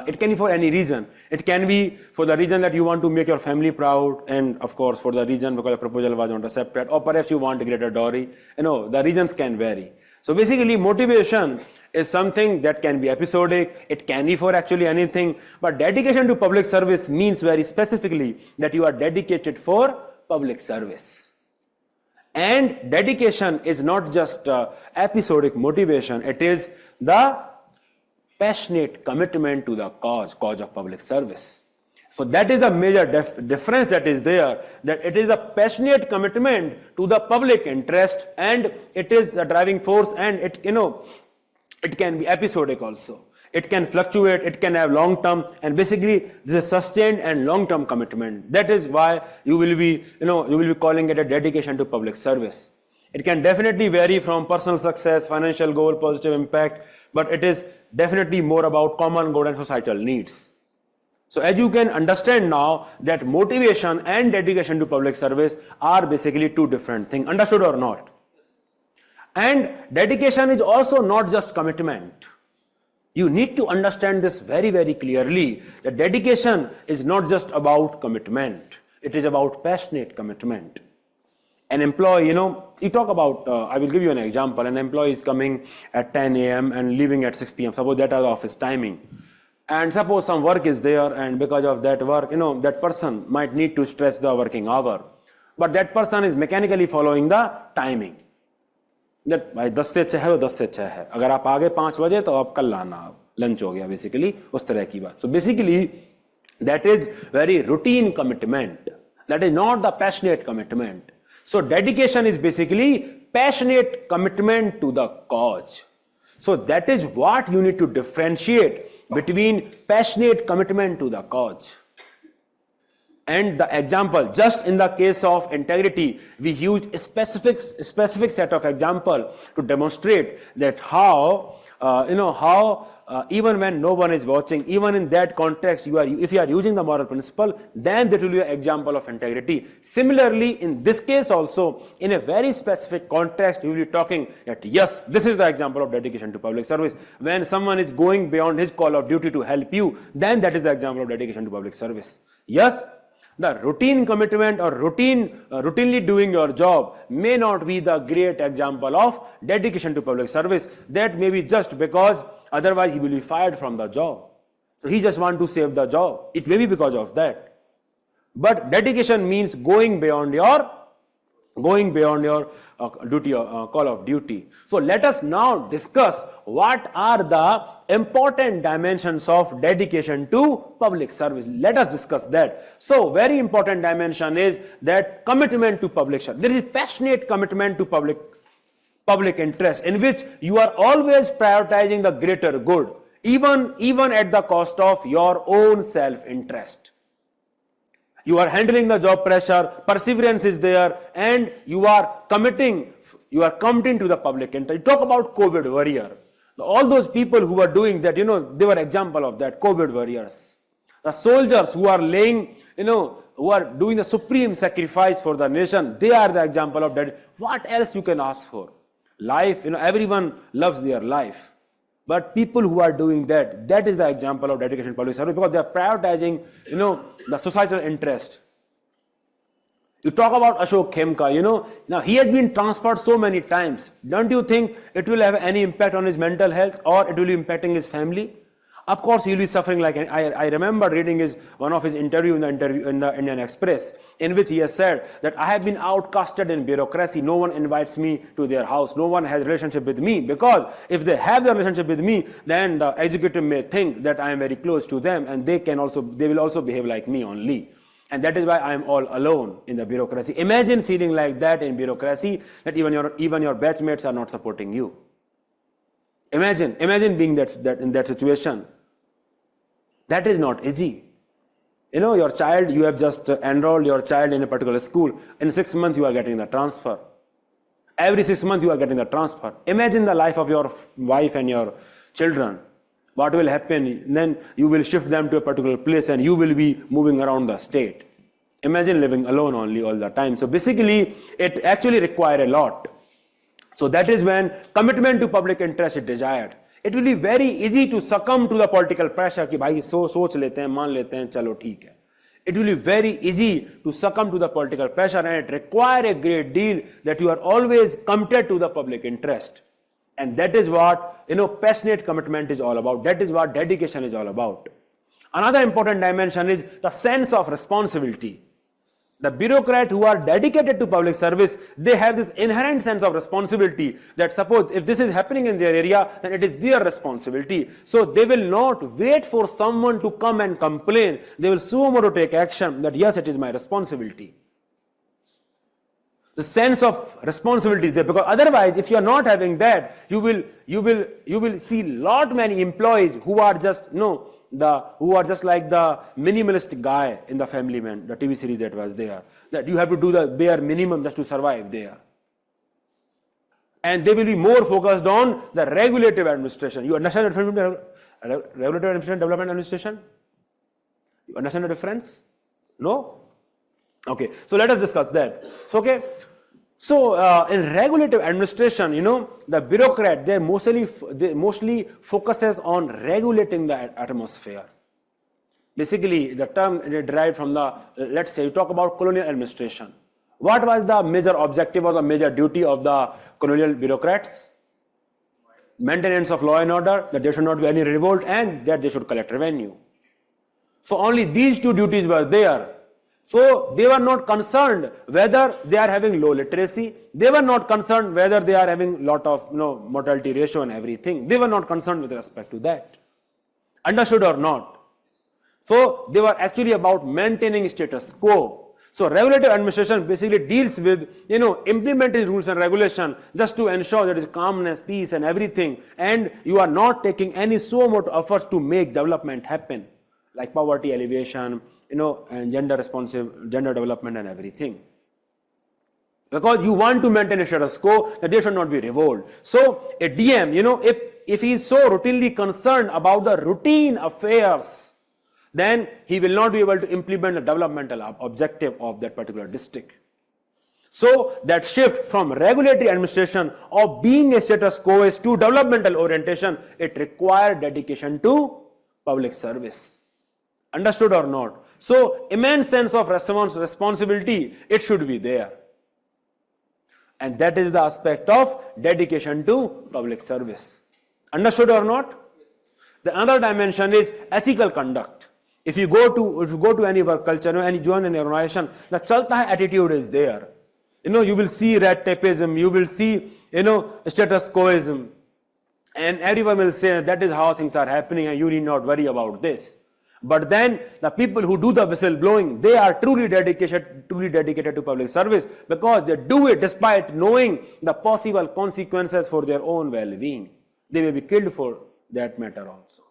it can be for any reason. It can be for the reason that you want to make your family proud, and of course for the reason because the proposal was not accepted, or perhaps you want a greater dowry. The reasons can vary. So basically motivation is something that can be episodic. It can be for actually anything, but dedication to public service means very specifically that you are dedicated for public service. And dedication is not just episodic motivation, it is the passionate commitment to the cause of public service. So that is the major difference that is there, that it is a passionate commitment to the public interest, and it is the driving force, and it It can be episodic also. It can fluctuate, it can have long term, and basically this is a sustained and long term commitment. That is why you will be calling it a dedication to public service. It can definitely vary from personal success, financial goal, positive impact, but it is definitely more about common good and societal needs. So as you can understand now that motivation and dedication to public service are basically two different things. Understood or not? And dedication is also not just commitment. You need to understand this very, very clearly. That dedication is not just about commitment. It is about passionate commitment. An employee, you talk about, I will give you an example. An employee is coming at 10 a.m. and leaving at 6 p.m. Suppose that is office timing. And suppose some work is there, and because of that work, that person might need to stretch the working hour. But that person is mechanically following the timing. That भाई 10 से 6 है तो 10 से 6 है. अगर आप आगे 5 बजे तो आप कल आना, लंच हो गया basically, उस तरह की बात. So basically that is very routine commitment. That is not the passionate commitment. So dedication is basically passionate commitment to the cause. So that is what you need to differentiate between passionate commitment to the cause. And the example, just in the case of integrity, we use a specific set of example to demonstrate that how even when no one is watching, even in that context, if you are using the moral principle, then that will be an example of integrity. Similarly, in this case also, in a very specific context, you will be talking that yes, this is the example of dedication to public service. When someone is going beyond his call of duty to help you, then that is the example of dedication to public service. Yes, the routine commitment or routinely doing your job may not be the great example of dedication to public service. That may be just because otherwise he will be fired from the job. So he just wants to save the job. It may be because of that. But dedication means going beyond your duty, call of duty. So let us now discuss what are the important dimensions of dedication to public service. Let us discuss that. So very important dimension is that commitment to public service. There is passionate commitment to public interest in which you are always prioritizing the greater good, even at the cost of your own self-interest. You are handling the job pressure, perseverance is there, and you are committing to the public interest. You talk about COVID warrior. All those people who are doing that, they were example of that, COVID warriors. The soldiers who are who are doing the supreme sacrifice for the nation, they are the example of that. What else you can ask for? Life, everyone loves their life. But people who are doing that is the example of dedication to public service because they are prioritizing, the societal interest. You talk about Ashok Khemka, now he has been transferred so many times. Don't you think it will have any impact on his mental health or it will be impacting his family? Of course, he will be suffering like, I remember reading one of his interview in the Indian Express, in which he has said that I have been outcasted in bureaucracy. No one invites me to their house. No one has a relationship with me because if they have the relationship with me, then the executive may think that I am very close to them and they will also behave like me only. And that is why I am all alone in the bureaucracy. Imagine feeling like that in bureaucracy, that even your batchmates are not supporting you. Imagine being in that situation. That is not easy. Your child, you have just enrolled your child in a particular school. In 6 months, you are getting the transfer. Every 6 months, you are getting the transfer. Imagine the life of your wife and your children. What will happen? Then you will shift them to a particular place and you will be moving around the state. Imagine living alone only all the time. So basically, it actually requires a lot. So that is when commitment to public interest is desired. It will be very easy to succumb to the political pressure कि भाई सोच लेते हैं, मान लेते हैं, चलो ठीक है. It will be very easy to succumb to the political pressure and it requires a great deal that you are always committed to the public interest. And that is what, passionate commitment is all about. That is what dedication is all about. Another important dimension is the sense of responsibility. The bureaucrats who are dedicated to public service, they have this inherent sense of responsibility that suppose if this is happening in their area, then it is their responsibility. So they will not wait for someone to come and complain. They will soon take action that yes, it is my responsibility. The sense of responsibility is there, because otherwise, if you are not having that, you will see lot many employees who are just who are just like the minimalist guy in the Family Man, the TV series that was there. That you have to do the bare minimum just to survive there. And they will be more focused on the regulative administration. You understand the difference between regulative administration and development administration? You understand the difference? No? Okay, so let us discuss that. So in regulative administration, the bureaucrat, they mostly focuses on regulating the atmosphere. Basically, the term is derived from let's say you talk about colonial administration. What was the major objective or the major duty of the colonial bureaucrats? Maintenance of law and order, that there should not be any revolt, and that they should collect revenue. So only these two duties were there. So they were not concerned whether they are having low literacy. They were not concerned whether they are having lot of mortality ratio and everything. They were not concerned with respect to that. Understood or not? So they were actually about maintaining status quo. So regulative administration basically deals with implementing rules and regulation just to ensure there is calmness, peace and everything, and you are not taking any so much efforts to make development happen, like poverty alleviation, and gender development and everything. Because you want to maintain a status quo, that there should not be revolt. So a DM, if he is so routinely concerned about the routine affairs, then he will not be able to implement the developmental objective of that particular district. So that shift from regulatory administration of being a status quo to developmental orientation, it required dedication to public service. Understood or not? So immense sense of responsibility, it should be there. And that is the aspect of dedication to public service. Understood or not? The other dimension is ethical conduct. If you go to any work culture, any join any organization, the chalta hai attitude is there. You will see red tapeism, you will see status quoism, and everyone will say that is how things are happening and you need not worry about this. But then the people who do the whistle blowing, they are truly dedicated to public service, because they do it despite knowing the possible consequences for their own well-being. They may be killed for that matter also.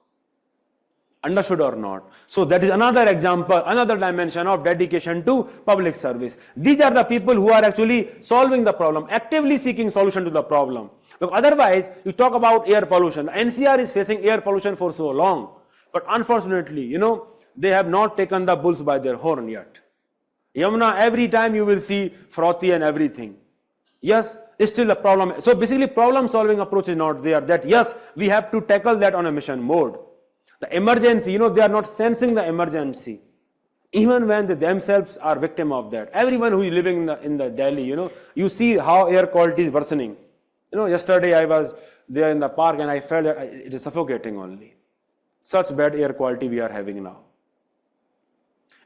Understood or not? So that is another example, another dimension of dedication to public service. These are the people who are actually solving the problem, actively seeking solution to the problem. Because otherwise, you talk about air pollution. The NCR is facing air pollution for so long. But unfortunately, they have not taken the bulls by their horn yet. Yamuna, every time you will see frothy and everything. Yes, it's still a problem. So basically, problem solving approach is not there. That yes, we have to tackle that on a mission mode. The emergency, they are not sensing the emergency. Even when they themselves are victim of that. Everyone who is living in the Delhi, you see how air quality is worsening. Yesterday I was there in the park and I felt that it is suffocating only. Such bad air quality we are having now.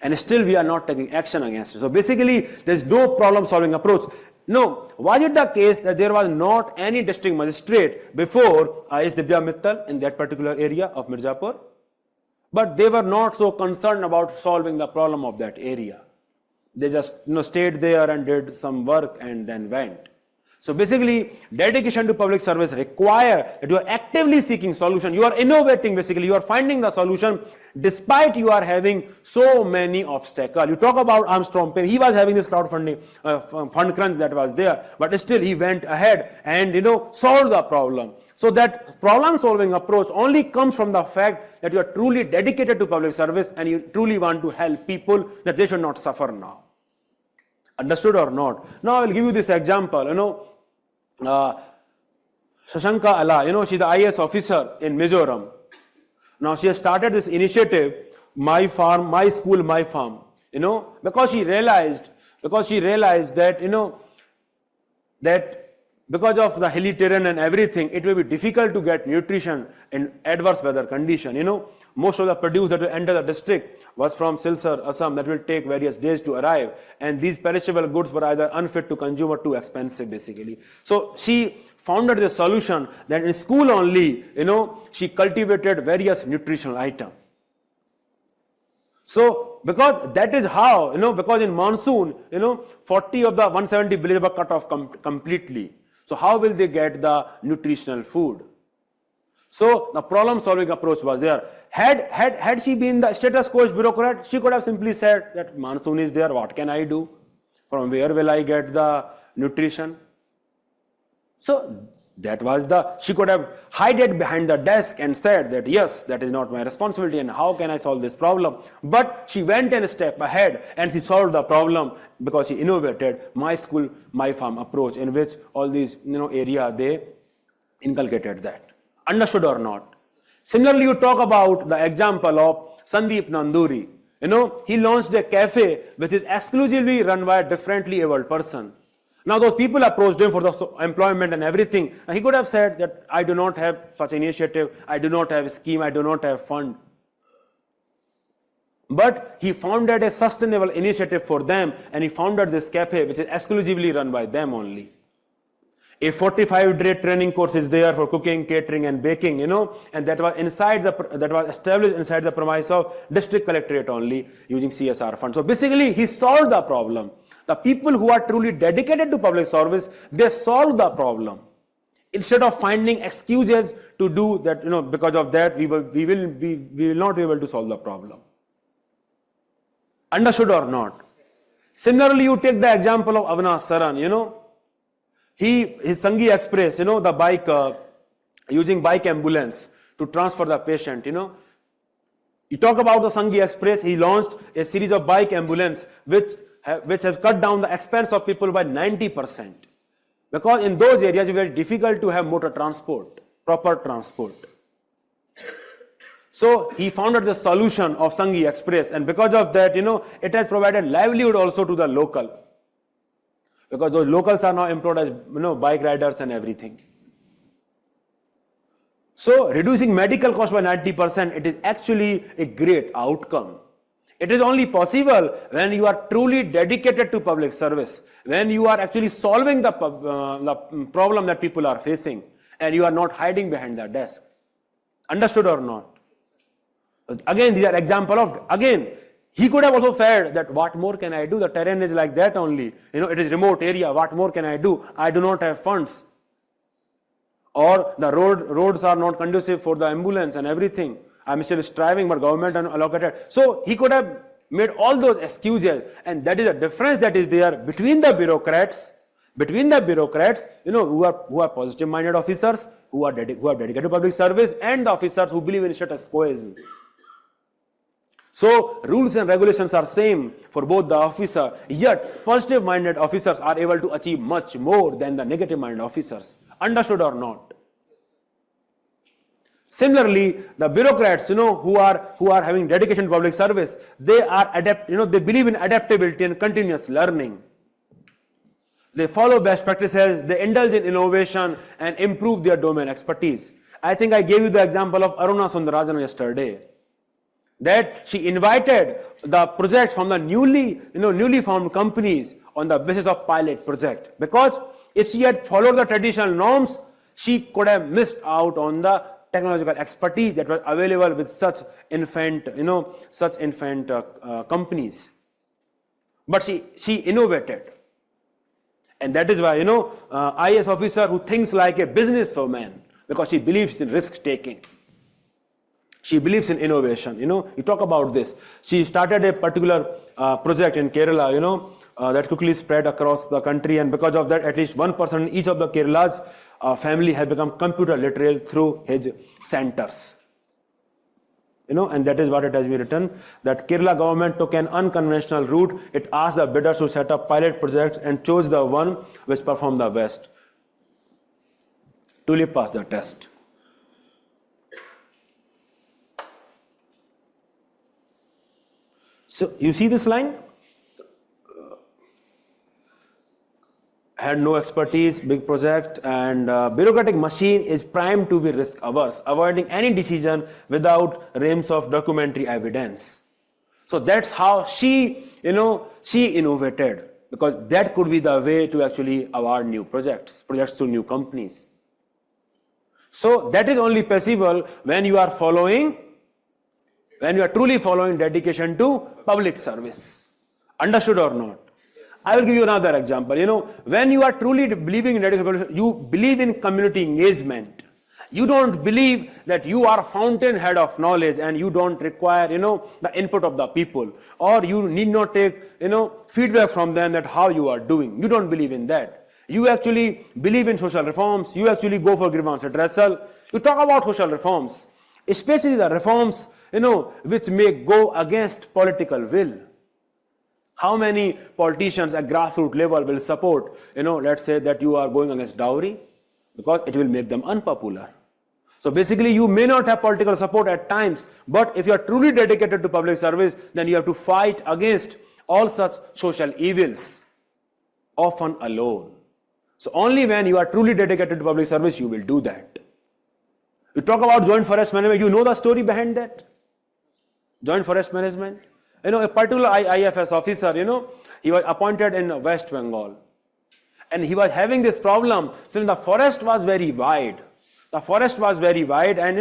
And still we are not taking action against it. So basically, there is no problem solving approach. No, was it the case that there was not any district magistrate before I.S. Divya Mittal in that particular area of Mirzapur? But they were not so concerned about solving the problem of that area. They just stayed there and did some work and then went. So basically, dedication to public service requires that you are actively seeking solution. You are innovating basically. You are finding the solution despite you are having so many obstacles. You talk about Armstrong Payne. He was having this crowdfunding fund crunch that was there, but still he went ahead and solved the problem. So that problem solving approach only comes from the fact that you are truly dedicated to public service and you truly want to help people that they should not suffer now. Understood or not? Now I will give you this example. Shashanka Ala, she's the IAS officer in Mizoram. Now she has started this initiative, My Farm, My School, My Farm. Because she realized that that because of the hilly terrain and everything, it will be difficult to get nutrition in adverse weather condition. Most of the produce that will enter the district was from Silchar, Assam, that will take various days to arrive. And these perishable goods were either unfit to consume or too expensive, basically. So she founded the solution that in school only, she cultivated various nutritional items. So, because that is how, because in monsoon, 40 of the 170 villages were cut off completely. So, how will they get the nutritional food? So, the problem solving approach was there. Had she been the status quo bureaucrat, she could have simply said that monsoon is there, what can I do? From where will I get the nutrition? So, she could have hid it behind the desk and said that yes, that is not my responsibility and how can I solve this problem? But she went a step ahead and she solved the problem because she innovated my school, my farm approach, in which all these area they inculcated that. Understood or not? Similarly, you talk about the example of Sandeep Nanduri. He launched a cafe which is exclusively run by a differently abled person. Now those people approached him for the employment and everything. And he could have said that I do not have such initiative, I do not have a scheme, I do not have fund. But he founded a sustainable initiative for them and he founded this cafe which is exclusively run by them only. A 45-day training course is there for cooking, catering and baking, and that was established inside the premise of district collectorate only using CSR fund. So basically he solved the problem. The people who are truly dedicated to public service, they solve the problem. Instead of finding excuses to do that, because of that we will not be able to solve the problem. Understood or not? Similarly, you take the example of Avinash Saran, his Sanghi Express, the bike, using bike ambulance to transfer the patient, You talk about the Sanghi Express, he launched a series of bike ambulance which has cut down the expense of people by 90%. Because in those areas, it's very difficult to have motor transport, proper transport. So he founded the solution of Sanghi Express, and because of that, it has provided livelihood also to the local. Because those locals are now employed as bike riders and everything. So reducing medical cost by 90%, it is actually a great outcome. It is only possible when you are truly dedicated to public service, when you are actually solving the problem that people are facing and you are not hiding behind the desk. Understood or not? Again, these are examples of, he could have also said that what more can I do? The terrain is like that only. It is remote area. What more can I do? I do not have funds. Or the roads are not conducive for the ambulance and everything. I'm still striving, but government allocated. So he could have made all those excuses, and that is a difference that is there between the bureaucrats, who are positive-minded officers, who are dedicated to public service, and the officers who believe in status quo. So rules and regulations are same for both the officer, yet positive-minded officers are able to achieve much more than the negative-minded officers. Understood or not? Similarly, the bureaucrats, who are having dedication to public service, they believe in adaptability and continuous learning. They follow best practices, they indulge in innovation and improve their domain expertise. I think I gave you the example of Aruna Sundararajan yesterday. That she invited the projects from the newly formed companies on the basis of pilot project. Because if she had followed the traditional norms, she could have missed out on the technological expertise that was available with such infant companies. But she innovated. And that is why, IAS officer who thinks like a businesswoman, because she believes in risk taking. She believes in innovation. You talk about this. She started a particular project in Kerala, that quickly spread across the country, and because of that, at least one person in each of the Kerala's family has become computer literate through his centers. And that is what it has been written, that Kerala government took an unconventional route. It asked the bidders to set up pilot projects and chose the one which performed the best. Tulip passed the test. So you see this line? Had no expertise, big project, and bureaucratic machine is primed to be risk averse, avoiding any decision without reams of documentary evidence. So that's how she innovated, because that could be the way to actually award new projects to new companies. So that is only possible when you are following When you are truly following dedication to public service. Understood or not? I will give you another example. When you are truly believing in dedication, you believe in community engagement. You don't believe that you are a fountainhead of knowledge and you don't require, the input of the people, or you need not take, feedback from them that how you are doing. You don't believe in that. You actually believe in social reforms. You actually go for grievance redressal. You talk about social reforms, especially the reforms, which may go against political will. How many politicians at grassroots level will support, let's say that you are going against dowry, because it will make them unpopular. So basically, you may not have political support at times, but if you are truly dedicated to public service, then you have to fight against all such social evils, often alone. So only when you are truly dedicated to public service, you will do that. You talk about joint forest management, you know the story behind that? Joint forest management. A particular IFS officer, he was appointed in West Bengal. And he was having this problem since the forest was very wide. The forest was very wide, and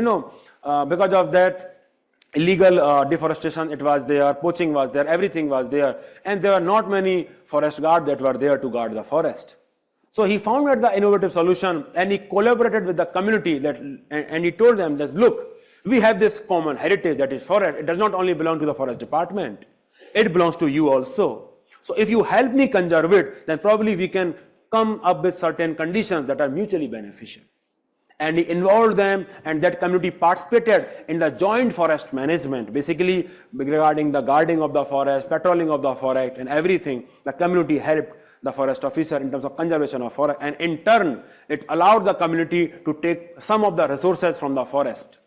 because of that illegal deforestation, it was there, poaching was there, everything was there. And there were not many forest guards that were there to guard the forest. So he found out the innovative solution, and he collaborated with the community and he told them that, look, we have this common heritage, that is forest. It does not only belong to the forest department, it belongs to you also. So if you help me conserve it, then probably we can come up with certain conditions that are mutually beneficial. And he involved them, and that community participated in the joint forest management, basically regarding the guarding of the forest, patrolling of the forest, and everything. The community helped the forest officer in terms of conservation of forest, and in turn, it allowed the community to take some of the resources from the forest.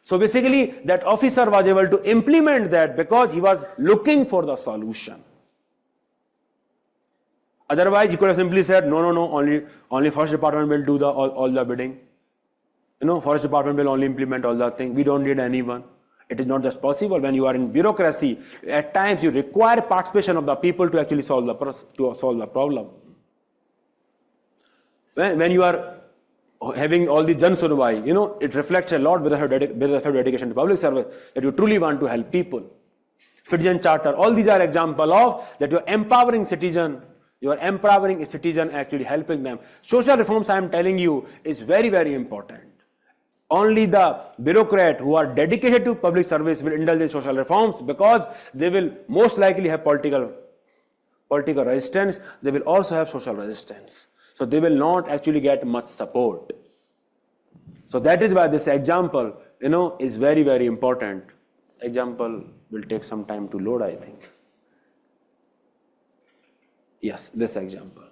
So basically, that officer was able to implement that because he was looking for the solution. Otherwise, he could have simply said, no, only forest department will do all the bidding. Forest department will only implement all the things. We don't need anyone. It is not just possible. When you are in bureaucracy, at times you require participation of the people to actually solve the problem. When you are having all the Jan Sunwai, it reflects a lot with your dedication to public service, that you truly want to help people. Citizen Charter, all these are examples of that you are empowering citizen. You are empowering a citizen, actually helping them. Social reforms, I am telling you, is very, very important. Only the bureaucrat who are dedicated to public service will indulge in social reforms, because they will most likely have political resistance. They will also have social resistance. So they will not actually get much support. So that is why this example, is very, very important. Example will take some time to load, I think. Yes, this example.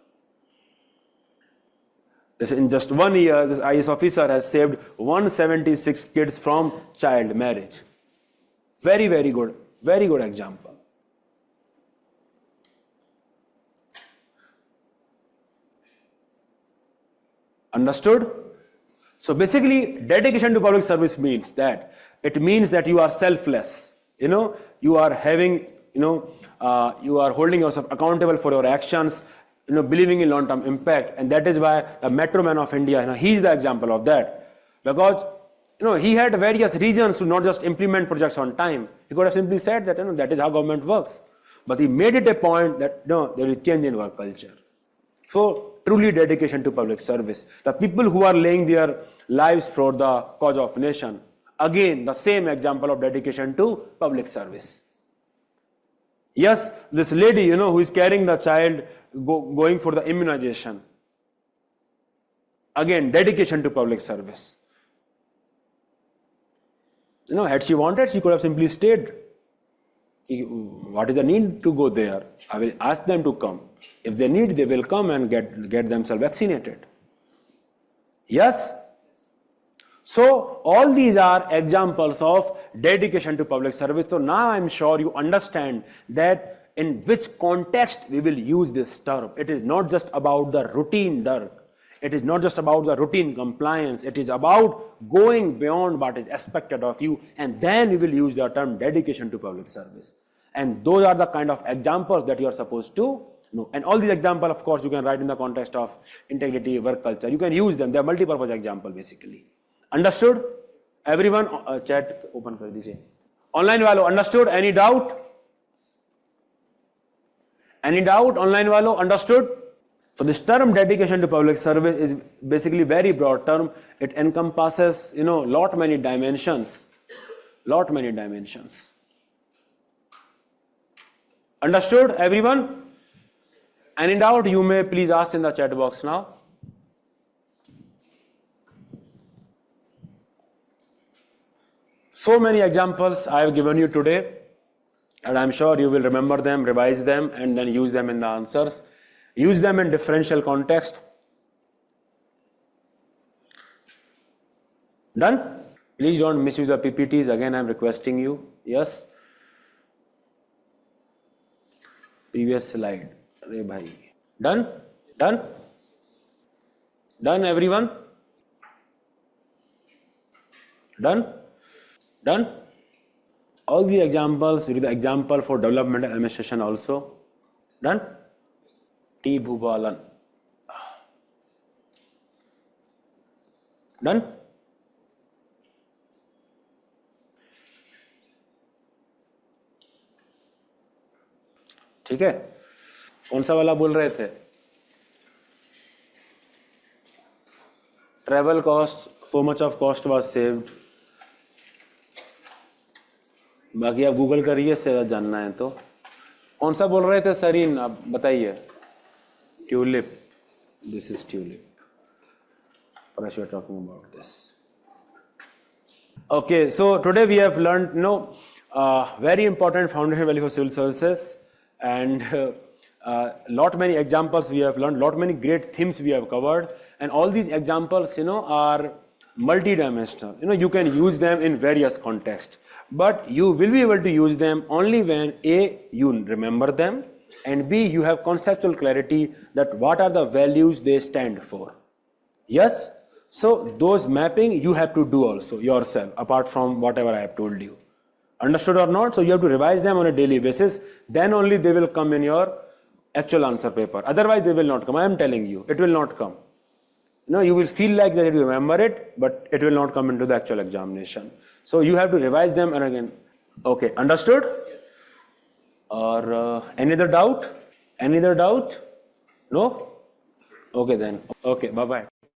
In just 1 year, this IS officer has saved 176 kids from child marriage. Very, very good example. Understood? So basically, dedication to public service means that you are selfless. You are having, you are holding yourself accountable for your actions, believing in long-term impact. And that is why the Metro Man of India, he is the example of that. Because, he had various reasons to not just implement projects on time. He could have simply said that, that is how government works. But he made it a point that, there is change in work culture. So, truly dedication to public service. The people who are laying their lives for the cause of nation. Again, the same example of dedication to public service. Yes, this lady, who is carrying the child, going for the immunization. Again, dedication to public service. Had she wanted, she could have simply stayed. What is the need to go there? I will ask them to come. If they need, they will come and get themselves vaccinated. Yes? So, all these are examples of dedication to public service. So, now I am sure you understand that in which context we will use this term. It is not just about the routine work. It is not just about the routine compliance. It is about going beyond what is expected of you, and then we will use the term dedication to public service. And those are the kind of examples that you are supposed to know. And all these examples, of course, you can write in the context of integrity, work culture. You can use them. They are multi-purpose examples, basically. Understood? Everyone, chat open kar dijiye. Online वालों, understood? Any doubt? Any doubt? Online वालों, understood? So this term dedication to public service is basically very broad term. It encompasses, lot many dimensions. Understood, everyone? Any doubt? You may please ask in the chat box now. So many examples I have given you today, and I'm sure you will remember them, revise them, and then use them in the answers. Use them in differential context. Done? Please don't misuse the PPTs. Again, I'm requesting you. Yes? Previous slide. Arey bhai. Done? Done? Done, everyone? Done? Done? All the examples, with the example for development administration also. Done? T. Bhubalan. Done? ठीक है, कौन सा वाला बोल रहे थे? Travel cost, so much of cost was saved. बाकी आप गूगल करिए, इससे जानना है तो. कौन सा बोल रहे थे सरीन, आप बताइए. Tulip. This is tulip. Perhaps you are talking about this. Okay, so today we have learned, very important foundation value for civil services, and lot many examples we have learned, lot many great themes we have covered, and all these examples, are multi-dimensional. You can use them in various contexts, but you will be able to use them only when A, you remember them, and B, you have conceptual clarity that what are the values they stand for. Yes? So those mapping you have to do also yourself, apart from whatever I have told you. Understood or not? So you have to revise them on a daily basis, then only they will come in your actual answer paper. Otherwise they will not come. I am telling you, it will not come. You will feel like that you remember it, but it will not come into the actual examination. So you have to revise them and again. Okay, understood? Or any other doubt? Any other doubt? No? Okay then. Okay, bye-bye.